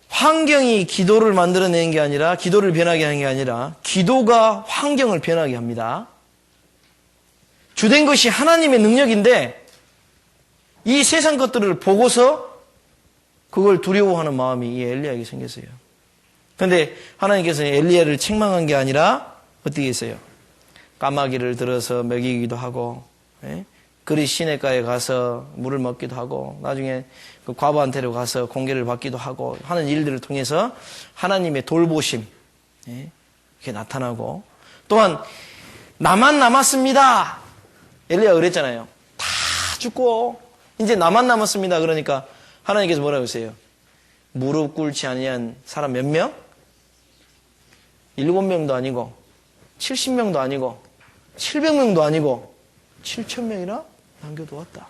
환경이 기도를 만들어내는 게 아니라, 기도를 변하게 하는 게 아니라 기도가 환경을 변하게 합니다. 주된 것이 하나님의 능력인데 이 세상 것들을 보고서 그걸 두려워하는 마음이 이 엘리야에게 생겼어요. 그런데 하나님께서는 엘리야를 책망한 게 아니라 어떻게 했어요? 까마귀를 들어서 먹이기도 하고, 그리 시냇가에 가서 물을 먹기도 하고, 나중에 그 과부한테로 가서 공개를 받기도 하고 하는 일들을 통해서 하나님의 돌보심 이렇게 나타나고, 또한 나만 남았습니다. 엘리야가 그랬잖아요. 다 죽고 이제 나만 남았습니다. 그러니까 하나님께서 뭐라고 했어요? 무릎 꿇지 아니한 사람 몇 명? 7명도 아니고 70명도 아니고 700명도 아니고 7,000명이나 남겨두었다.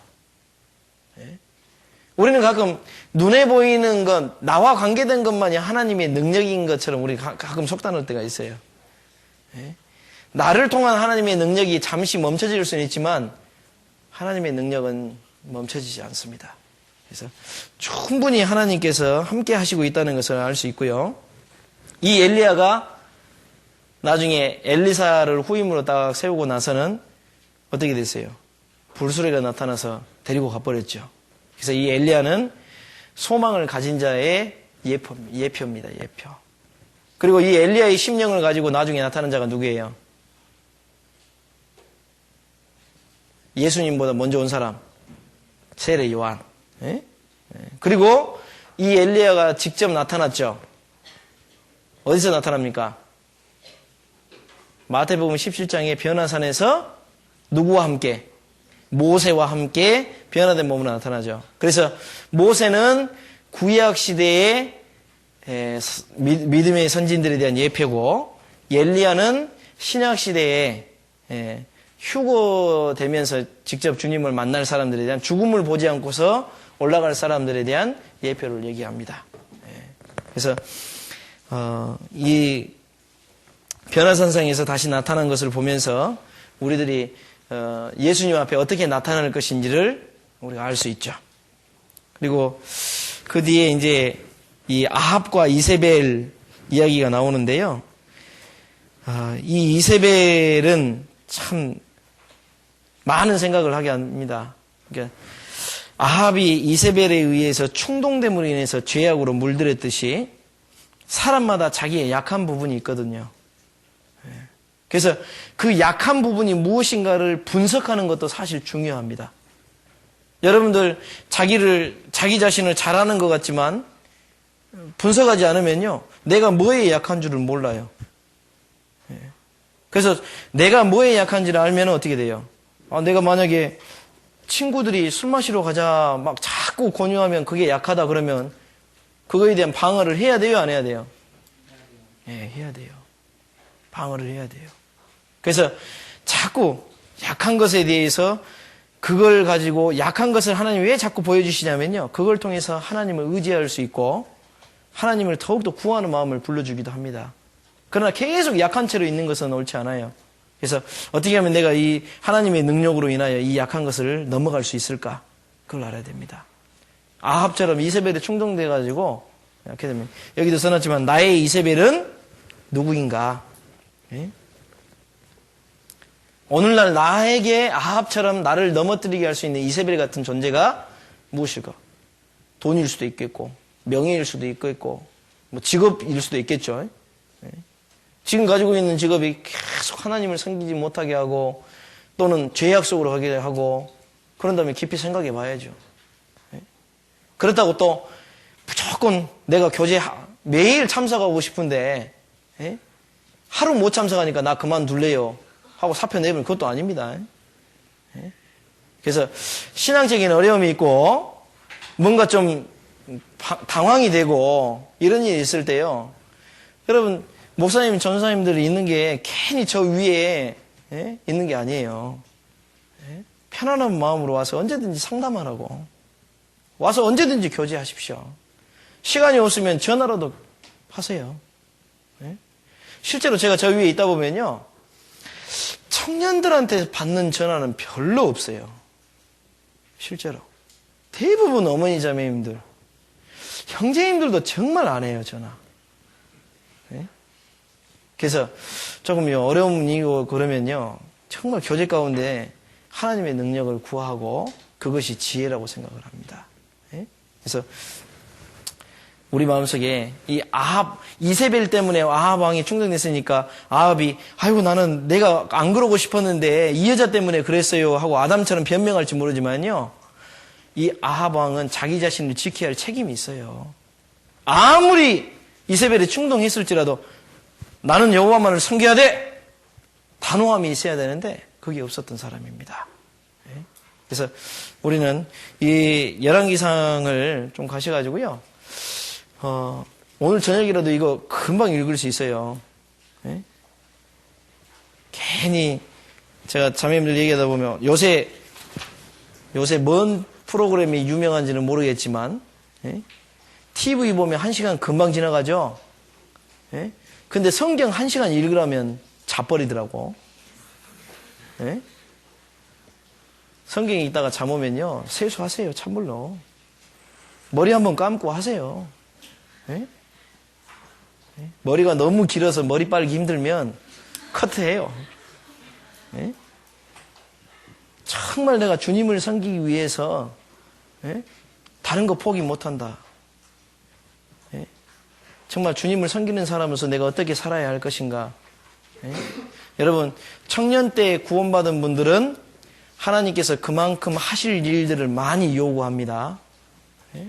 우리는 가끔 눈에 보이는 것, 나와 관계된 것만이 하나님의 능력인 것처럼 우리 가끔 속단할 때가 있어요. 나를 통한 하나님의 능력이 잠시 멈춰질 수는 있지만 하나님의 능력은 멈춰지지 않습니다. 그래서 충분히 하나님께서 함께 하시고 있다는 것을 알 수 있고요. 이 엘리야가 나중에 엘리사를 후임으로 딱 세우고 나서는 어떻게 됐어요? 불수레가 나타나서 데리고 가버렸죠. 그래서 이 엘리야는 소망을 가진 자의 예표입니다. 예표. 그리고 이 엘리야의 심령을 가지고 나중에 나타난 자가 누구예요? 예수님보다 먼저 온 사람. 세례 요한. 예? 그리고 이 엘리야가 직접 나타났죠. 어디서 나타납니까? 마태복음 17장의 변화산에서 누구와 함께? 모세와 함께 변화된 몸으로 나타나죠. 그래서 모세는 구약 시대의 믿음의 선진들에 대한 예표고, 엘리야는 신약 시대에 휴거되면서 직접 주님을 만날 사람들에 대한, 죽음을 보지 않고서 올라갈 사람들에 대한 예표를 얘기합니다. 그래서 이 변화산상에서 다시 나타난 것을 보면서 우리들이 예수님 앞에 어떻게 나타날 것인지를 우리가 알 수 있죠. 그리고 그 뒤에 이제 이 아합과 이세벨 이야기가 나오는데요. 이 이세벨은 참 많은 생각을 하게 합니다. 그러니까 아합이 이세벨에 의해서 충동됨으로 인해서 죄악으로 물들었듯이 사람마다 자기의 약한 부분이 있거든요. 그래서 그 약한 부분이 무엇인가를 분석하는 것도 사실 중요합니다. 여러분들 자기 자신을 잘하는 것 같지만 분석하지 않으면요, 내가 뭐에 약한 줄을 몰라요. 그래서 내가 뭐에 약한지를 알면 어떻게 돼요? 내가 만약에 친구들이 술 마시러 가자 막 자꾸 권유하면 그게 약하다 그러면 그거에 대한 방어를 해야 돼요, 안 해야 돼요? 예, 해야 돼요. 방어를 해야 돼요. 그래서 자꾸 약한 것에 대해서 그걸 가지고 약한 것을 하나님이 왜 자꾸 보여주시냐면요, 그걸 통해서 하나님을 의지할 수 있고 하나님을 더욱더 구하는 마음을 불러주기도 합니다. 그러나 계속 약한 채로 있는 것은 옳지 않아요. 그래서 어떻게 하면 내가 이 하나님의 능력으로 인하여 이 약한 것을 넘어갈 수 있을까? 그걸 알아야 됩니다. 아합처럼 이세벨에 충동돼가지고, 이렇게 되면 여기도 써놨지만 나의 이세벨은 누구인가? 예? 오늘날 나에게 아합처럼 나를 넘어뜨리게 할 수 있는 이세벨 같은 존재가 무엇일까? 돈일 수도 있겠고, 명예일 수도 있겠고, 뭐 직업일 수도 있겠죠. 예? 지금 가지고 있는 직업이 계속 하나님을 섬기지 못하게 하고 또는 죄악 속으로 가게 하고, 그런 다음에 깊이 생각해 봐야죠. 예? 그렇다고 또 무조건 내가 교제 매일 참석하고 싶은데, 예? 하루 못 참석하니까 나 그만둘래요 하고 사표 내면 그것도 아닙니다. 예? 그래서 신앙적인 어려움이 있고 뭔가 좀 당황이 되고 이런 일이 있을 때요, 여러분 목사님, 전사님들이 있는 게 괜히 저 위에 있는 게 아니에요. 편안한 마음으로 와서 언제든지 상담하라고, 와서 언제든지 교제하십시오. 시간이 없으면 전화라도 하세요. 실제로 제가 저 위에 있다 보면요, 청년들한테 받는 전화는 별로 없어요. 실제로 대부분 어머니 자매님들, 형제님들도 정말 안 해요, 전화. 그래서 조금 어려움이고 그러면요, 정말 교제 가운데 하나님의 능력을 구하고 그것이 지혜라고 생각을 합니다. 그래서 우리 마음속에 이 아합, 이세벨 때문에 아합 왕이 충동됐으니까 아합이 아이고 나는 내가 안 그러고 싶었는데 이 여자 때문에 그랬어요 하고 아담처럼 변명할지 모르지만요, 이 아합 왕은 자기 자신을 지켜야 할 책임이 있어요. 아무리 이세벨이 충동했을지라도 나는 여호와만을 섬겨야 돼! 단호함이 있어야 되는데 그게 없었던 사람입니다. 그래서 우리는 이 열왕기상을 좀 가셔가지고요, 오늘 저녁이라도 이거 금방 읽을 수 있어요. 괜히 제가 자매님들 얘기하다 보면 요새 뭔 프로그램이 유명한지는 모르겠지만 TV 보면 1시간 금방 지나가죠. 근데 성경 1시간 읽으라면 자버리더라고. 성경 읽다가 잠 오면요, 세수하세요, 찬물로. 머리 한번 감고 하세요. 머리가 너무 길어서 머리 빠르기 힘들면 커트해요. 예? 정말 내가 주님을 섬기기 위해서 예? 다른 거 포기 못한다. 예? 정말 주님을 섬기는 사람으로서 내가 어떻게 살아야 할 것인가. 예? 여러분, 청년 때 구원받은 분들은 하나님께서 그만큼 하실 일들을 많이 요구합니다. 예?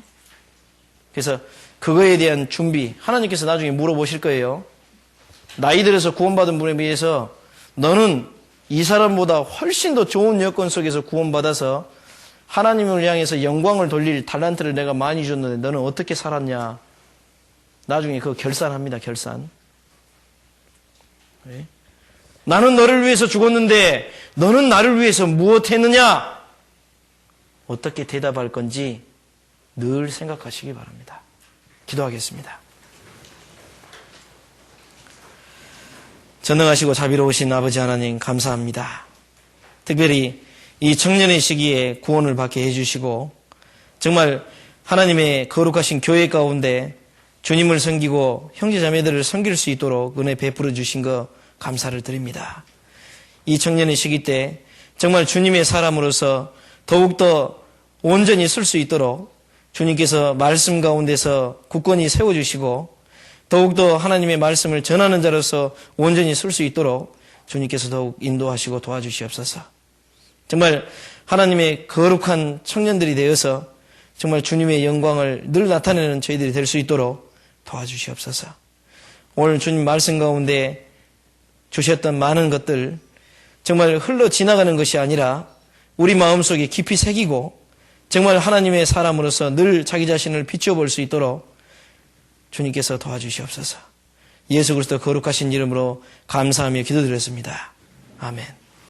그래서 그거에 대한 준비, 하나님께서 나중에 물어보실 거예요. 나이 들어서 구원받은 분에 비해서 너는 이 사람보다 훨씬 더 좋은 여건 속에서 구원받아서 하나님을 향해서 영광을 돌릴 달란트를 내가 많이 줬는데 너는 어떻게 살았냐. 나중에 그거 결산합니다. 결산. 네? 나는 너를 위해서 죽었는데 너는 나를 위해서 무엇 했느냐. 어떻게 대답할 건지 늘 생각하시기 바랍니다. 기도하겠습니다. 전능하시고 자비로우신 아버지 하나님 감사합니다. 특별히 이 청년의 시기에 구원을 받게 해주시고 정말 하나님의 거룩하신 교회 가운데 주님을 섬기고 형제자매들을 섬길 수 있도록 은혜 베풀어 주신 것 감사를 드립니다. 이 청년의 시기 때 정말 주님의 사람으로서 더욱더 온전히 쓸 수 있도록 주님께서 말씀 가운데서 굳건히 세워주시고 더욱더 하나님의 말씀을 전하는 자로서 온전히 쓸 수 있도록 주님께서 더욱 인도하시고 도와주시옵소서. 정말 하나님의 거룩한 청년들이 되어서 정말 주님의 영광을 늘 나타내는 저희들이 될 수 있도록 도와주시옵소서. 오늘 주님 말씀 가운데 주셨던 많은 것들 정말 흘러 지나가는 것이 아니라 우리 마음속에 깊이 새기고 정말 하나님의 사람으로서 늘 자기 자신을 비춰볼 수 있도록 주님께서 도와주시옵소서. 예수 그리스도 거룩하신 이름으로 감사하며 기도드렸습니다. 아멘.